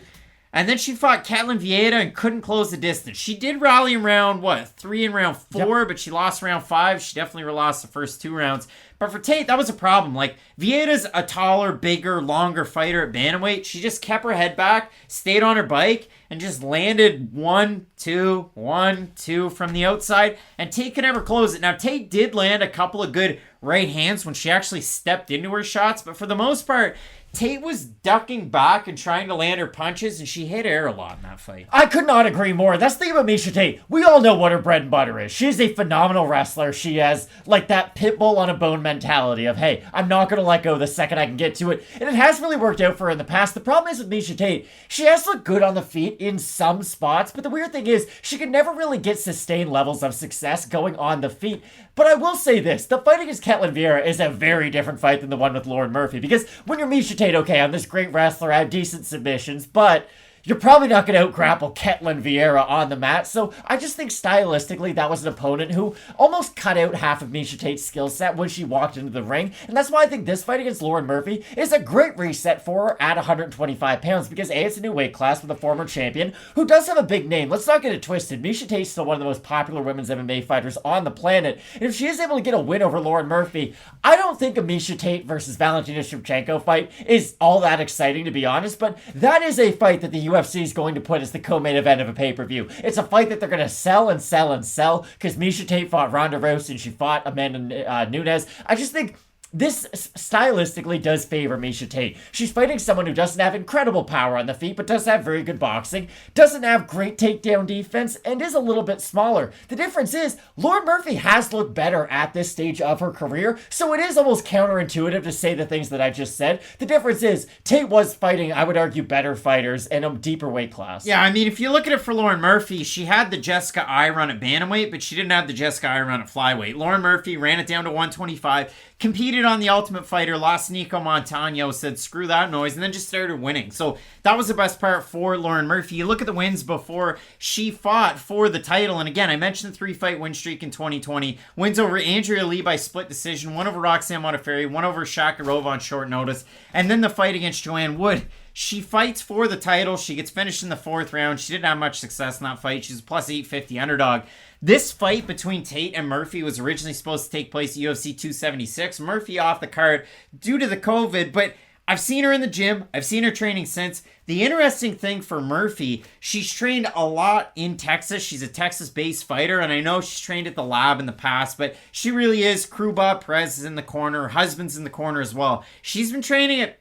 And then she fought Ketlin Vieira and couldn't close the distance. She did rally in round, 3 in round 4, yep. But she lost round 5. She definitely lost the first 2 rounds. But for Tate, that was a problem. Like, Vieira's a taller, bigger, longer fighter at bantamweight. She just kept her head back, stayed on her bike, and just landed 1, 2, 1, 2 from the outside. And Tate could never close it. Now, Tate did land a couple of good right hands when she actually stepped into her shots. But for the most part, Tate was ducking back and trying to land her punches, and she hit air a lot in that fight. I could not agree more. That's the thing about Miesha Tate. We all know what her bread and butter is. She's a phenomenal wrestler. She has, like, that pit bull on a bone mentality of, hey, I'm not going to let go the second I can get to it. And it has really worked out for her in the past. The problem is with Miesha Tate, she has looked good on the feet in some spots, but the weird thing is she can never really get sustained levels of success going on the feet. But I will say this, the fight against Ketlin Vieira is a very different fight than the one with Lauren Murphy, because when you're Miesha Tate, okay, I'm this great wrestler, I have decent submissions, but you're probably not going to out-grapple Ketlin Vieira on the mat, so I just think stylistically that was an opponent who almost cut out half of Miesha Tate's skill set when she walked into the ring, and that's why I think this fight against Lauren Murphy is a great reset for her at 125 pounds, because A, it's a new weight class with a former champion who does have a big name. Let's not get it twisted. Miesha Tate's still one of the most popular women's MMA fighters on the planet, and if she is able to get a win over Lauren Murphy, I don't think a Miesha Tate versus Valentina Shevchenko fight is all that exciting, to be honest, but that is a fight that the UFC is going to put as the co-main event of a pay-per-view. It's a fight that they're going to sell and sell and sell because Miesha Tate fought Ronda Rousey and she fought Amanda Nunes. I just think this stylistically does favor Miesha Tate. She's fighting someone who doesn't have incredible power on the feet, but does have very good boxing, doesn't have great takedown defense, and is a little bit smaller. The difference is, Lauren Murphy has looked better at this stage of her career, so it is almost counterintuitive to say the things that I just said. The difference is, Tate was fighting, I would argue, better fighters in a deeper weight class. Yeah, I mean, if you look at it for Lauren Murphy, she had the Jessica I run at bantamweight, but she didn't have the Jessica I run at flyweight. Lauren Murphy ran it down to 125, competed on The Ultimate Fighter, lost Nico Montano, said screw that noise, and then just started winning. So that was the best part for Lauren Murphy. You look at the wins before she fought for the title, and again, I mentioned the 3-fight win streak in 2020. Wins over Andrea Lee by split decision, one over Roxanne Modafferi, one over Shakarova on short notice, and then the fight against Joanne Wood. She fights for the title. She gets finished in the 4th round. She didn't have much success in that fight. She's a plus 850 underdog. This fight between Tate and Murphy was originally supposed to take place at UFC 276. Murphy off the card due to the COVID, but I've seen her in the gym. I've seen her training since. The interesting thing for Murphy, she's trained a lot in Texas. She's a Texas-based fighter, and I know she's trained at the lab in the past, but she really is. Kruba Perez is in the corner. Her husband's in the corner as well. She's been training at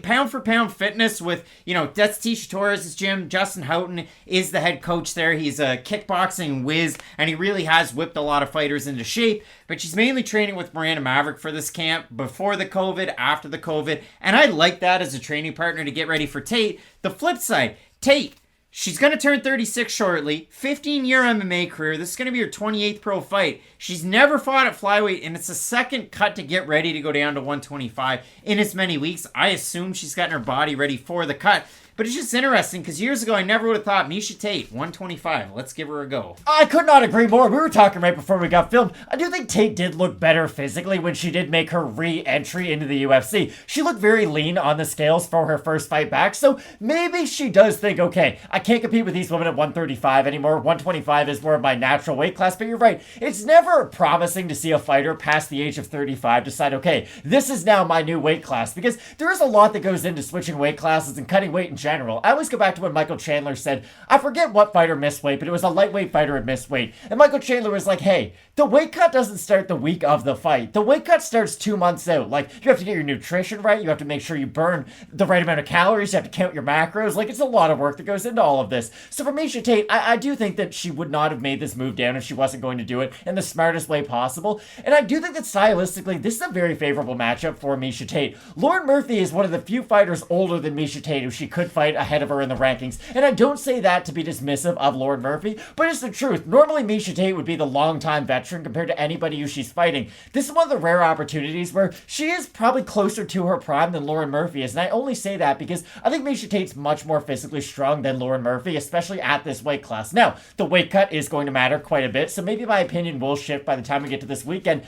pound for pound fitness with, that's Tisha Torres' gym. Justin Houghton is the head coach there. He's a kickboxing whiz, and he really has whipped a lot of fighters into shape. But she's mainly training with Miranda Maverick for this camp, before the COVID, after the COVID. And I like that as a training partner to get ready for Tate. The flip side, Tate, she's going to turn 36 shortly, 15-year MMA career. This is going to be her 28th pro fight. She's never fought at flyweight, and it's a second cut to get ready to go down to 125 in as many weeks. I assume she's gotten her body ready for the cut. But it's just interesting because years ago I never would have thought Miesha Tate, 125. Let's give her a go. I could not agree more. We were talking right before we got filmed. I do think Tate did look better physically when she did make her re-entry into the UFC. She looked very lean on the scales for her first fight back, so maybe she does think, okay, I can't compete with these women at 135 anymore. 125 is more of my natural weight class, but you're right. It's never promising to see a fighter past the age of 35 decide, okay, this is now my new weight class, because there is a lot that goes into switching weight classes and cutting weight in general. I always go back to when Michael Chandler said, I forget what fighter missed weight, but it was a lightweight fighter who missed weight. And Michael Chandler was like, hey, the weight cut doesn't start the week of the fight. The weight cut starts 2 months out. Like, you have to get your nutrition right. You have to make sure you burn the right amount of calories. You have to count your macros. Like, it's a lot of work that goes into all of this. So for Miesha Tate, I do think that she would not have made this move down if she wasn't going to do it in the smartest way possible. And I do think that stylistically, this is a very favorable matchup for Miesha Tate. Lauren Murphy is one of the few fighters older than Miesha Tate who she could fight ahead of her in the rankings. And I don't say that to be dismissive of Lauren Murphy, but it's the truth. Normally, Miesha Tate would be the longtime veteran compared to anybody who she's fighting. This is one of the rare opportunities where she is probably closer to her prime than Lauren Murphy is. And I only say that because I think Miesha Tate's much more physically strong than Lauren Murphy, especially at this weight class. Now, the weight cut is going to matter quite a bit, so maybe my opinion will shift by the time we get to this weekend.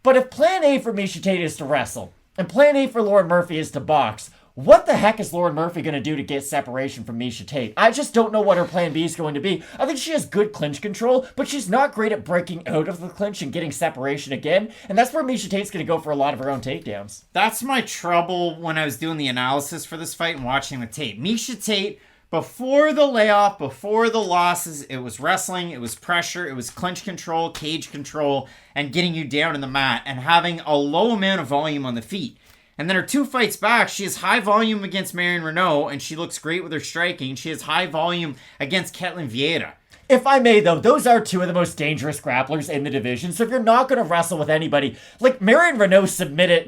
But if plan A for Miesha Tate is to wrestle, and plan A for Lauren Murphy is to box, what the heck is Lauren Murphy going to do to get separation from Miesha Tate? I just don't know what her plan B is going to be. I think she has good clinch control, but she's not great at breaking out of the clinch and getting separation again. And that's where Miesha Tate's going to go for a lot of her own takedowns. That's my trouble when I was doing the analysis for this fight and watching the tape. Miesha Tate, before the layoff, before the losses, it was wrestling, it was pressure, it was clinch control, cage control, and getting you down in the mat and having a low amount of volume on the feet. And then her 2 fights back, she has high volume against Marion Renault, and she looks great with her striking. She has high volume against Ketlin Vieira. If I may, though, those are 2 of the most dangerous grapplers in the division. So if you're not going to wrestle with anybody, like Marion Renault submitted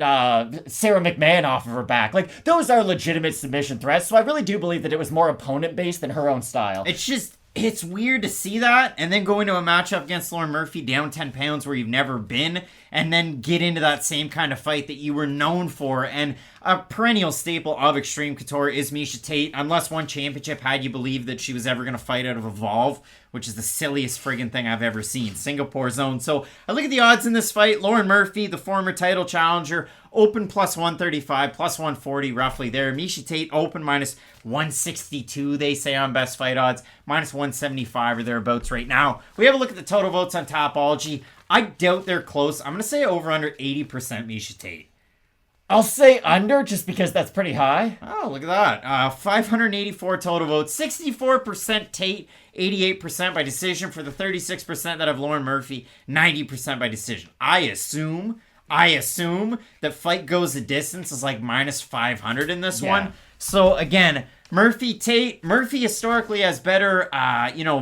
Sarah McMahon off of her back. Like, those are legitimate submission threats. So I really do believe that it was more opponent-based than her own style. It's weird to see that and then go into a matchup against Lauren Murphy down 10 pounds where you've never been and then get into that same kind of fight that you were known for. And a perennial staple of Extreme Couture is Miesha Tate. Unless one championship had you believe that she was ever going to fight out of Evolve, which is the silliest friggin' thing I've ever seen. Singapore zone. So I look at the odds in this fight. Lauren Murphy, the former title challenger, open plus 135, plus 140 roughly there. Miesha Tate open minus 162, they say on best fight odds. Minus 175 or thereabouts right now. We have a look at the total votes on Topology. I doubt they're close. I'm going to say over under 80% Miesha Tate. I'll say under just because that's pretty high. Oh, look at that. 584 total votes. 64% Tate, 88% by decision for the 36% that have Lauren Murphy, 90% by decision. I assume that fight goes the distance is like minus 500 in this one. So again, Murphy historically has better,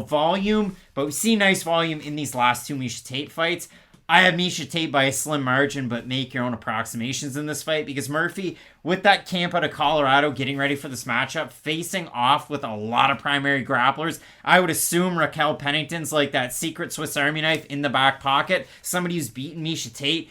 volume, but we see nice volume in these last 2 Miesha Tate fights. I have Miesha Tate by a slim margin, but make your own approximations in this fight because Murphy, with that camp out of Colorado, getting ready for this matchup, facing off with a lot of primary grapplers, I would assume Raquel Pennington's like that secret Swiss Army knife in the back pocket, somebody who's beaten Miesha Tate.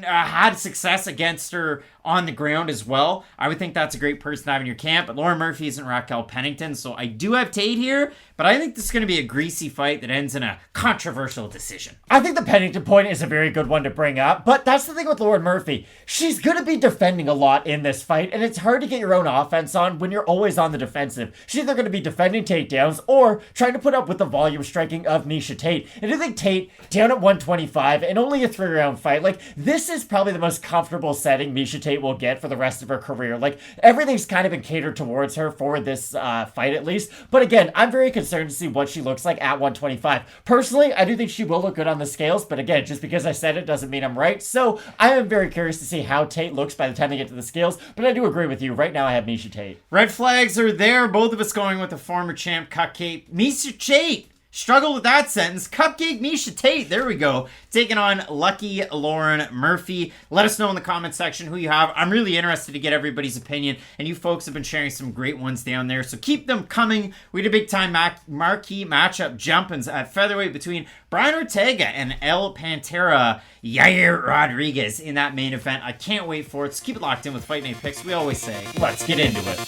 had success against her on the ground as well. I would think that's a great person to have in your camp. But Lauren Murphy isn't Raquel Pennington, so I do have Tate here. But I think this is going to be a greasy fight that ends in a controversial decision. I think the Pennington point is a very good one to bring up, but that's the thing with Lauren Murphy. She's going to be defending a lot in this fight, and it's hard to get your own offense on when you're always on the defensive. She's either going to be defending takedowns or trying to put up with the volume striking of Miesha Tate. And I think Tate, down at 125 and only a 3-round fight, like, this is probably the most comfortable setting Miesha Tate will get for the rest of her career. Like, everything's kind of been catered towards her for this fight at least. But again, I'm very concerned to see what she looks like at 125. Personally, I do think she will look good on the scales, but again, just because I said it doesn't mean I'm right. So I am very curious to see how Tate looks by the time they get to the scales, but I do agree with you. Right now, I have Miesha Tate. Red flags are there. Both of us going with the former champ, Cupcake Miesha Tate. Struggled with that sentence. Cupcake Miesha Tate. There we go. Taking on Lucky Lauren Murphy. Let us know in the comment section who you have. I'm really interested to get everybody's opinion. And you folks have been sharing some great ones down there. So keep them coming. We had a big time marquee matchup jumping at featherweight between Brian Ortega and El Pantera Yair Rodriguez in that main event. I can't wait for it. So keep it locked in with Fight Night Picks. We always say, Let's get into it.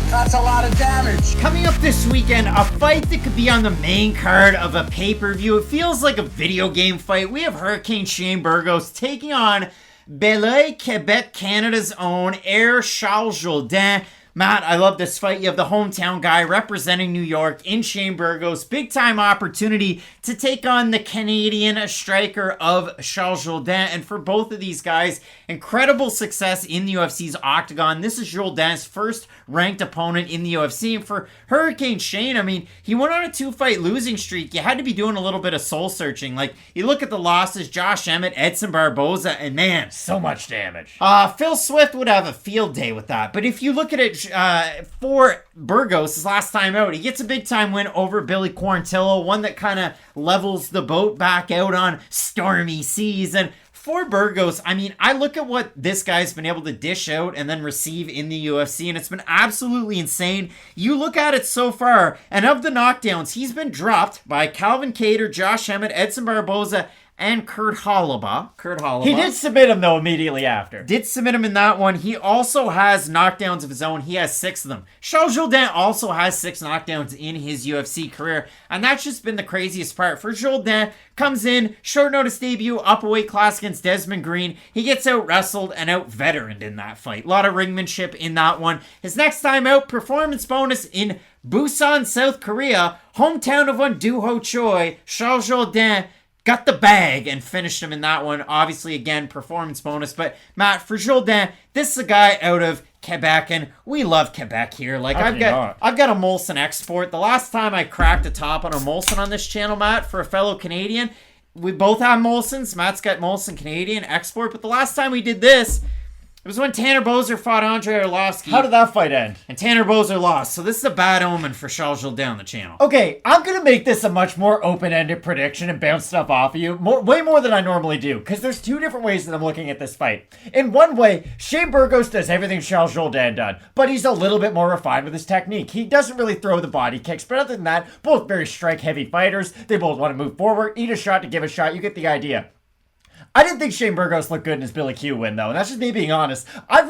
That's a lot of damage. Coming up this weekend, a fight that could be on the main card of a pay-per-view. It feels like a video game fight. We have Hurricane Shane Burgos taking on Belle, Quebec, Canada's own Charles Jourdain. Matt, I love this fight. You have the hometown guy representing New York in Shane Burgos. Big time opportunity to take on the Canadian striker of Charles Jourdain. And for both of these guys, incredible success in the UFC's Octagon. This is Jourdain's first ranked opponent in the UFC. And for Hurricane Shane, I mean, he went on a 2-fight losing streak. You had to be doing a little bit of soul searching. Like, you look at the losses, Josh Emmett, Edson Barboza, and man, so much damage. Phil Swift would have a field day with that. But if you look at it, for Burgos, his last time out, he gets a big time win over Billy Quarantillo, one that kind of levels the boat back out on stormy seas. And for Burgos, I mean, I look at what this guy's been able to dish out and then receive in the UFC, and it's been absolutely insane. You look at it so far, and of the knockdowns, he's been dropped by Calvin Kattar, Josh Emmett, Edson Barboza, and Kurt Holobaugh. He did submit him, though, immediately after. Did submit him in that one. He also has knockdowns of his own. He has 6 of them. Charles Jourdain also has 6 knockdowns in his UFC career. And that's just been the craziest part. For Jourdain, comes in, short notice debut, up a weight class against Desmond Green. He gets out wrestled and out veteraned in that fight. A lot of ringmanship in that one. His next time out, performance bonus in Busan, South Korea, hometown of one Doo Ho Choi. Charles Jourdain got the bag and finished him in that one. Obviously, again, performance bonus. But, Matt, for Jourdain, this is a guy out of Quebec, and we love Quebec here. Like, I've got a Molson export. The last time I cracked a top on a Molson on this channel, Matt, for a fellow Canadian, we both have Molsons. Matt's got Molson Canadian export. But the last time we did this, it was when Tanner Boser fought Andre Arlovsky. How did that fight end? And Tanner Boser lost. So this is a bad omen for Charles Jourdain on the channel. Okay, I'm going to make this a much more open-ended prediction and bounce stuff off of you. Way more than I normally do. Because there's 2 different ways that I'm looking at this fight. In one way, Shane Burgos does everything Charles Jourdain done. But he's a little bit more refined with his technique. He doesn't really throw the body kicks. But other than that, both very strike-heavy fighters. They both want to move forward, eat a shot to give a shot. You get the idea. I didn't think Shane Burgos looked good in his Billy Q win, though, and that's just me being honest. I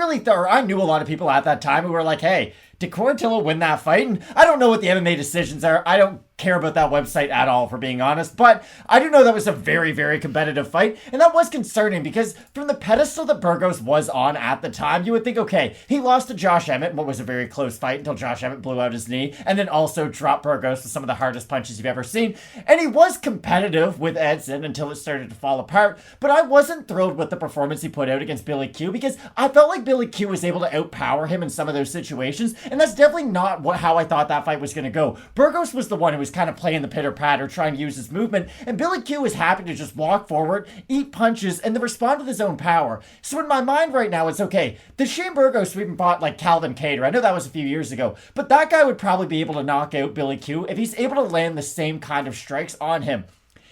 knew a lot of people at that time who were like, hey, did Quarantillo win that fight? And I don't know what the MMA decisions are. I don't care about that website at all, for being honest, but I do know that was a very, very competitive fight, and that was concerning because from the pedestal that Burgos was on at the time, you would think, okay, he lost to Josh Emmett in what was a very close fight until Josh Emmett blew out his knee, and then also dropped Burgos with some of the hardest punches you've ever seen, and he was competitive with Edson until it started to fall apart, but I wasn't thrilled with the performance he put out against Billy Q because I felt like Billy Q was able to outpower him in some of those situations, and that's definitely not how I thought that fight was going to go. Burgos was the one who was kind of playing the pitter-patter, trying to use his movement, and Billy Q is happy to just walk forward, eat punches, and then respond with his own power. So in my mind right now, it's okay. The Shane Burgos sweep and fought like Calvin Kattar. I know that was a few years ago, but that guy would probably be able to knock out Billy Q if he's able to land the same kind of strikes on him.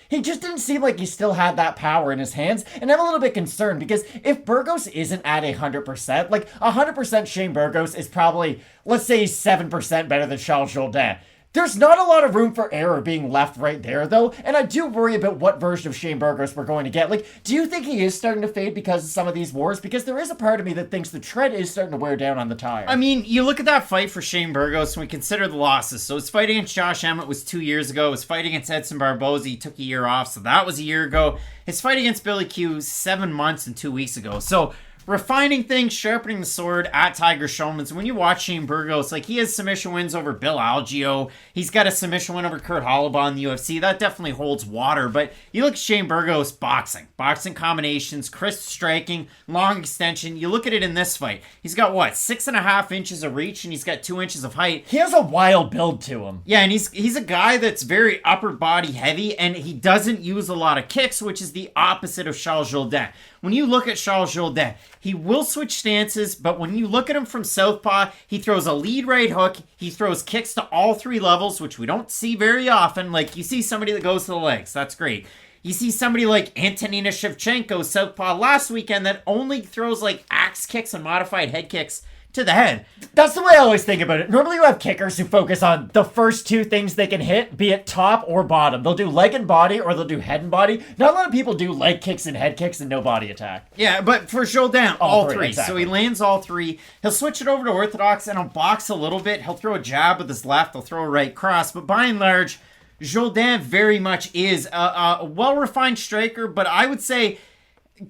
He just didn't seem like he still had that power in his hands, and I'm a little bit concerned because if Burgos isn't at 100%, like 100% Shane Burgos is probably, let's say, 7% better than Charles Jourdain. There's not a lot of room for error being left right there, though, and I do worry about what version of Shane Burgos we're going to get. Like, do you think he is starting to fade because of some of these wars? Because there is a part of me that thinks the tread is starting to wear down on the tire. I mean, you look at that fight for Shane Burgos and we consider the losses. So his fight against Josh Emmett was 2 years ago. His fight against Edson Barboza, he took a year off, so that was a year ago. His fight against Billy Q, 7 months and 2 weeks ago. So refining things, sharpening the sword at Tiger Showman's. When you watch Shane Burgos, like, he has submission wins over Bill Algeo. He's got a submission win over Kurt Hollabaugh in the UFC. That definitely holds water. But you look at Shane Burgos boxing combinations, crisp striking, long extension. You look at it in this fight. He's got, 6.5 inches of reach, and he's got 2 inches of height. He has a wild build to him. Yeah, and he's a guy that's very upper body heavy, and he doesn't use a lot of kicks, which is the opposite of Charles Jourdain. When you look at Charles Jourdain, he will switch stances, but when you look at him from southpaw, he throws a lead right hook. He throws kicks to all 3 levels, which we don't see very often. Like, you see somebody that goes to the legs. That's great. You see somebody like Antonina Shevchenko, southpaw, last weekend that only throws, like, axe kicks and modified head kicks to the head. That's the way I always think about it. Normally you have kickers who focus on the first 2 things they can hit, be it top or bottom. They'll do leg and body, or they'll do head and body. Not a lot of people do leg kicks and head kicks and no body attack. Yeah, but for Jourdain, all 3. Exactly. So he lands all 3. He'll switch it over to orthodox and he'll box a little bit. He'll throw a jab with his left. He'll throw a right cross. But by and large, Jourdain very much is a well-refined striker, but I would say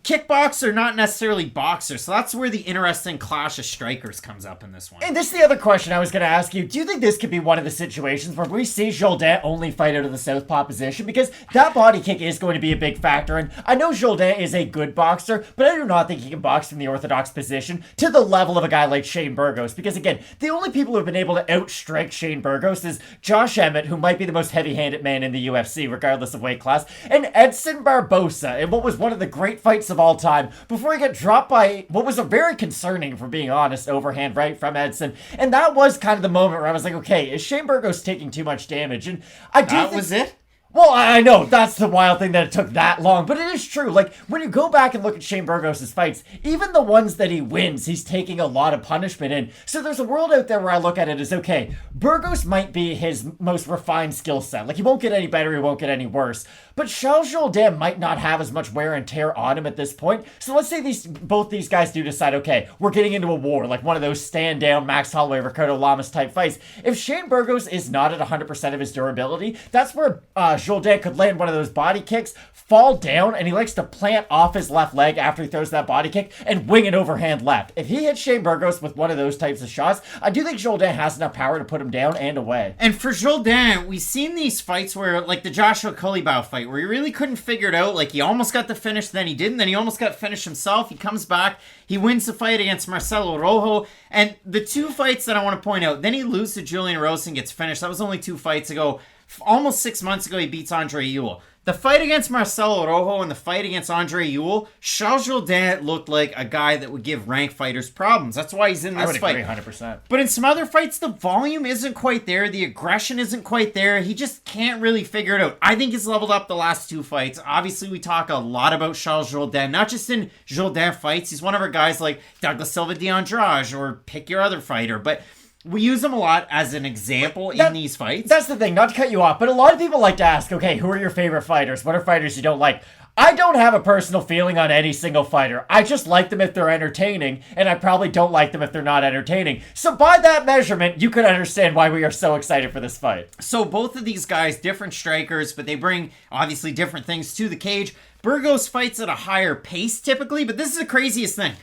kickboxer, not necessarily boxer. So that's where the interesting clash of strikers comes up in this one. And this is the other question I was going to ask you. Do you think this could be one of the situations where we see Jourdain only fight out of the southpaw position? Because that body kick is going to be a big factor. And I know Jourdain is a good boxer, but I do not think he can box from the orthodox position to the level of a guy like Shane Burgos. Because again, the only people who have been able to outstrike Shane Burgos is Josh Emmett, who might be the most heavy-handed man in the UFC, regardless of weight class, and Edson Barboza, in what was one of the great fights of all time, before he got dropped by what was a very concerning, for being honest, overhand right from Edson. And that was kind of the moment where I was like, okay, is Shane Burgos taking too much damage? And I do That think was it? Well, I know, that's the wild thing that it took that long, but it is true. Like, when you go back and look at Shane Burgos' fights, even the ones that he wins, he's taking a lot of punishment in. So there's a world out there where I look at it as, okay, Burgos might be his most refined skill set. Like, he won't get any better, he won't get any worse. But Charles Jourdain might not have as much wear and tear on him at this point. So let's say both these guys do decide, okay, we're getting into a war, like one of those stand-down Max Holloway, Ricardo Lamas type fights. If Shane Burgos is not at 100% of his durability, that's where Jourdain could land one of those body kicks, fall down, and he likes to plant off his left leg after he throws that body kick and wing an overhand left. If he hits Shane Burgos with one of those types of shots, I do think Jourdain has enough power to put him down and away. And for Jourdain, we've seen these fights where, like the Joshua Culibao fight, where he really couldn't figure it out. Like, he almost got the finish, then he didn't, then he almost got finished himself. He comes back, he wins the fight against Marcelo Rojo, and the 2 fights that I want to point out, then he loses to Julian Rose and gets finished. That was only 2 fights ago. Almost 6 months ago, he beats Andre Ewell. The fight against Marcelo Rojo and the fight against Andre Ewell, Charles Jourdain looked like a guy that would give ranked fighters problems. That's why he's in this fight. I would agree 100%. But in some other fights, the volume isn't quite there. The aggression isn't quite there. He just can't really figure it out. I think he's leveled up the last 2 fights. Obviously, we talk a lot about Charles Jourdain, not just in Jourdain fights. He's one of our guys like Douglas Silva de Andrade, or pick your other fighter. But we use him a lot as an example in these fights. That's the thing, not to cut you off, but a lot of people like to ask, okay, who are your favorite fighters? What are fighters you don't like? I don't have a personal feeling on any single fighter. I just like them if they're entertaining, and I probably don't like them if they're not entertaining. So by that measurement, you can understand why we are so excited for this fight. So both of these guys, different strikers, but they bring obviously different things to the cage. Burgos fights at a higher pace typically, but this is the craziest thing.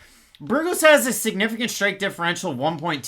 Burgos has a significant strike differential of 1.27,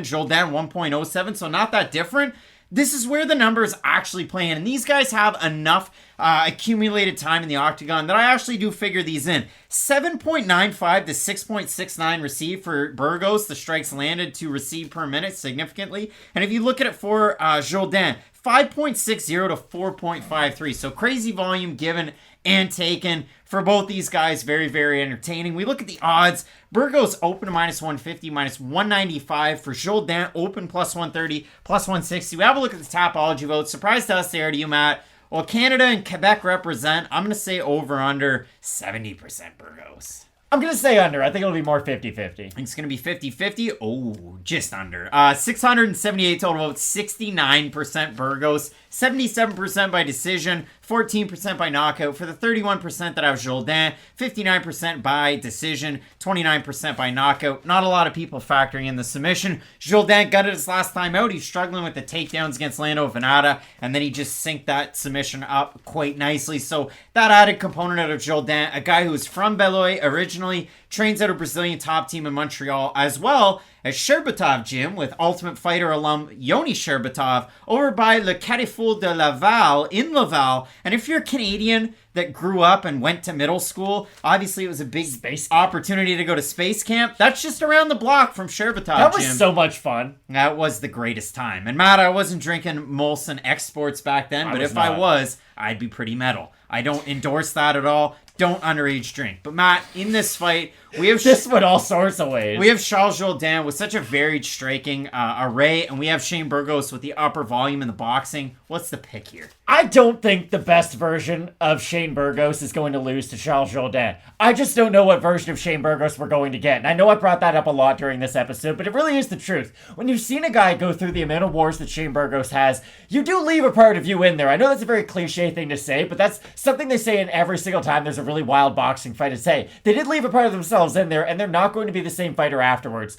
Jourdain 1.07, so not that different. This is where the numbers actually play in, and these guys have enough accumulated time in the octagon that I actually do figure these in. 7.95 to 6.69 receive for Burgos, the strikes landed to receive per minute significantly. And if you look at it for Jourdain, 5.60 to 4.53, so crazy volume given and taken for both these guys. Very, very entertaining. We look at the odds. Burgos open to minus 150, minus 195. For Jourdain, open plus 130, plus 160. We have a look at the Tapology votes. Surprise to us there, to you, Matt. Well, Canada and Quebec represent. I'm going to say over under 70% Burgos. I'm going to say under. I think it'll be more 50-50. It's going to be 50-50. Oh, just under. 678 total votes, 69% Burgos, 77% by decision, 14% by knockout. For the 31% that have Jourdain, 59% by decision, 29% by knockout. Not a lot of people factoring in the submission. Jourdain gutted his last time out. He's struggling with the takedowns against Lando Venata, and then he just synced that submission up quite nicely. So that added component out of Jourdain, a guy who is from Beloy originally, trains at a Brazilian top team in Montreal, as well as Sherbatov Gym with Ultimate Fighter alum Yoni Sherbatov over by Le Carrefour de Laval in Laval. And if you're a Canadian that grew up and went to middle school, obviously it was a big opportunity to go to space camp. That's just around the block from Sherbatov Gym. That was so much fun. That was the greatest time. And Matt, I wasn't drinking Molson Exports back then, but if I was, I'd be pretty metal. I don't endorse that at all. Don't underage drink. But Matt, in this fight, we have this went all sorts of ways. We have Charles Jourdain with such a varied striking array, and we have Shane Burgos with the upper volume in the boxing. What's the pick here? I don't think the best version of Shane Burgos is going to lose to Charles Jourdain. I just don't know what version of Shane Burgos we're going to get. And I know I brought that up a lot during this episode, but it really is the truth. When you've seen a guy go through the amount of wars that Shane Burgos has, you do leave a part of you in there. I know that's a very cliche thing to say, but that's something they say in every single time there's a really wild boxing fight is, hey, they did leave a part of themselves in there, and they're not going to be the same fighter afterwards.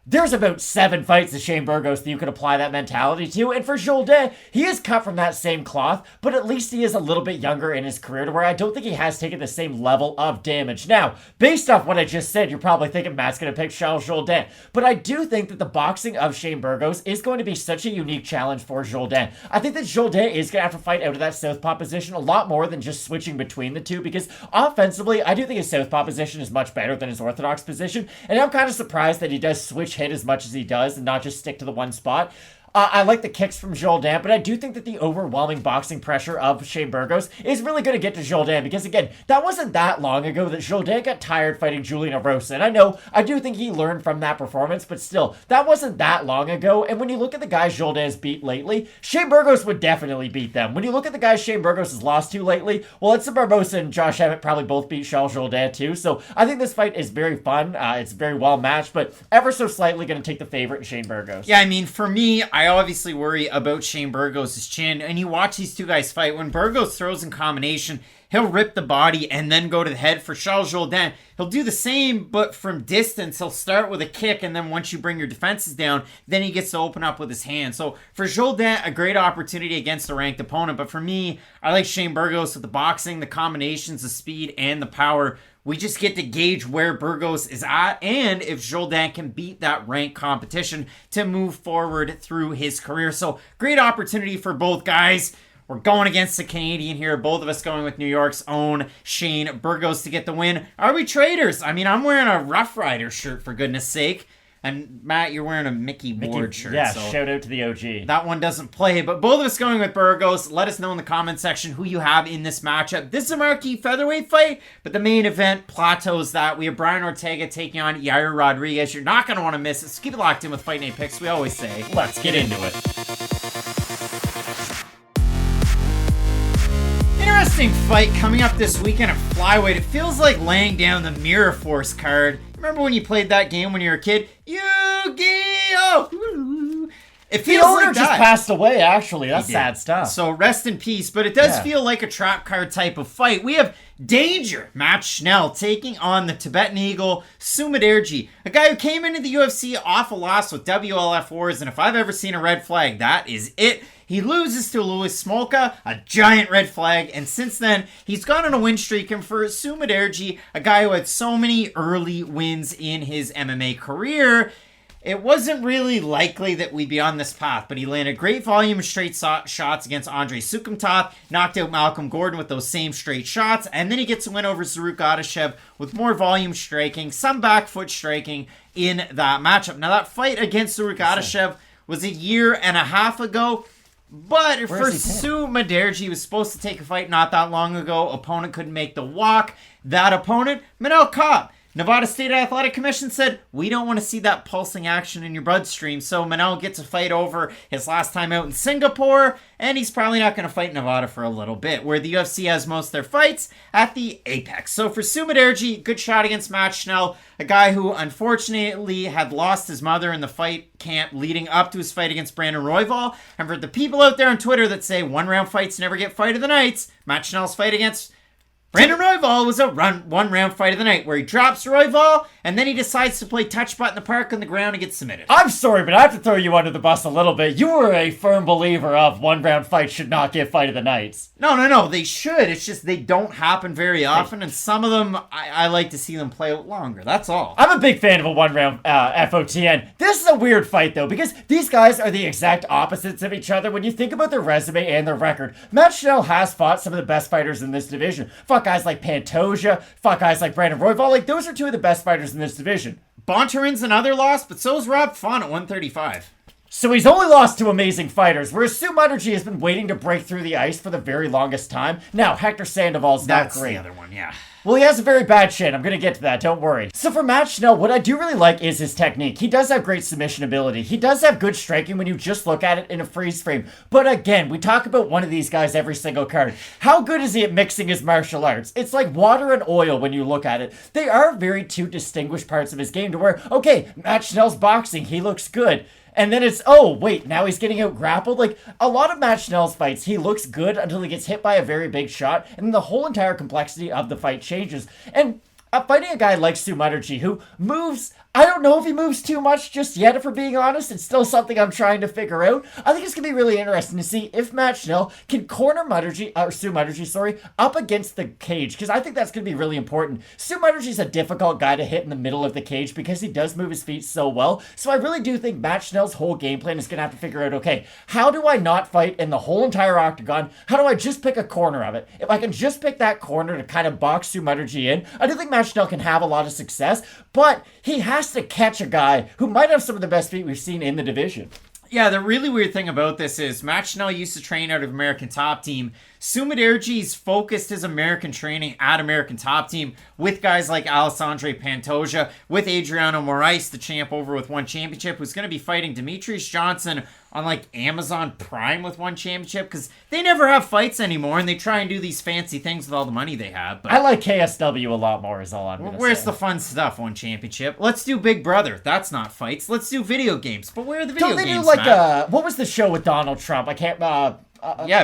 There's about 7 fights to Shane Burgos that you could apply that mentality to. And for Jourdain, he is cut from that same cloth, but at least he is a little bit younger in his career to where I don't think he has taken the same level of damage. Now, based off what I just said, you're probably thinking Matt's going to pick Charles Jourdain. But I do think that the boxing of Shane Burgos is going to be such a unique challenge for Jourdain. I think that Jourdain is going to have to fight out of that southpaw position a lot more than just switching between the two, because offensively, I do think his southpaw position is much better than his orthodox position. And I'm kind of surprised that he does switch hit as much as he does and not just stick to the one spot. I like the kicks from Jourdain, but I do think that the overwhelming boxing pressure of Shane Burgos is really going to get to Jourdain because, again, that wasn't that long ago that Jourdain got tired fighting Julian Erosa. And I do think he learned from that performance, but still, that wasn't that long ago. And when you look at the guys Jourdain's beat lately, Shane Burgos would definitely beat them. When you look at the guys Shane Burgos has lost to lately, well, Edson Barbosa and Josh Emmett probably both beat Charles Jourdain too. So I think this fight is very fun. It's very well matched, but ever so slightly going to take the favorite in Shane Burgos. Yeah, I mean, for me, I obviously worry about Shane Burgos' chin, and you watch these two guys fight. When Burgos throws in combination, he'll rip the body and then go to the head. For Charles Jourdain, he'll do the same, but from distance. He'll start with a kick, and then once you bring your defenses down, then he gets to open up with his hand. So for Jourdain, a great opportunity against a ranked opponent, but for me, I like Shane Burgos with the boxing, the combinations, the speed, and the power. We just get to gauge where Burgos is at and if Jourdain can beat that ranked competition to move forward through his career. So great opportunity for both guys. We're going against the Canadian here. Both of us going with New York's own Shane Burgos to get the win. Are we traitors? I mean, I'm wearing a Rough Rider shirt, for goodness sake. And Matt, you're wearing a Mickey Ward shirt. Yeah, so shout out to the OG. That one doesn't play, but both of us going with Burgos. Let us know in the comment section who you have in this matchup. This is a marquee featherweight fight, but the main event plateaus that. We have Brian Ortega taking on Yair Rodriguez. You're not going to want to miss it, so keep it locked in with Fight Night Picks. We always say, let's get into it. Interesting fight coming up this weekend at flyweight. It feels like laying down the Mirror Force card. Remember when you played that game when you were a kid? Yu-Gi-Oh! It feels the owner like just that. passed away, actually. That's sad stuff. So rest in peace. But it does feel like a trap card type of fight. We have Danger, Matt Schnell, taking on the Tibetan Eagle, Sumudaerji, a guy who came into the UFC off a loss with WLF Wars, and if I've ever seen a red flag, that is it. He loses to Louis Smolka, a giant red flag, and since then, he's gone on a win streak. And for Sumudaerji, a guy who had so many early wins in his MMA career, it wasn't really likely that we'd be on this path, but he landed great volume of straight shots against Andrei Sukhumtov, knocked out Malcolm Gordon with those same straight shots, and then he gets a win over Zaruk Adashev with more volume striking, some back foot striking in that matchup. Now, that fight against Zaruk Adashev was a year and a half ago, but for Sumudaerji, he was supposed to take a fight not that long ago. Opponent couldn't make the walk. That opponent, Manel Kape. Nevada State Athletic Commission said, we don't want to see that pulsing action in your bloodstream, so Manel gets a fight over his last time out in Singapore, and he's probably not going to fight Nevada for a little bit, where the UFC has most of their fights at the Apex. So for Sumudaerji, good shot against Matt Schnell, a guy who unfortunately had lost his mother in the fight camp leading up to his fight against Brandon Royval. And for the people out there on Twitter that say one-round fights never get fight of the nights, Matt Schnell's fight against Brandon Royval was a one-round fight of the night where he drops Royval and then he decides to play touch butt in the park on the ground and gets submitted. I'm sorry, but I have to throw you under the bus a little bit. You were a firm believer of one-round fights should not get fight of the nights. No, they should. It's just they don't happen very often, and some of them, I like to see them play out longer. That's all. I'm a big fan of a one-round FOTN. This is a weird fight, though, because these guys are the exact opposites of each other when you think about their resume and their record. Matt Schnell has fought some of the best fighters in this division. Fought guys like Pantoja, fought guys like Brandon Royval. Like, those are two of the best fighters in this division. Bontarin's another loss, but so is Rob Font at 135. So he's only lost to amazing fighters, whereas Sumudaerji has been waiting to break through the ice for the very longest time. Now, Hector Sandoval's not great. That's the other one, yeah. Well, he has a very bad shin. I'm going to get to that. Don't worry. So for Matt Schnell, what I do really like is his technique. He does have great submission ability. He does have good striking when you just look at it in a freeze frame. But again, we talk about one of these guys every single card. How good is he at mixing his martial arts? It's like water and oil when you look at it. They are very two distinguished parts of his game to where, okay, Matt Schnell's boxing. He looks good. And then it's, oh, wait, now he's getting out grappled. Like, a lot of Matt Schnell's fights, he looks good until he gets hit by a very big shot, and then the whole entire complexity of the fight changes. And fighting a guy like Sumudaerji, who moves, I don't know if he moves too much just yet, if we're being honest. It's still something I'm trying to figure out. I think it's going to be really interesting to see if Matt Schnell can corner Sumudaerji, up against the cage, because I think that's going to be really important. Sumudaerji's a difficult guy to hit in the middle of the cage because he does move his feet so well. So I really do think Matt Schnell's whole game plan is going to have to figure out, okay, how do I not fight in the whole entire octagon? How do I just pick a corner of it? If I can just pick that corner to kind of box Sumudaerji in, I do think Matt Schnell can have a lot of success, but he has to catch a guy who might have some of the best feet we've seen in the division. Yeah, the really weird thing about this is Matt Schnell used to train out of American Top Team. Sumudaerji's focused his American training at American Top Team with guys like Alessandro Pantoja, with Adriano Moraes, the champ over with one championship, who's going to be fighting Demetrius Johnson on like Amazon Prime with one championship, because they never have fights anymore and they try and do these fancy things with all the money they have. But I like KSW a lot more is all I'm going to say. Where's the fun stuff, one championship? Let's do Big Brother. That's not fights. Let's do video games. But where are the video games, Don't they do like, Matt? what was the show with Donald Trump? I can't,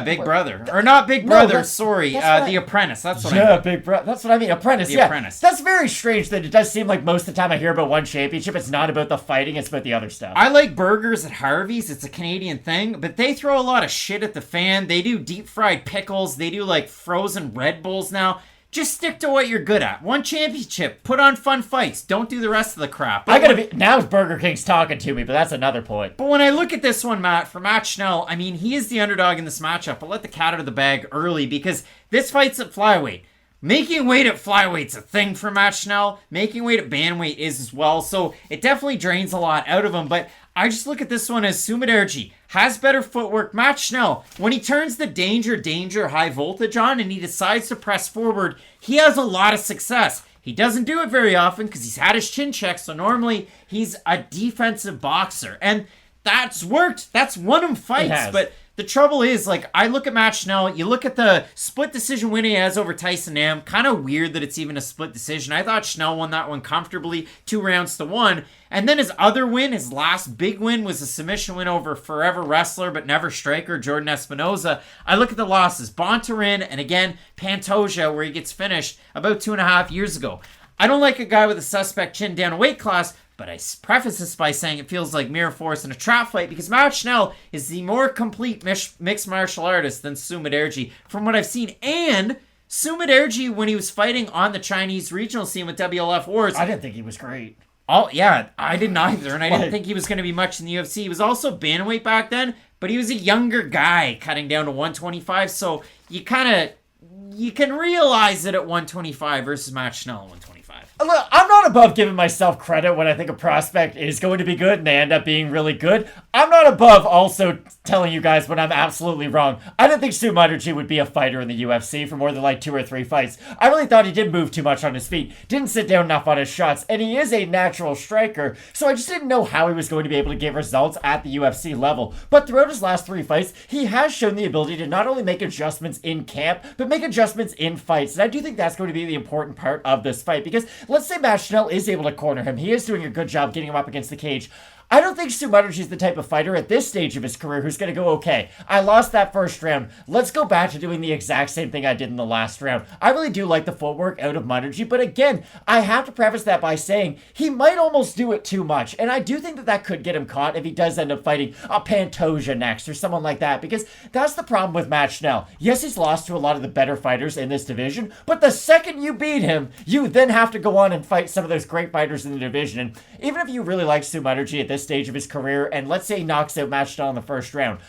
Big Brother. Or not Big Brother, sorry. The Apprentice. That's what I mean. Yeah, Big Brother. That's what I mean. Apprentice, The Apprentice. That's very strange that it does seem like most of the time I hear about one championship, it's not about the fighting, it's about the other stuff. I like burgers at Harvey's. It's a Canadian thing, but they throw a lot of shit at the fan. They do deep fried pickles. They do like frozen Red Bulls now. Just stick to what you're good at. One championship. Put on fun fights. Don't do the rest of the crap. Now Burger King's talking to me, but that's another point. But when I look at this one, Matt, for Matt Schnell, I mean, he is the underdog in this matchup. But let the cat out of the bag early because this fight's at flyweight. Making weight at flyweight's a thing for Matt Schnell. Making weight at bantamweight is as well. So it definitely drains a lot out of him. But I just look at this one as Sumudaerji has better footwork. Matt Schnell, when he turns the danger high voltage on and he decides to press forward, he has a lot of success. He doesn't do it very often because he's had his chin checked, so normally he's a defensive boxer. And that's worked. That's won him fights. But the trouble is, like, I look at Matt Schnell, you look at the split decision win he has over Tyson Nam, kind of weird that it's even a split decision. I thought Schnell won that one comfortably, 2-1. And then his other win, his last big win, was a submission win over forever wrestler but never striker, Jordan Espinoza. I look at the losses, Bontarin and again, Pantoja, where he gets finished about 2.5 years ago. I don't like a guy with a suspect chin down a weight class, but I preface this by saying it feels like mirror force in a trap fight because Matt Schnell is the more complete mixed martial artist than Sumudaerji from what I've seen. And Sumudaerji, when he was fighting on the Chinese regional scene with WLF Wars, I didn't think he was great. Oh, yeah, I didn't either, and I didn't think he was going to be much in the UFC. He was also bantamweight back then, but he was a younger guy cutting down to 125, so you can realize it at 125 versus Matt Schnell at 125. Look, I'm not above giving myself credit when I think a prospect is going to be good and they end up being really good. I'm not above also telling you guys when I'm absolutely wrong. I didn't think Sumudaerji would be a fighter in the UFC for more than like 2 or 3 fights. I really thought he did move too much on his feet, didn't sit down enough on his shots, and he is a natural striker, so I just didn't know how he was going to be able to get results at the UFC level. But throughout his last 3 fights, he has shown the ability to not only make adjustments in camp, but make adjustments in fights, and I do think that's going to be the important part of this fight, because let's say Schnell is able to corner him. He is doing a good job getting him up against the cage. I don't think Sumudaerji is the type of fighter at this stage of his career who's going to go, okay, I lost that first round. Let's go back to doing the exact same thing I did in the last round. I really do like the footwork out of Sumudaerji, but again, I have to preface that by saying he might almost do it too much, and I do think that could get him caught if he does end up fighting a Pantoja next or someone like that, because that's the problem with Schnell. Yes, he's lost to a lot of the better fighters in this division, but the second you beat him, you then have to go on and fight some of those great fighters in the division, and even if you really like Sumudaerji at this stage of his career, and let's say he knocks out Schnell in the first round,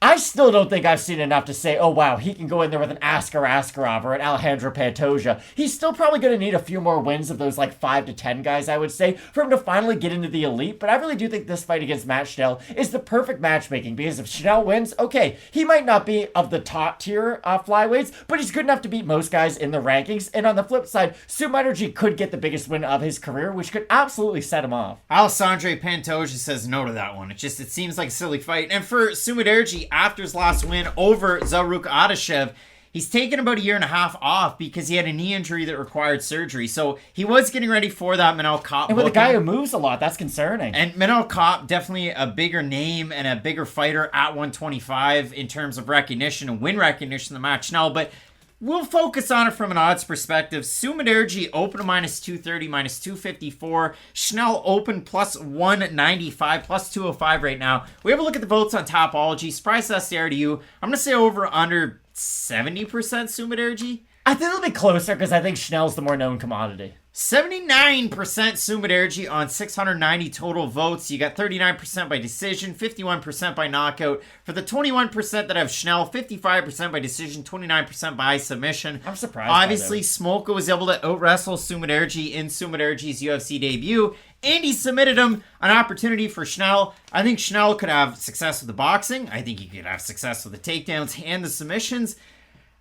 I still don't think I've seen enough to say, oh wow, he can go in there with an Askar Askarov or an Alejandro Pantoja. He's still probably going to need a few more wins of those like 5 to 10 guys, I would say, for him to finally get into the elite. But I really do think this fight against Schnell is the perfect matchmaking, because if Schnell wins, okay, he might not be of the top tier flyweights, but he's good enough to beat most guys in the rankings. And on the flip side, Sumudaerji could get the biggest win of his career, which could absolutely set him off. Alessandro Pantoja says no to that one. It seems like a silly fight. And for Sumudaerji, after his last win over Zaruk Adashev, he's taken about 1.5 years off because he had a knee injury that required surgery. So he was getting ready for that Manel Kopp. And with a guy who moves a lot, that's concerning. And Manel Kopp, definitely a bigger name and a bigger fighter at 125 in terms of recognition and win recognition than Schnell. But we'll focus on it from an odds perspective. Sumudaerji open -230, -254. Schnell open +195, +205 right now. We have a look at the votes on Topology. Surprise SDR to you. I'm going to say over under 70% Sumudaerji. I think it'll be closer because I think Schnell's the more known commodity. 79% Sumudaerji on 690 total votes. You got 39% by decision, 51% by knockout. For the 21% that have Schnell, 55% by decision, 29% by submission. I'm surprised. Obviously, Smolka was able to out-wrestle Sumudaerji in Sumudaerji's UFC debut, and he submitted him an opportunity for Schnell. I think Schnell could have success with the boxing. I think he could have success with the takedowns and the submissions.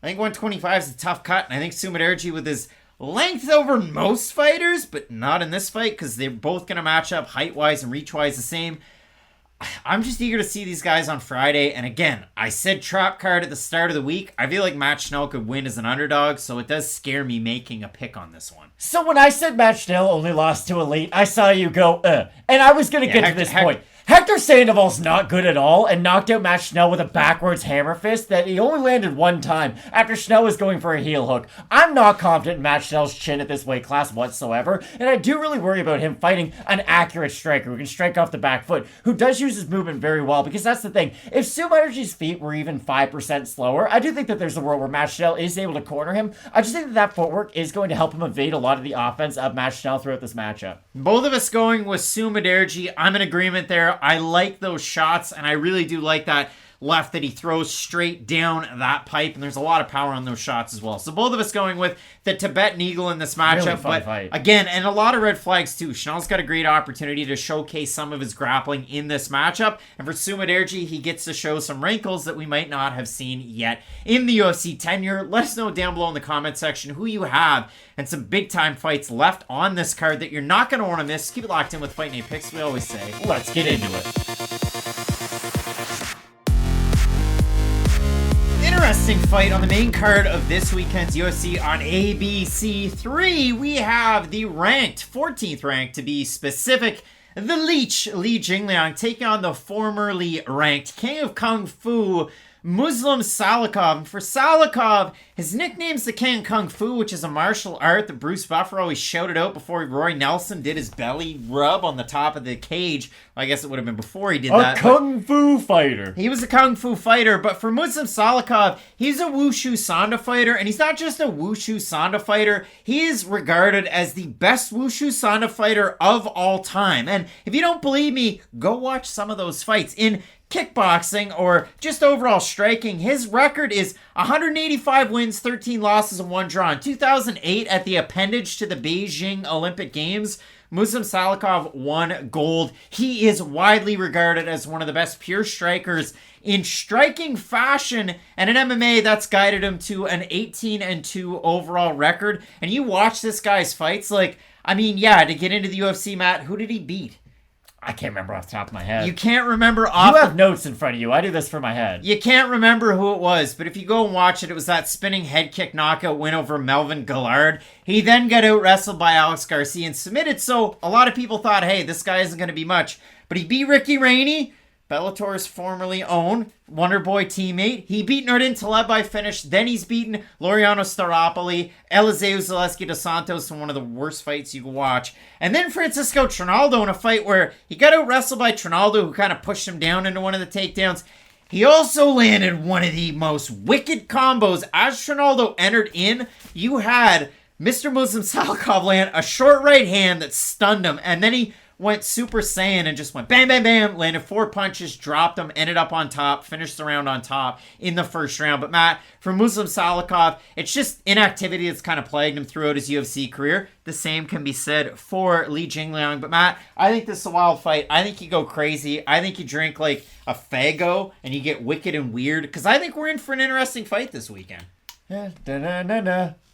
I think 125 is a tough cut, and I think Sumudaerji with his length over most fighters, but not in this fight because they're both going to match up height-wise and reach-wise the same. I'm just eager to see these guys on Friday. And again, I said trap card at the start of the week. I feel like Schnell could win as an underdog, so it does scare me making a pick on this one. So when I said Schnell only lost to Elite, I saw you go, and I was going to get to this point. Hector Sandoval's not good at all and knocked out Schnell with a backwards hammer fist that he only landed one time after Schnell was going for a heel hook. I'm not confident in Schnell's chin at this weight class whatsoever, and I do really worry about him fighting an accurate striker who can strike off the back foot, who does use his movement very well, because that's the thing. If Sumudaerji's feet were even 5% slower, I do think that there's a world where Schnell is able to corner him. I just think that footwork is going to help him evade a lot of the offense of Schnell throughout this matchup. Both of us going with Sumudaerji. I'm in agreement there. I like those shots, and I really do like that left that he throws straight down that pipe, and there's a lot of power on those shots as well. So both of us going with the Tibetan Eagle in this matchup. Really fun but fight. Again, and a lot of red flags too. Schnell's got a great opportunity to showcase some of his grappling in this matchup, and for Sumudaerji, he gets to show some wrinkles that we might not have seen yet in the UFC tenure. Let us know down below in the comment section who you have and some big time fights left on this card that you're not going to want to miss. Keep it locked in with Fight Night Picks. We always say, let's get into it. Interesting fight on the main card of this weekend's UFC on ABC 3. We have the 14th ranked to be specific, the Leech Li Jingliang taking on the formerly ranked King of Kung Fu, Muslim Salikhov. For Salikhov, his nickname's the King of Kung Fu, which is a martial art that Bruce Buffer always shouted out before Roy Nelson did his belly rub on the top of the cage. I guess it would have been before he did that. A Kung Fu fighter. He was a Kung Fu fighter, but for Muslim Salikhov, he's a Wushu Sanda fighter, and he's not just a Wushu Sanda fighter, he is regarded as the best Wushu Sanda fighter of all time. And if you don't believe me, go watch some of those fights. In kickboxing or just overall striking, his record is 185 wins, 13 losses, and 1 draw. In 2008, at the appendage to the Beijing Olympic Games, Muslim Salikhov won gold. He is widely regarded as one of the best pure strikers in striking fashion, and in MMA, that's guided him to an 18-2 overall record. And you watch this guy's fights, to get into the UFC, Matt, who did he beat? I can't remember off the top of my head. You can't remember You have notes in front of you. I do this for my head. You can't remember who it was, but if you go and watch it, it was that spinning head kick knockout win over Melvin Gillard. He then got out wrestled by Alex Garcia and submitted, so a lot of people thought, hey, this guy isn't going to be much. But he beat Ricky Rainey, Bellator's formerly own Wonderboy teammate. He beat Nordin Taleb by finish. Then he's beaten Laureano Staropoli, Eliseu Zaleski dos Santos in one of the worst fights you can watch. And then Francisco Trinaldo in a fight where he got out wrestled by Trinaldo, who kind of pushed him down into one of the takedowns. He also landed one of the most wicked combos. As Trinaldo entered in, you had Mr. Muslim Salikhov land a short right hand that stunned him, and then he went Super Saiyan and just went bam, bam, bam, landed 4 punches, dropped them, ended up on top, finished the round on top in the first round. But Matt, for Muslim Salikhov, it's just inactivity that's kind of plagued him throughout his UFC career. The same can be said for Li Jingliang. But Matt, I think this is a wild fight. I think you go crazy. I think you drink like a Faygo and you get wicked and weird, because I think we're in for an interesting fight this weekend.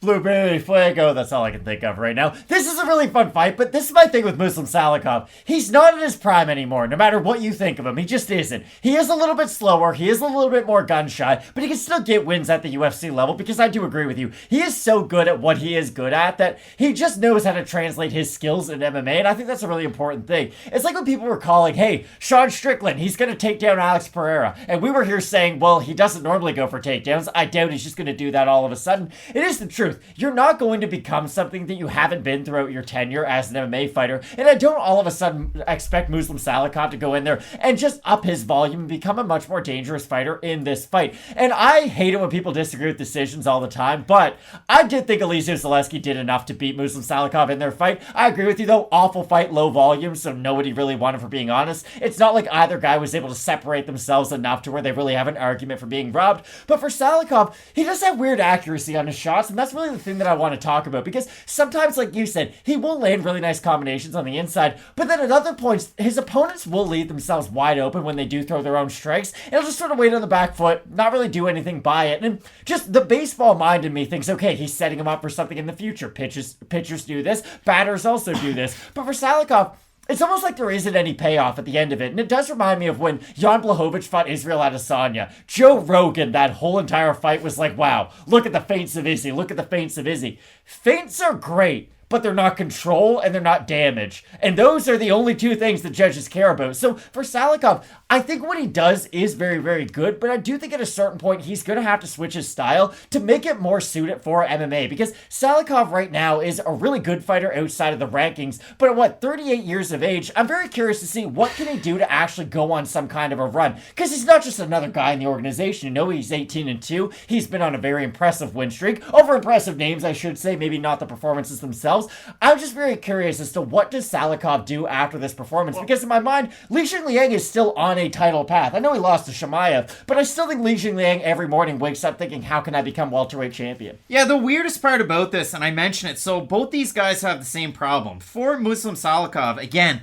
Blueberry Fuego. That's all I can think of right now. This is a really fun fight, but this is my thing with Muslim Salikhov. He's not in his prime anymore, no matter what you think of him. He just isn't. He is a little bit slower. He is a little bit more gun shy, but he can still get wins at the UFC level, because I do agree with you. He is so good at what he is good at that he just knows how to translate his skills in MMA, and I think that's a really important thing. It's like when people were calling, hey, Sean Strickland, he's going to take down Alex Pereira. And we were here saying, well, he doesn't normally go for takedowns. I doubt he's just going to do that all of a sudden. It is the truth. You're not going to become something that you haven't been throughout your tenure as an MMA fighter, and I don't all of a sudden expect Muslim Salikhov to go in there and just up his volume and become a much more dangerous fighter in this fight. And I hate it when people disagree with decisions all the time, but I did think Eliseu Zaleski did enough to beat Muslim Salikhov in their fight. I agree with you though, awful fight, low volume, so nobody really won, for being honest. It's not like either guy was able to separate themselves enough to where they really have an argument for being robbed, but for Salikhov, he does have weird accuracy on his shots, and that's really the thing that I want to talk about, because sometimes, like you said, he will land really nice combinations on the inside, but then at other points, his opponents will leave themselves wide open when they do throw their own strikes, and he'll just sort of wait on the back foot, not really do anything by it, and just the baseball mind in me thinks, okay, he's setting him up for something in the future. Pitchers do this, batters also do this, but for Salikhov, it's almost like there isn't any payoff at the end of it. And it does remind me of when Jan Blachowicz fought Israel Adesanya. Joe Rogan, that whole entire fight was like, wow, look at the feints of Izzy. Look at the feints of Izzy. Feints are great, but they're not control and they're not damage. And those are the only two things that judges care about. So for Salikhov, I think what he does is very, very good, but I do think at a certain point he's going to have to switch his style to make it more suited for MMA, because Salikhov right now is a really good fighter outside of the rankings, but at 38 years of age, I'm very curious to see what can he do to actually go on some kind of a run, because he's not just another guy in the organization. You know, he's 18-2. He's been on a very impressive win streak, over impressive names, I should say, maybe not the performances themselves. I'm just very curious as to what does Salikhov do after this performance, because in my mind, Li Jingliang is still on a title path. I know he lost to Chimaev, but I still think Li Jingliang every morning wakes up thinking, how can I become welterweight champion? Yeah, the weirdest part about this, and I mentioned it, so both these guys have the same problem. For Muslim Salikhov, again,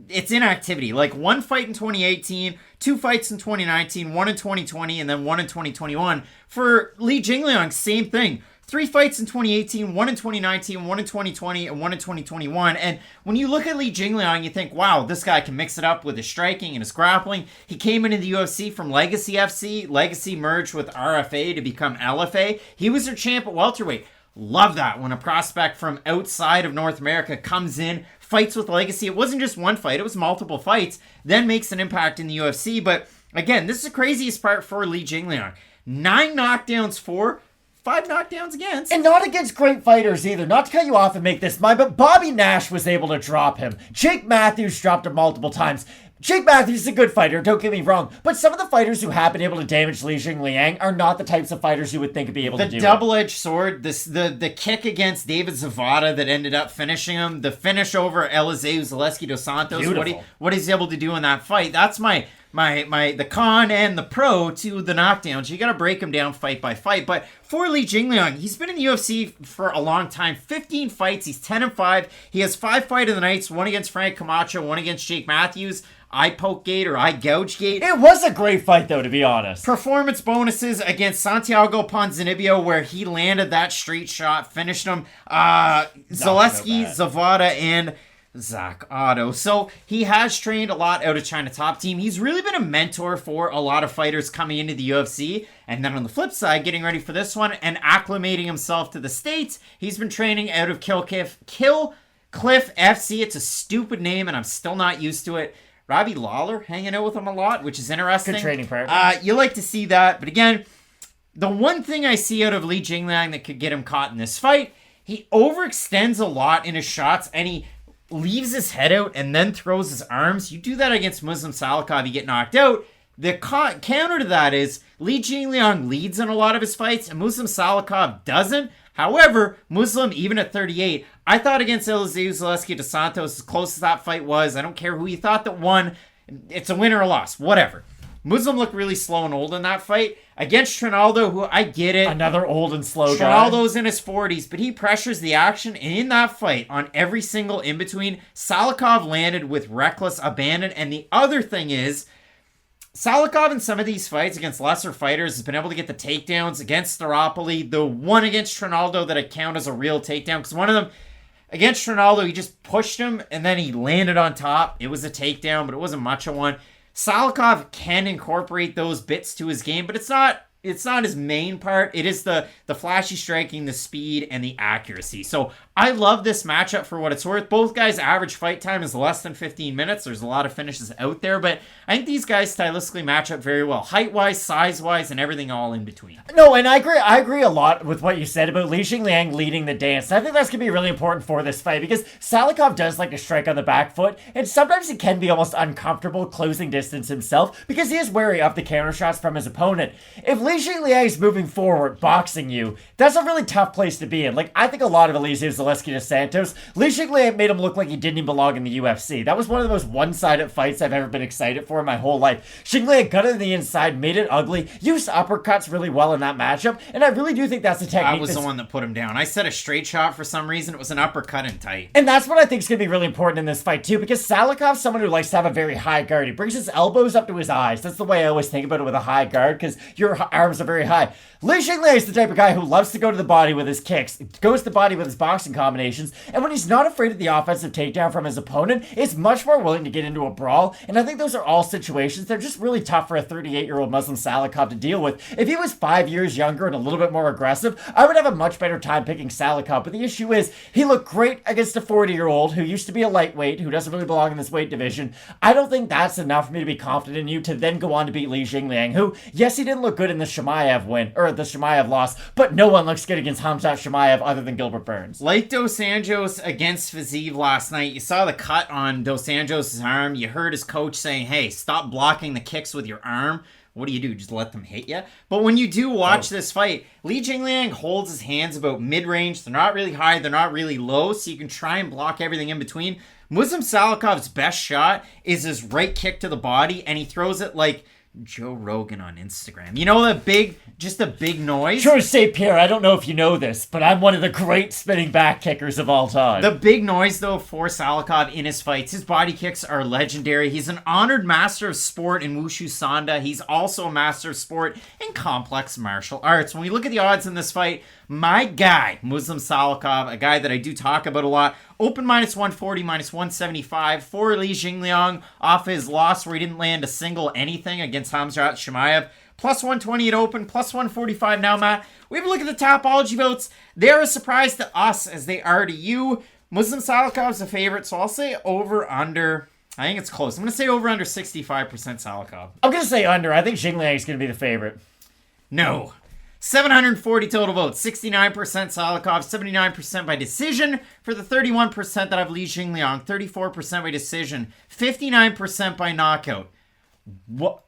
it's inactivity. Like one fight in 2018, 2 fights in 2019, 1 in 2020, and then 1 in 2021. For Li Jingliang, same thing. 3 fights in 2018, 1 in 2019, 1 in 2020, and 1 in 2021. And when you look at Li Jingliang, you think, wow, this guy can mix it up with his striking and his grappling. He came into the UFC from Legacy FC. Legacy merged with RFA to become LFA. He was their champ at welterweight. Love that when a prospect from outside of North America comes in, fights with Legacy. It wasn't just one fight, it was multiple fights, then makes an impact in the UFC. But again, this is the craziest part for Li Jingliang. 9 knockdowns for, 5 knockdowns against. And not against great fighters either. Not to cut you off and make this mine, but Bobby Nash was able to drop him. Jake Matthews dropped him multiple times. Jake Matthews is a good fighter, don't get me wrong, but some of the fighters who have been able to damage Li Jingliang are not the types of fighters you would think would be able to do it. The double-edged sword, the kick against David Zavada that ended up finishing him, the finish over Eliseu Zaleski dos Santos, what he's able to do in that fight, that's my the con and the pro to the knockdowns. You got to break them down fight by fight. But for Jingliang, he's been in the UFC for a long time. 15 fights. He's 10-5. He has 5 fight of the nights. 1 against Frank Camacho, 1 against Jake Matthews. Eye poke gate or eye gouge gate. It was a great fight, though, to be honest. Performance bonuses against Santiago Ponzinibbio, where he landed that straight shot, finished him. Zaleski, Zavada, and Zach Otto. So he has trained a lot out of China Top Team. He's really been a mentor for a lot of fighters coming into the UFC. And then on the flip side, getting ready for this one and acclimating himself to the States, he's been training out of Cliff FC. It's a stupid name, and I'm still not used to it. Robbie Lawler hanging out with him a lot, which is interesting. Good training partner. You like to see that. But again, the one thing I see out of Jingliang that could get him caught in this fight, he overextends a lot in his shots, and he leaves his head out and then throws his arms. You do that against Muslim Salikhov, you get knocked out. The counter to that is Jingliang leads in a lot of his fights, and Muslim Salikhov doesn't. However, Muslim, even at 38, I thought against Eliseu Zaleski dos Santos, as close as that fight was, I don't care who you thought that won, it's a win or a loss, whatever. Muslim looked really slow and old in that fight. Against Trinaldo, who I get it. Another old and slow guy. Trinaldo's in his 40s, but he pressures the action in that fight on every single in-between. Salikhov landed with reckless abandon, and the other thing is, Salikhov in some of these fights against lesser fighters has been able to get the takedowns against Staropoli. The one against Trinaldo that I count as a real takedown, because one of them, against Trinaldo, he just pushed him and then he landed on top. It was a takedown, but it wasn't much of one. Salikhov can incorporate those bits to his game, but it's not his main part. It is the flashy striking, the speed, and the accuracy. So I love this matchup for what it's worth. Both guys' average fight time is less than 15 minutes. There's a lot of finishes out there, but I think these guys stylistically match up very well. Height-wise, size-wise, and everything all in between. No, and I agree a lot with what you said about Jingliang leading the dance. I think that's going to be really important for this fight because Salikhov does like to strike on the back foot, and sometimes he can be almost uncomfortable closing distance himself because he is wary of the counter shots from his opponent. If Jingliang is moving forward, boxing you, that's a really tough place to be in. Like, I think a lot of Eliseu Zaleski dos Santos, Jingliang made him look like he didn't even belong in the UFC. That was one of the most one-sided fights I've ever been excited for in my whole life. Jingliang got it in the inside, made it ugly, used uppercuts really well in that matchup, and I really do think that's a technique. That was the one that put him down. I said a straight shot for some reason. It was an uppercut and tight. And that's what I think is going to be really important in this fight, too, because Salikhov's someone who likes to have a very high guard. He brings his elbows up to his eyes. That's the way I always think about it with a high guard, because your arms are very high. Jingliang is the type of guy who loves to go to the body with his kicks, goes to the body with his boxing combinations, and when he's not afraid of the offensive takedown from his opponent, is much more willing to get into a brawl, and I think those are all situations that are just really tough for a 38-year-old Muslim Salikhov to deal with. If he was 5 years younger and a little bit more aggressive, I would have a much better time picking Salikhov, but the issue is, he looked great against a 40-year-old who used to be a lightweight, who doesn't really belong in this weight division. I don't think that's enough for me to be confident in you to then go on to beat Jingliang, who, yes, he didn't look good in the Chimaev win, or the Chimaev loss, but no one looks good against Khamzat Chimaev other than Gilbert Burns. Like Dos Anjos against Fiziev last night, you saw the cut on Dos Anjos' arm. You heard his coach saying, hey, stop blocking the kicks with your arm. What do? Just let them hit you? But when you do watch this fight, Jingliang holds his hands about mid-range. They're not really high, they're not really low, so you can try and block everything in between. Muslim Salikhov's best shot is his right kick to the body, and he throws it like Joe Rogan on Instagram. You know that big noise? George St. Pierre, I don't know if you know this, but I'm one of the great spinning back kickers of all time. The big noise, though, for Salikhov in his fights, his body kicks are legendary. He's an honored master of sport in Wushu Sanda. He's also a master of sport in complex martial arts. When we look at the odds in this fight, my guy, Muslim Salikhov, a guy that I do talk about a lot, open minus 140, minus 175 for Jingliang off his loss where he didn't land a single anything against Khamzat Chimaev. Plus 120 at open, plus 145 now, Matt. We have a look at the Topology votes. They're a surprise to us as they are to you. Muslim Salikhov's a favorite, so I'll say over under. I think it's close. I'm going to say over under 65% Salikhov. I'm going to say under. I think Jingliang is going to be the favorite. No. 740 total votes, 69% Salikhov, 79% by decision for the 31% that have Jingliang, 34% by decision, 59% by knockout. What?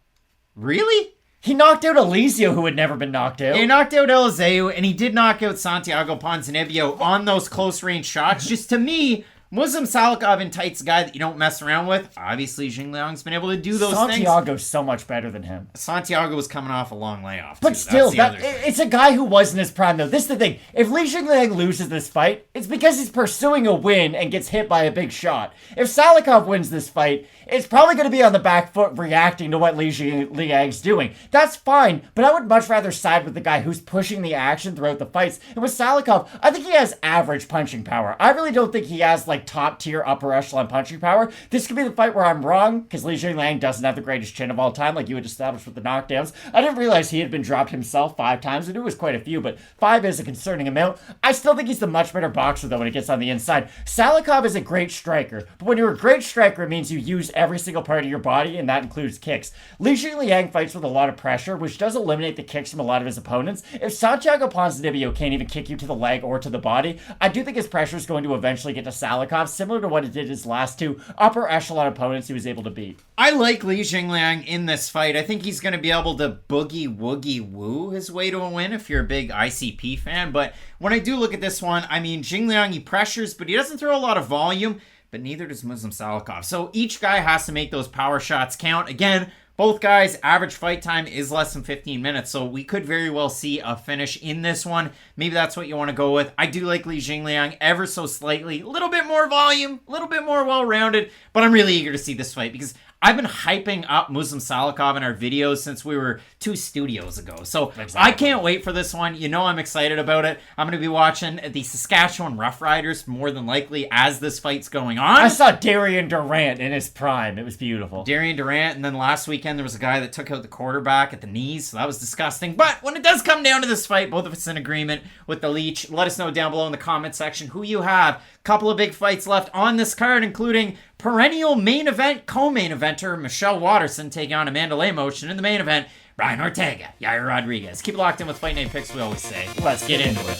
Really? He knocked out Eliseu, who had never been knocked out. He knocked out Eliseu, and he did knock out Santiago Ponzinibbio on those close-range shots. Just to me, Muslim Salikhov in tight's a guy that you don't mess around with. Obviously, Jingliang's been able to do those things. Santiago's so much better than him. Santiago was coming off a long layoff, but still, it's a guy who was in his prime, though. This is the thing. If Li Jingliang loses this fight, it's because he's pursuing a win and gets hit by a big shot. If Salikhov wins this fight, it's probably going to be on the back foot reacting to what Li Jingliang's doing. That's fine, but I would much rather side with the guy who's pushing the action throughout the fights. And with Salikhov, I think he has average punching power. I really don't think he has, like, top-tier upper echelon punching power. This could be the fight where I'm wrong, because Li Jingliang doesn't have the greatest chin of all time, like you had established with the knockdowns. I didn't realize he had been dropped himself 5 times. I knew it was quite a few, but 5 is a concerning amount. I still think he's the much better boxer, though, when it gets on the inside. Salikhov is a great striker, but when you're a great striker, it means you use every single part of your body, and that includes kicks. Li Jingliang fights with a lot of pressure, which does eliminate the kicks from a lot of his opponents. If Santiago Ponzinibbio can't even kick you to the leg or to the body, I do think his pressure is going to eventually get to Salikhov, similar to what it did his last 2 upper echelon opponents he was able to beat. I like Li Jingliang in this fight. I think he's going to be able to boogie woogie woo his way to a win if you're a big ICP fan. But when I do look at this one, I mean, Jingliang, he pressures, but he doesn't throw a lot of volume, but neither does Muslim Salikhov. So each guy has to make those power shots count. Again, both guys' average fight time is less than 15 minutes, so we could very well see a finish in this one. Maybe that's what you want to go with. I do like Li Jingliang ever so slightly. A little bit more volume, a little bit more well-rounded, but I'm really eager to see this fight because I've been hyping up Muslim Salikhov in our videos since we were 2 studios ago. So exactly. I can't wait for this one. You know I'm excited about it. I'm going to be watching the Saskatchewan Roughriders more than likely as this fight's going on. I saw Darian Durant in his prime. It was beautiful. Darian Durant, and then last weekend there was a guy that took out the quarterback at the knees, so that was disgusting. But when it does come down to this fight, both of us in agreement with the Leech. Let us know down below in the comment section who you have. Couple of big fights left on this card, including perennial main event, co-main eventer Miesha Waterson taking on Amanda Lemos, and in the main event, Brian Ortega, Yair Rodriguez. Keep it locked in with Fight Night Picks, we always say. Let's get into it.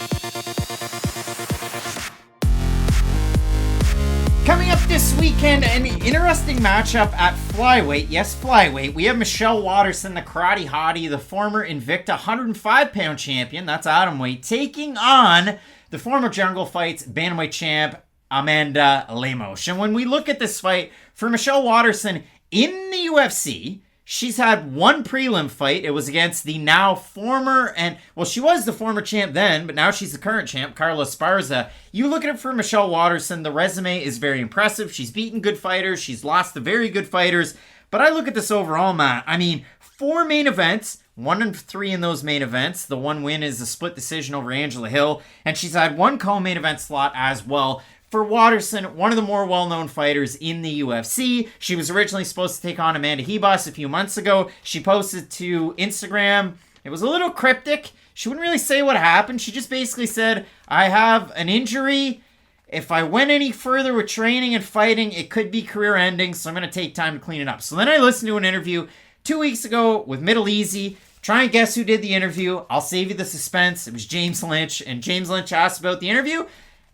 Coming up this weekend, an interesting matchup at flyweight. Yes, flyweight. We have Miesha Waterson, the karate hottie, the former Invicta 105-pound champion, that's atomweight, taking on the former Jungle Fights bantamweight champ, Amanda Lemos. And when we look at this fight, for Miesha Waterson in the UFC, she's had 1 prelim fight. It was against the now former, she was the former champ then, but now she's the current champ, Carla Esparza. You look at it for Miesha Waterson, the resume is very impressive. She's beaten good fighters. She's lost to very good fighters. But I look at this overall, Matt. I mean, 4 main events. 1 and 3 in those main events. The 1 win is a split decision over Angela Hill. And she's had 1 co-main event slot as well. For Waterson, one of the more well-known fighters in the UFC. She was originally supposed to take on Amanda Ribas a few months ago. She posted to Instagram. It was a little cryptic. She wouldn't really say what happened. She just basically said, I have an injury. If I went any further with training and fighting, it could be career-ending, so I'm going to take time to clean it up. So then I listened to an interview 2 weeks ago with Middle Easy. Try and guess who did the interview. I'll save you the suspense. It was James Lynch, and James Lynch asked about the interview,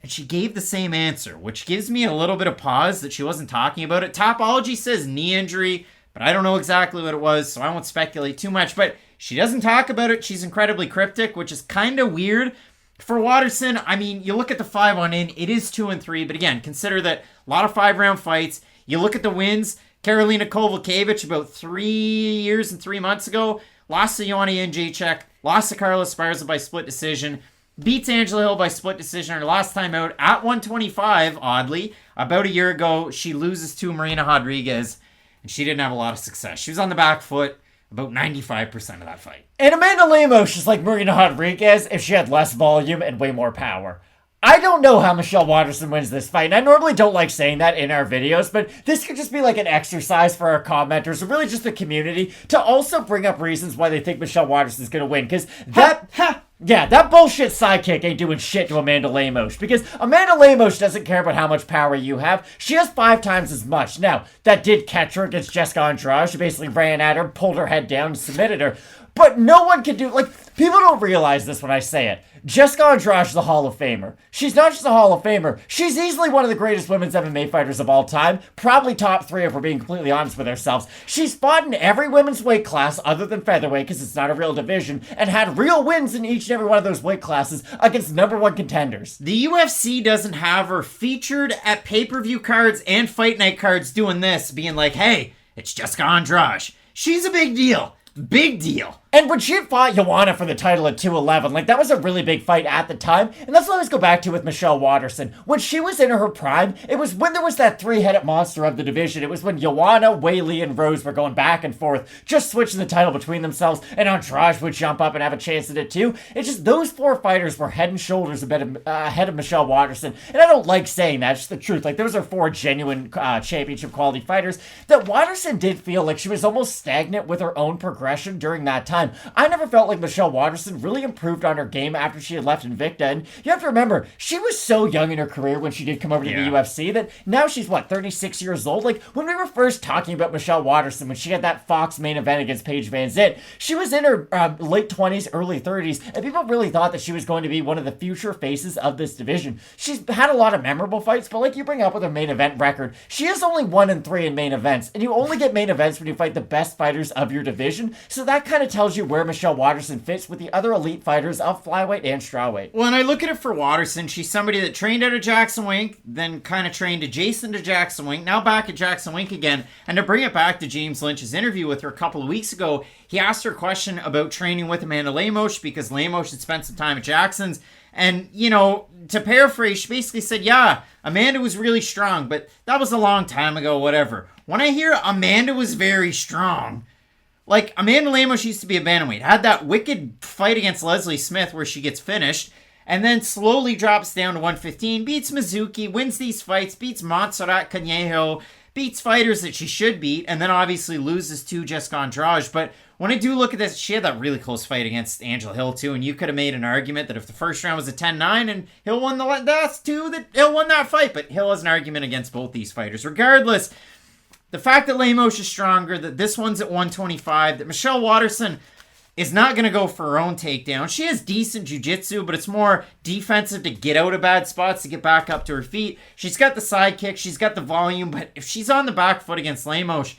and she gave the same answer, which gives me a little bit of pause that she wasn't talking about it. Topology says knee injury, but I don't know exactly what it was, so I won't speculate too much. But she doesn't talk about it. She's incredibly cryptic, which is kind of weird. For Waterson, I mean, you look at the 5 on in, it is 2 and 3, but again, consider that a lot of 5-round fights. You look at the wins. Karolina Kowalkiewicz about 3 years and 3 months ago lost to Joanna Jędrzejczyk, lost to Carla Esparza by split decision, beats Angela Hill by split decision her last time out at 125, oddly. About a year ago, she loses to Marina Rodriguez, and she didn't have a lot of success. She was on the back foot about 95% of that fight. And Amanda Lemos is like Marina Rodriguez if she had less volume and way more power. I don't know how Miesha Waterson wins this fight, and I normally don't like saying that in our videos, but this could just be like an exercise for our commenters, or really just the community, to also bring up reasons why they think Miesha Waterson is going to win, because that bullshit sidekick ain't doing shit to Amanda Lemos, because Amanda Lemos doesn't care about how much power you have. She has 5 times as much. Now, that did catch her against Jessica Andrade. She basically ran at her, pulled her head down, and submitted her. But no one can do, like, people don't realize this when I say it. Jessica Andrade is a Hall of Famer. She's not just a Hall of Famer. She's easily one of the greatest women's MMA fighters of all time. Probably top 3 if we're being completely honest with ourselves. She's fought in every women's weight class other than featherweight because it's not a real division and had real wins in each and every one of those weight classes against #1 contenders. The UFC doesn't have her featured at pay-per-view cards and fight night cards doing this, being like, hey, it's Jessica Andrade. She's a big deal. Big deal. And when she fought Joanna for the title at 211, like, that was a really big fight at the time. And that's what I always go back to with Michelle Waterson. When she was in her prime, it was when there was that 3-headed monster of the division. It was when Joanna, Weili, and Rose were going back and forth, just switching the title between themselves, and Andrade would jump up and have a chance at it too. It's just those 4 fighters were head and shoulders ahead of Michelle Waterson. And I don't like saying that, it's just the truth. Like, those are 4 genuine championship quality fighters that Waterson did feel like she was almost stagnant with her own progression during that time. I never felt like Michelle Waterson really improved on her game after she had left Invicta. And you have to remember, she was so young in her career when she did come over to the UFC that now she's, 36 years old? Like, when we were first talking about Michelle Waterson, when she had that Fox main event against Paige Van Zant, she was in her late 20s, early 30s, and people really thought that she was going to be one of the future faces of this division. She's had a lot of memorable fights, but like you bring up with her main event record, she is only 1-3 in main events, and you only get main events when you fight the best fighters of your division, so that kind of tells you where Michelle Waterson fits with the other elite fighters of flyweight and strawweight. When I look at it for Waterson, she's somebody that trained out of Jackson Wink, then kind of trained adjacent to Jackson Wink, now back at Jackson Wink again. And to bring it back to James Lynch's interview with her a couple of weeks ago, he asked her a question about training with Amanda Lemos because Lemos had spent some time at Jackson's. And, to paraphrase, she basically said, yeah, Amanda was really strong, but that was a long time ago, whatever. When I hear Amanda was very strong, like, Amanda Lemos used to be a bantamweight, had that wicked fight against Leslie Smith where she gets finished, and then slowly drops down to 115, beats Mizuki, wins these fights, beats Montserrat Conejo, beats fighters that she should beat, and then obviously loses to Jessica Andrade. But when I do look at this, she had that really close fight against Angela Hill too, and you could have made an argument that if the first round was a 10-9 and Hill won the last two, that Hill won that fight, but Hill has an argument against both these fighters. Regardless, the fact that Lemos is stronger, that this one's at 125, that Michelle Waterson is not going to go for her own takedown. She has decent jiu-jitsu, but it's more defensive to get out of bad spots, to get back up to her feet. She's got the side kick, she's got the volume, but if she's on the back foot against Lemos,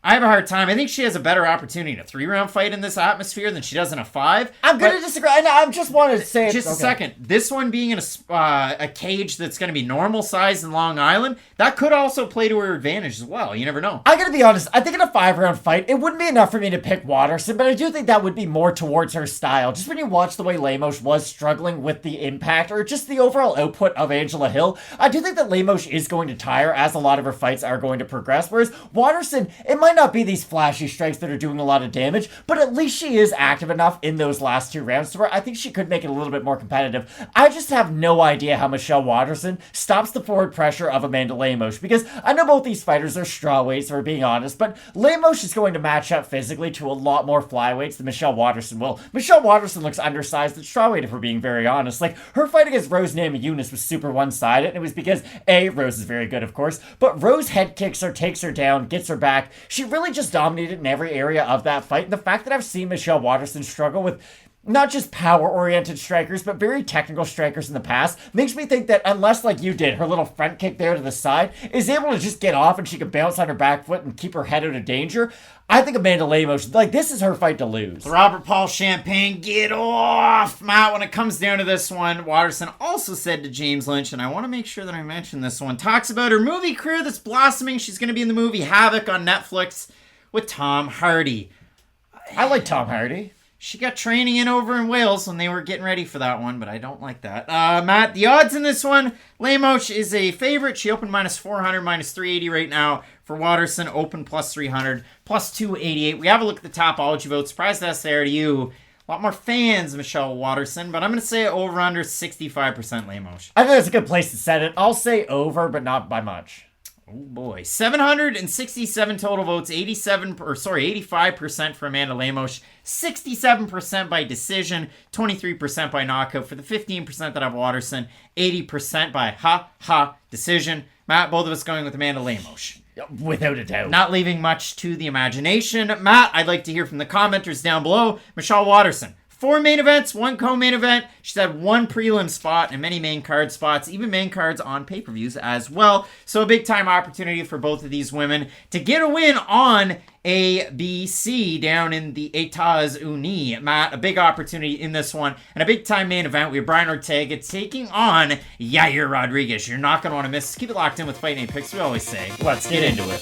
I have a hard time. I think she has a better opportunity in a 3-round fight in this atmosphere than she does in a 5. I'm going to disagree. I just wanted to say... Just a second. This one being in a cage that's going to be normal size in Long Island, that could also play to her advantage as well. You never know. I got to be honest. I think in a 5-round fight, it wouldn't be enough for me to pick Waterson, but I do think that would be more towards her style. Just when you watch the way Lemos was struggling with the impact or just the overall output of Angela Hill, I do think that Lemos is going to tire as a lot of her fights are going to progress, whereas Waterson, it might not be these flashy strikes that are doing a lot of damage, but at least she is active enough in those last 2 rounds to where I think she could make it a little bit more competitive. I just have no idea how Michelle Waterson stops the forward pressure of Amanda Lemos, because I know both these fighters are strawweights, if we're being honest, but Lemos is going to match up physically to a lot more flyweights than Michelle Waterson will. Michelle Waterson looks undersized at strawweight, if we're being very honest. Like, her fight against Rose Namajunas was super one-sided, and it was because, A, Rose is very good, of course, but Rose head kicks her, takes her down, gets her back. She really just dominated in every area of that fight. And the fact that I've seen Michelle Waterson struggle with not just power-oriented strikers, but very technical strikers in the past, makes me think that unless, like you did, her little front kick there to the side is able to just get off and she can bounce on her back foot and keep her head out of danger, I think Amanda Lemos, this is her fight to lose. Robert Paul Champagne, get off! Matt, when it comes down to this one, Waterson also said to James Lynch, and I want to make sure that I mention this one, talks about her movie career that's blossoming. She's going to be in the movie Havoc on Netflix with Tom Hardy. I like Tom Hardy. She got training in over in Wales when they were getting ready for that one, but I don't like that. Matt, the odds in this one, Lemos is a favorite. She opened -400, -380 right now. For Waterson, open +300, +288. We have a look at the top Algeo votes. Surprised that's there to you. A lot more fans of Michelle Waterson, but I'm going to say over under 65% Lemos. I think that's a good place to set it. I'll say over, but not by much. Oh boy, 767 total votes, 85% for Amanda Lemos, 67% by decision, 23% by knockout. For the 15% that have Waterson, 80% by decision. Matt, both of us going with Amanda Lemos. Without a doubt. Not leaving much to the imagination. Matt, I'd like to hear from the commenters down below. Michelle Waterson. 4 main events, 1 co-main event. She's had 1 prelim spot and many main card spots, even main cards on pay-per-views as well. So a big-time opportunity for both of these women to get a win on ABC down in the États-Unis. Matt, a big opportunity in this one. And a big-time main event. We have Brian Ortega taking on Yair Rodriguez. You're not going to want to miss. Keep it locked in with Fight Night Picks, we always say. Let's get into it.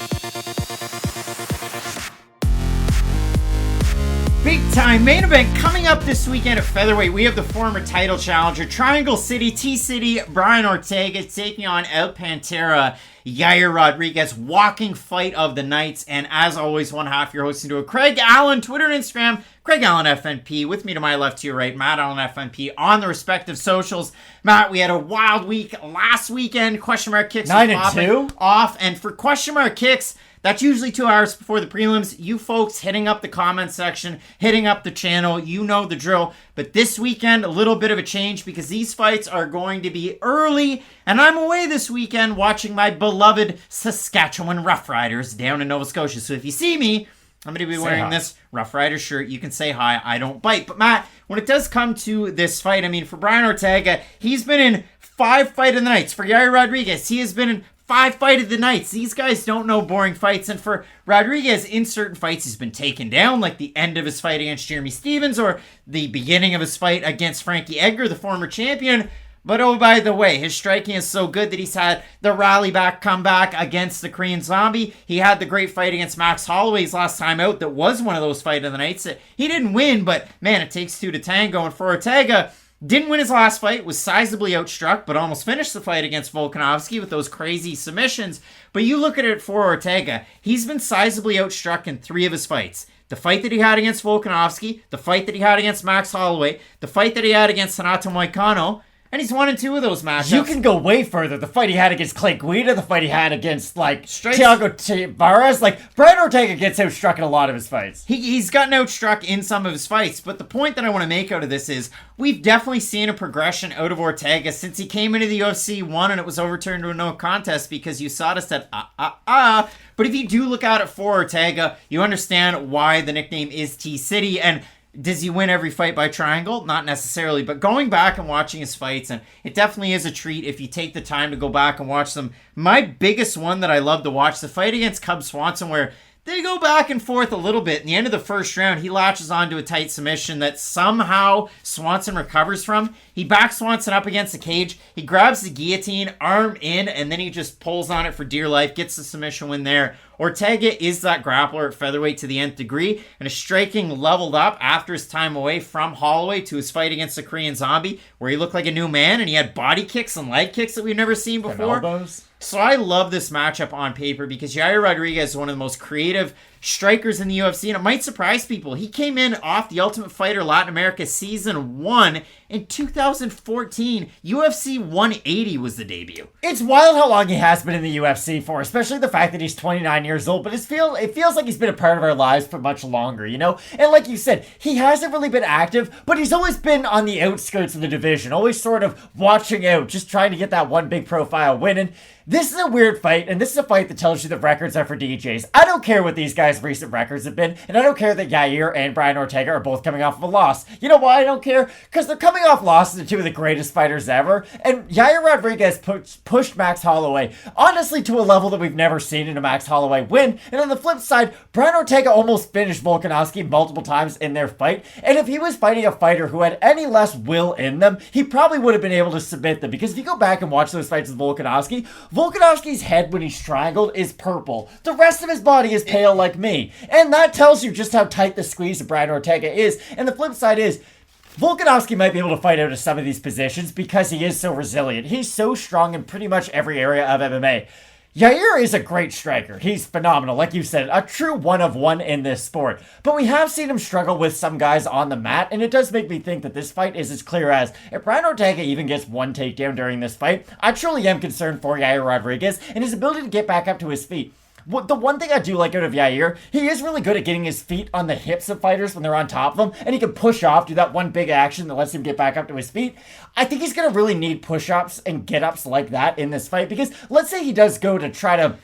Big time main event coming up this weekend at featherweight. We have the former title challenger, Triangle City, T-City, Brian Ortega taking on El Pantera, Yair Rodriguez. Walking fight of the nights. And as always, one half you're hosting to a Craig Allen, Twitter and Instagram, Craig Allen FNP. With me to my left, to your right, Matt Allen FNP on the respective socials. Matt, we had a wild week last weekend. Question mark kicks 9-2 off. And for question mark kicks, that's usually 2 hours before the prelims. You folks hitting up the comment section, hitting up the channel, you know the drill. But this weekend, a little bit of a change because these fights are going to be early. And I'm away this weekend watching my beloved Saskatchewan Roughriders down in Nova Scotia. So if you see me, I'm going to be wearing this Rough Rider shirt. You can say hi. I don't bite. But Matt, when it does come to this fight, I mean, for Brian Ortega, he's been in 5 fight of the nights. For Yair Rodriguez, he has been in 5 fight of the nights. These guys don't know boring fights. And for Rodriguez, in certain fights, he's been taken down, like the end of his fight against Jeremy Stevens or the beginning of his fight against Frankie Edgar, the former champion. But oh, by the way, his striking is so good that he's had the rally back comeback against the Korean Zombie. He had the great fight against Max Holloway's last time out that was one of those fight of the nights. He didn't win, but man, it takes 2 to tango. And for Ortega, didn't win his last fight, was sizably outstruck, but almost finished the fight against Volkanovski with those crazy submissions. But you look at it for Ortega, he's been sizably outstruck in 3 of his fights. The fight that he had against Volkanovski, the fight that he had against Max Holloway, the fight that he had against Renato Moicano, and he's 1 and 2 of those matchups. You can go way further. The fight he had against Clay Guida, the fight he had against, Thiago Tavares. Brian Ortega gets outstruck in a lot of his fights. He's gotten outstruck in some of his fights, but the point that I want to make out of this is we've definitely seen a progression out of Ortega since he came into the UFC 1 and it was overturned to a no contest because USADA said, But if you do look at it for Ortega, you understand why the nickname is T-City, and does he win every fight by triangle? Not necessarily, but going back and watching his fights, and it definitely is a treat if you take the time to go back and watch them. My biggest one that I love to watch, the fight against Cub Swanson, where they go back and forth a little bit. In the end of the first round, he latches onto a tight submission that somehow Swanson recovers from. He backs Swanson up against the cage. He grabs the guillotine, arm in, and then he just pulls on it for dear life, gets the submission win there. Ortega is that grappler at featherweight to the nth degree, and his striking leveled up after his time away from Holloway to his fight against the Korean Zombie, where he looked like a new man, and he had body kicks and leg kicks that we've never seen before. And elbows. So I love this matchup on paper because Yair Rodriguez is one of the most creative strikers in the UFC, and it might surprise people. He came in off the Ultimate Fighter Latin America Season 1 in 2014. UFC 180 was the debut. It's wild how long he has been in the UFC for, especially the fact that he's 29 years old, but it feels like he's been a part of our lives for much longer, you know? And like you said, he hasn't really been active, but he's always been on the outskirts of the division, always sort of watching out, just trying to get that one big profile win. And this is a weird fight, and this is a fight that tells you the records are for DJs. I don't care what these guys' recent records have been, and I don't care that Yair and Brian Ortega are both coming off of a loss. You know why I don't care? Because they're coming off losses to 2 of the greatest fighters ever, and Yair Rodriguez pushed Max Holloway, honestly, to a level that we've never seen in a Max Holloway win. And on the flip side, Brian Ortega almost finished Volkanovski multiple times in their fight, and if he was fighting a fighter who had any less will in them, he probably would have been able to submit them, because if you go back and watch those fights with Volkanovski's head when he's triangled is purple. The rest of his body is pale like me. And that tells you just how tight the squeeze of Brian Ortega is. And the flip side is, Volkanovski might be able to fight out of some of these positions because he is so resilient. He's so strong in pretty much every area of MMA. Yair is a great striker. He's phenomenal. Like you said, a true one of one in this sport. But we have seen him struggle with some guys on the mat, and it does make me think that this fight is as clear as, if Brian Ortega even gets one takedown during this fight, I truly am concerned for Yair Rodriguez and his ability to get back up to his feet. The one thing I do like out of Yair, he is really good at getting his feet on the hips of fighters when they're on top of them, and he can push off, do that one big action that lets him get back up to his feet. I think he's going to really need push-ups and get-ups like that in this fight, because let's say he does go to try to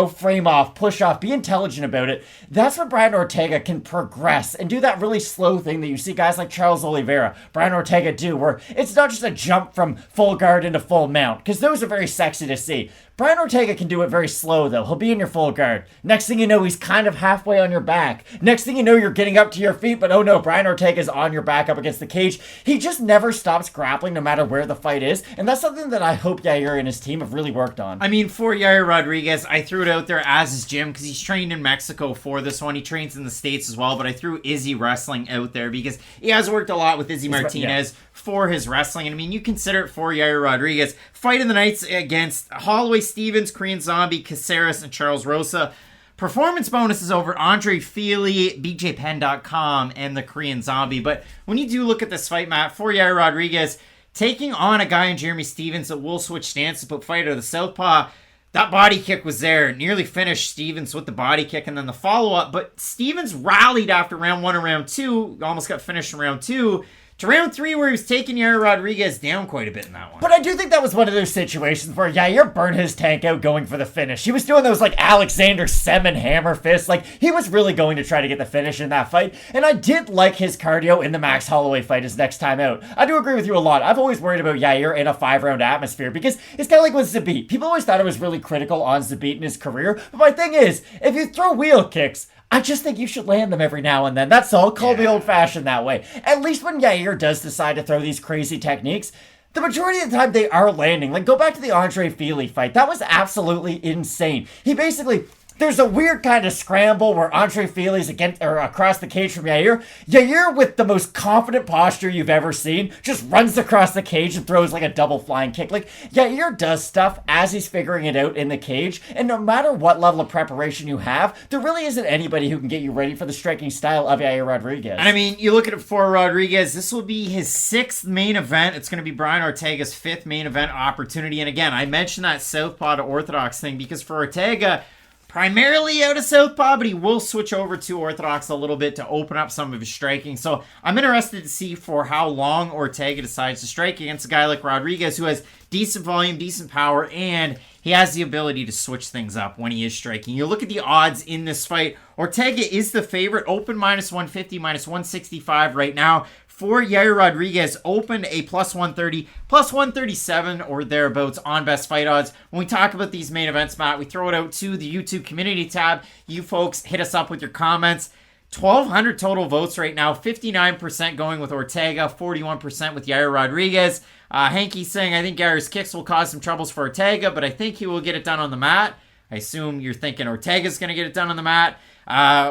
frame off, push off, be intelligent about it. That's when Brian Ortega can progress and do that really slow thing that you see guys like Charles Oliveira, Brian Ortega do, where it's not just a jump from full guard into full mount, because those are very sexy to see. Brian Ortega can do it very slow, though. He'll be in your full guard. Next thing you know, he's kind of halfway on your back. Next thing you know, you're getting up to your feet, but oh no, Brian Ortega's on your back up against the cage. He just never stops grappling no matter where the fight is, and that's something that I hope Yair and his team have really worked on. I mean, for Yair Rodriguez, I threw it out there as his gym because he's trained in Mexico for this one. He trains in the States as well, but I threw Izzy Wrestling out there because he has worked a lot with Izzy Martinez for his wrestling. And I mean, you consider it for Yair Rodriguez. Fight of the nights against Holloway Stevens, Korean Zombie, Caceres, and Charles Rosa. Performance bonuses over Andre Feely, BJPenn.com, and the Korean Zombie. But when you do look at this fight, Matt, for Yair Rodriguez, taking on a guy in Jeremy Stevens that will switch stances but fight out of the southpaw, that body kick was there. Nearly finished Stevens with the body kick and then the follow-up. But Stevens rallied after round 1 and round 2. Almost got finished in round 2. To round 3 where he was taking Yair Rodriguez down quite a bit in that one. But I do think that was one of those situations where Yair burned his tank out going for the finish. He was doing those like Alexander Semin hammer fists. Like, he was really going to try to get the finish in that fight. And I did like his cardio in the Max Holloway fight his next time out. I do agree with you a lot. I've always worried about Yair in a 5-round atmosphere because it's kind of like with Zabit. People always thought I was really critical on Zabit in his career. But my thing is, if you throw wheel kicks, I just think you should land them every now and then. That's all. Call me old-fashioned that way. At least when Yair does decide to throw these crazy techniques, the majority of the time they are landing. Like, go back to the Andre Feely fight. That was absolutely insane. He basically... There's a weird kind of scramble where Andre Feely's across the cage from Yair. Yair, with the most confident posture you've ever seen, just runs across the cage and throws like a double flying kick. Like, Yair does stuff as he's figuring it out in the cage, and no matter what level of preparation you have, there really isn't anybody who can get you ready for the striking style of Yair Rodriguez. And I mean, you look at it for Rodriguez, this will be his 6th main event. It's going to be Brian Ortega's 5th main event opportunity. And again, I mentioned that southpaw to orthodox thing because for Ortega, primarily out of southpaw, but he will switch over to orthodox a little bit to open up some of his striking. So I'm interested to see for how long Ortega decides to strike against a guy like Rodriguez who has decent volume, decent power, and he has the ability to switch things up when he is striking. You look at the odds in this fight. Ortega is the favorite, open -150, -165 right now. For Yair Rodriguez, opened a +130, +137 or thereabouts on best fight odds. When we talk about these main events, Matt, we throw it out to the YouTube community tab. You folks hit us up with your comments. 1,200 total votes right now. 59% going with Ortega, 41% with Yair Rodriguez. Hanky's saying, I think Yair's kicks will cause some troubles for Ortega, but I think he will get it done on the mat. I assume you're thinking Ortega's going to get it done on the mat.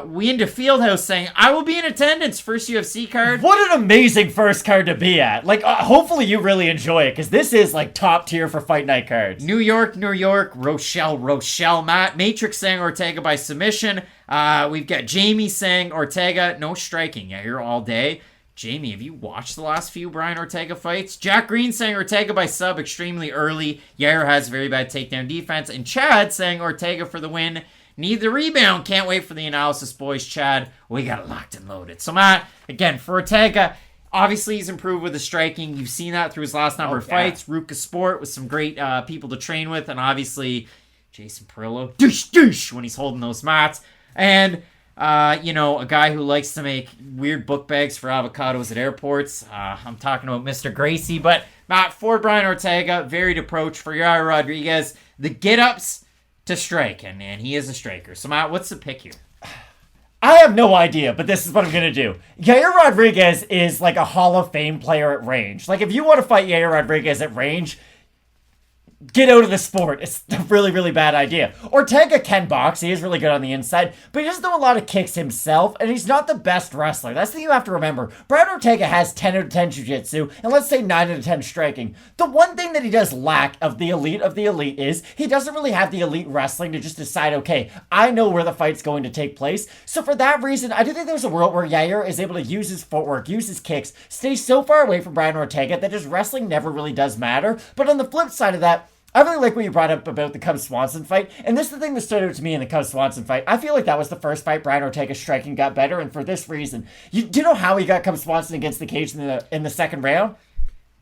We into Fieldhouse saying, I will be in attendance. First UFC card. What an amazing first card to be at. Like, hopefully you really enjoy it, because this is, like, top tier for Fight Night cards. New York, Rochelle, Matt. Matrix saying Ortega by submission. We've got Jamie saying Ortega, no striking. Yeah, you're all day. Jamie, have you watched the last few Brian Ortega fights? Jack Green saying Ortega by sub extremely early. Yair has very bad takedown defense. And Chad saying Ortega for the win. Need the rebound. Can't wait for the analysis, boys. Chad, we got it locked and loaded. So, Matt, again, for Ortega, obviously he's improved with the striking. You've seen that through his last number of fights. Ruka Sport with some great people to train with. And obviously, Jason Perillo, douche, when he's holding those mats. And, a guy who likes to make weird book bags for avocados at airports. I'm talking about Mr. Gracie. But, Matt, for Brian Ortega, varied approach for Yair Rodriguez. The get-ups to strike, and he is a striker. So, Matt, what's the pick here? I have no idea, but this is what I'm going to do. Yair Rodriguez is like a Hall of Fame player at range. Like, if you want to fight Yair Rodriguez at range, get out of the sport. It's a really, really bad idea. Ortega can box. He is really good on the inside, but he doesn't throw a lot of kicks himself, and he's not the best wrestler. That's the thing you have to remember. Brian Ortega has 10 out of 10 jiu-jitsu, and let's say 9 out of 10 striking. The one thing that he does lack of the elite is he doesn't really have the elite wrestling to just decide, okay, I know where the fight's going to take place. So for that reason, I do think there's a world where Yair is able to use his footwork, use his kicks, stay so far away from Brian Ortega that his wrestling never really does matter. But on the flip side of that, I really like what you brought up about the Cub-Swanson fight, and this is the thing that stood out to me in the Cub-Swanson fight. I feel like that was the first fight Brian Ortega's striking got better, and for this reason. Do you know how he got Cub-Swanson against the cage in the second round?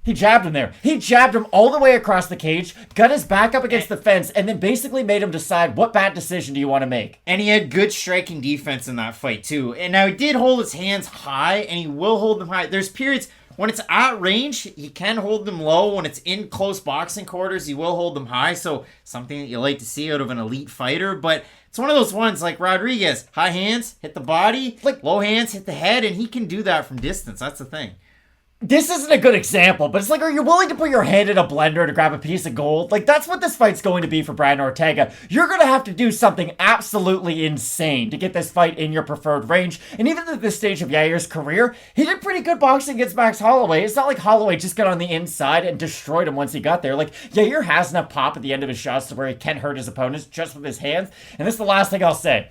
He jabbed him there. He jabbed him all the way across the cage, got his back up against the fence, and then basically made him decide what bad decision do you want to make. And he had good striking defense in that fight, too. And now he did hold his hands high, and he will hold them high. There's periods when it's at range, he can hold them low. When it's in close boxing quarters, he will hold them high. So something that you like to see out of an elite fighter. But it's one of those ones like Rodriguez. High hands, hit the body. Like low hands, hit the head. And he can do that from distance. That's the thing. This isn't a good example, but it's like, are you willing to put your hand in a blender to grab a piece of gold? Like, that's what this fight's going to be for Brian Ortega. You're going to have to do something absolutely insane to get this fight in your preferred range. And even at this stage of Yair's career, he did pretty good boxing against Max Holloway. It's not like Holloway just got on the inside and destroyed him once he got there. Like, Yair has enough pop at the end of his shots to where he can hurt his opponents just with his hands. And this is the last thing I'll say.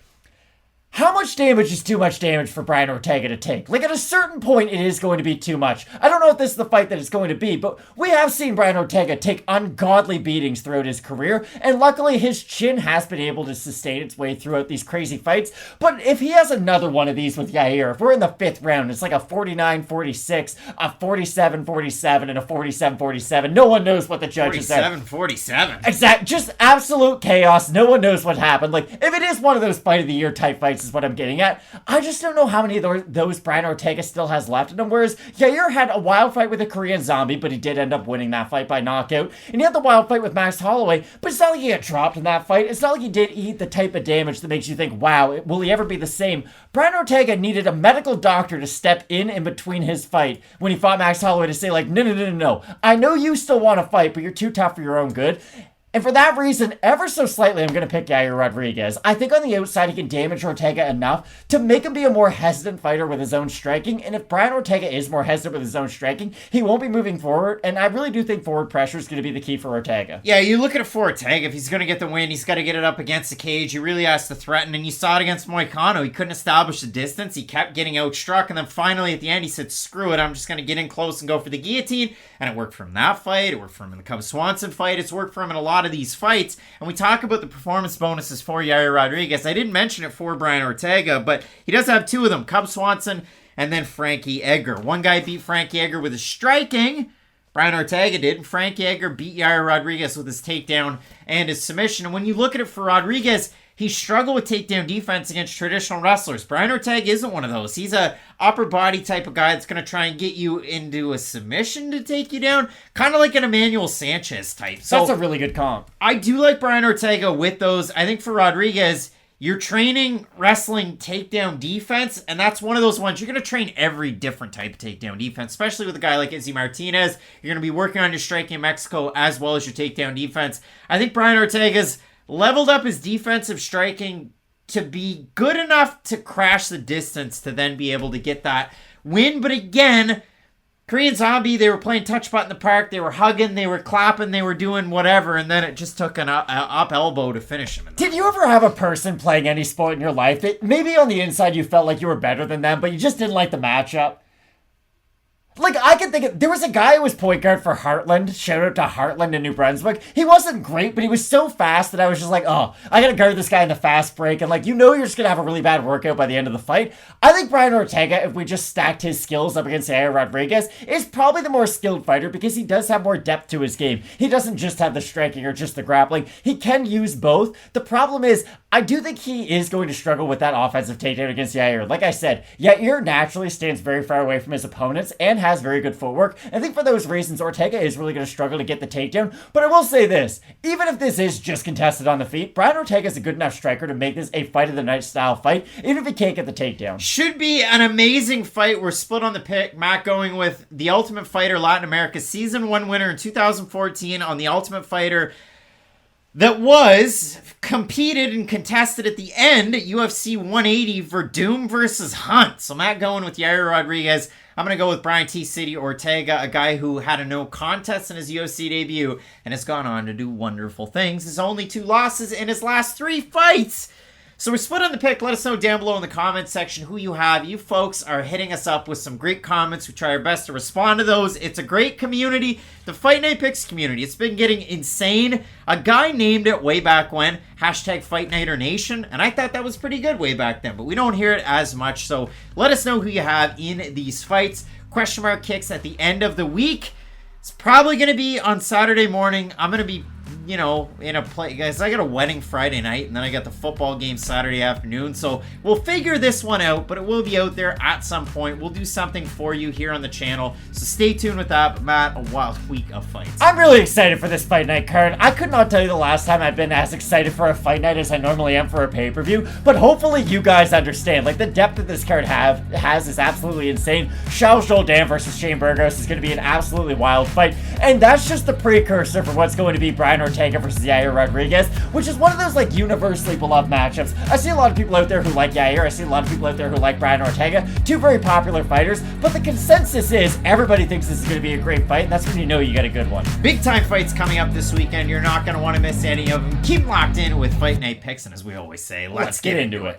How much damage is too much damage for Brian Ortega to take? Like, at a certain point, it is going to be too much. I don't know if this is the fight that it's going to be, but we have seen Brian Ortega take ungodly beatings throughout his career, and luckily his chin has been able to sustain its way throughout these crazy fights. But if he has another one of these with Yair, if we're in the 5th round, it's like a 49-46, a 47-47, and a 47-47. No one knows what the judges said. 47-47. Exact, just absolute chaos. No one knows what happened. Like, if it is one of those fight of the year type fights, is what I'm getting at. I just don't know how many of those Brian Ortega still has left in him. Whereas Yair had a wild fight with a Korean Zombie, but he did end up winning that fight by knockout. And he had the wild fight with Max Holloway, but it's not like he got dropped in that fight. It's not like he did eat the type of damage that makes you think, wow, will he ever be the same? Brian Ortega needed a medical doctor to step in between his fight when he fought Max Holloway to say, like, no. I know you still want to fight, but you're too tough for your own good. And for that reason, ever so slightly, I'm going to pick Yair Rodriguez. I think on the outside, he can damage Ortega enough to make him be a more hesitant fighter with his own striking. And if Brian Ortega is more hesitant with his own striking, he won't be moving forward. And I really do think forward pressure is going to be the key for Ortega. Yeah, you look at it for Ortega. If he's going to get the win, he's got to get it up against the cage. He really has to threaten. And you saw it against Moicano. He couldn't establish the distance. He kept getting outstruck. And then finally, at the end, he said, screw it. I'm just going to get in close and go for the guillotine. And it worked for him in that fight. It worked for him in the Cub Swanson fight. It's worked for him in a lot of these fights. And we talk about the performance bonuses for Yair Rodriguez. I didn't mention it for Brian Ortega, but he does have 2 of them, Cub Swanson and then Frankie Edgar. One guy beat Frankie Edgar with his striking. Brian Ortega did. And Frankie Edgar beat Yair Rodriguez with his takedown and his submission. And when you look at it for Rodriguez, he struggled with takedown defense against traditional wrestlers. Brian Ortega isn't one of those. He's a upper body type of guy that's going to try and get you into a submission to take you down. Kind of like an Emmanuel Sanchez type. So that's a really good comp. I do like Brian Ortega with those. I think for Rodriguez, you're training wrestling takedown defense, and that's one of those ones you're going to train every different type of takedown defense, especially with a guy like Izzy Martinez. You're going to be working on your striking in Mexico as well as your takedown defense. I think Brian Ortega's leveled up his defensive striking to be good enough to crash the distance to then be able to get that win. But again, Korean Zombie, they were playing touch putt in the park. They were hugging, they were clapping, they were doing whatever. And then it just took an up elbow to finish him. Did you ever have a person playing any sport in your life that maybe on the inside you felt like you were better than them, but you just didn't like the matchup? Like, I can think of, there was a guy who was point guard for Heartland. Shout out to Heartland in New Brunswick. He wasn't great, but he was so fast that I was just like, oh, I gotta guard this guy in the fast break. And like, you're just gonna have a really bad workout by the end of the fight. I think Brian Ortega, if we just stacked his skills up against Yair Rodriguez, is probably the more skilled fighter because he does have more depth to his game. He doesn't just have the striking or just the grappling. He can use both. The problem is, I do think he is going to struggle with that offensive takedown against Yair. Like I said, Yair naturally stands very far away from his opponents and has very good footwork. I think for those reasons, Ortega is really going to struggle to get the takedown. But I will say this, even if this is just contested on the feet, Brian Ortega is a good enough striker to make this a fight of the night style fight, even if he can't get the takedown. Should be an amazing fight. We're split on the pick. Matt going with The Ultimate Fighter Latin America Season 1 winner in 2014 on The Ultimate Fighter that was competed and contested at the end at UFC 180 for Doom versus Hunt. So Matt going with Yair Rodriguez. I'm going to go with Brian T. City Ortega, a guy who had a no contest in his UFC debut and has gone on to do wonderful things. His only 2 losses in his last 3 fights. So we're split on the pick. Let us know down below in the comments section who you have. You folks are hitting us up with some great comments. We try our best to respond to those. It's a great community. The Fight Night Picks community. It's been getting insane. A guy named it way back when, hashtag Fight Nighter Nation, and I thought that was pretty good way back then, but we don't hear it as much. So let us know who you have in these fights. Question mark kicks at the end of the week. It's probably going to be on Saturday morning. I'm going to be, in a play. Guys, I got a wedding Friday night, and then I got the football game Saturday afternoon. So we'll figure this one out, but it will be out there at some point. We'll do something for you here on the channel. So stay tuned with that. But Matt, a wild week of fights. I'm really excited for this fight night card. I could not tell you the last time I've been as excited for a fight night as I normally am for a pay-per-view, but hopefully you guys understand. Like, the depth that this card has is absolutely insane. Jourdain versus Shane Burgos is going to be an absolutely wild fight, and that's just the precursor for what's going to be Brian Ortega versus Yair Rodriguez, which is one of those like universally beloved matchups. I see a lot of people out there who like Yair. I see a lot of people out there who like Brian Ortega. Two very popular fighters, but the consensus is everybody thinks this is going to be a great fight, and that's when you know you got a good one. Big time fights coming up this weekend. You're not going to want to miss any of them. Keep locked in with Fight Night Picks, and as we always say, let's get into it.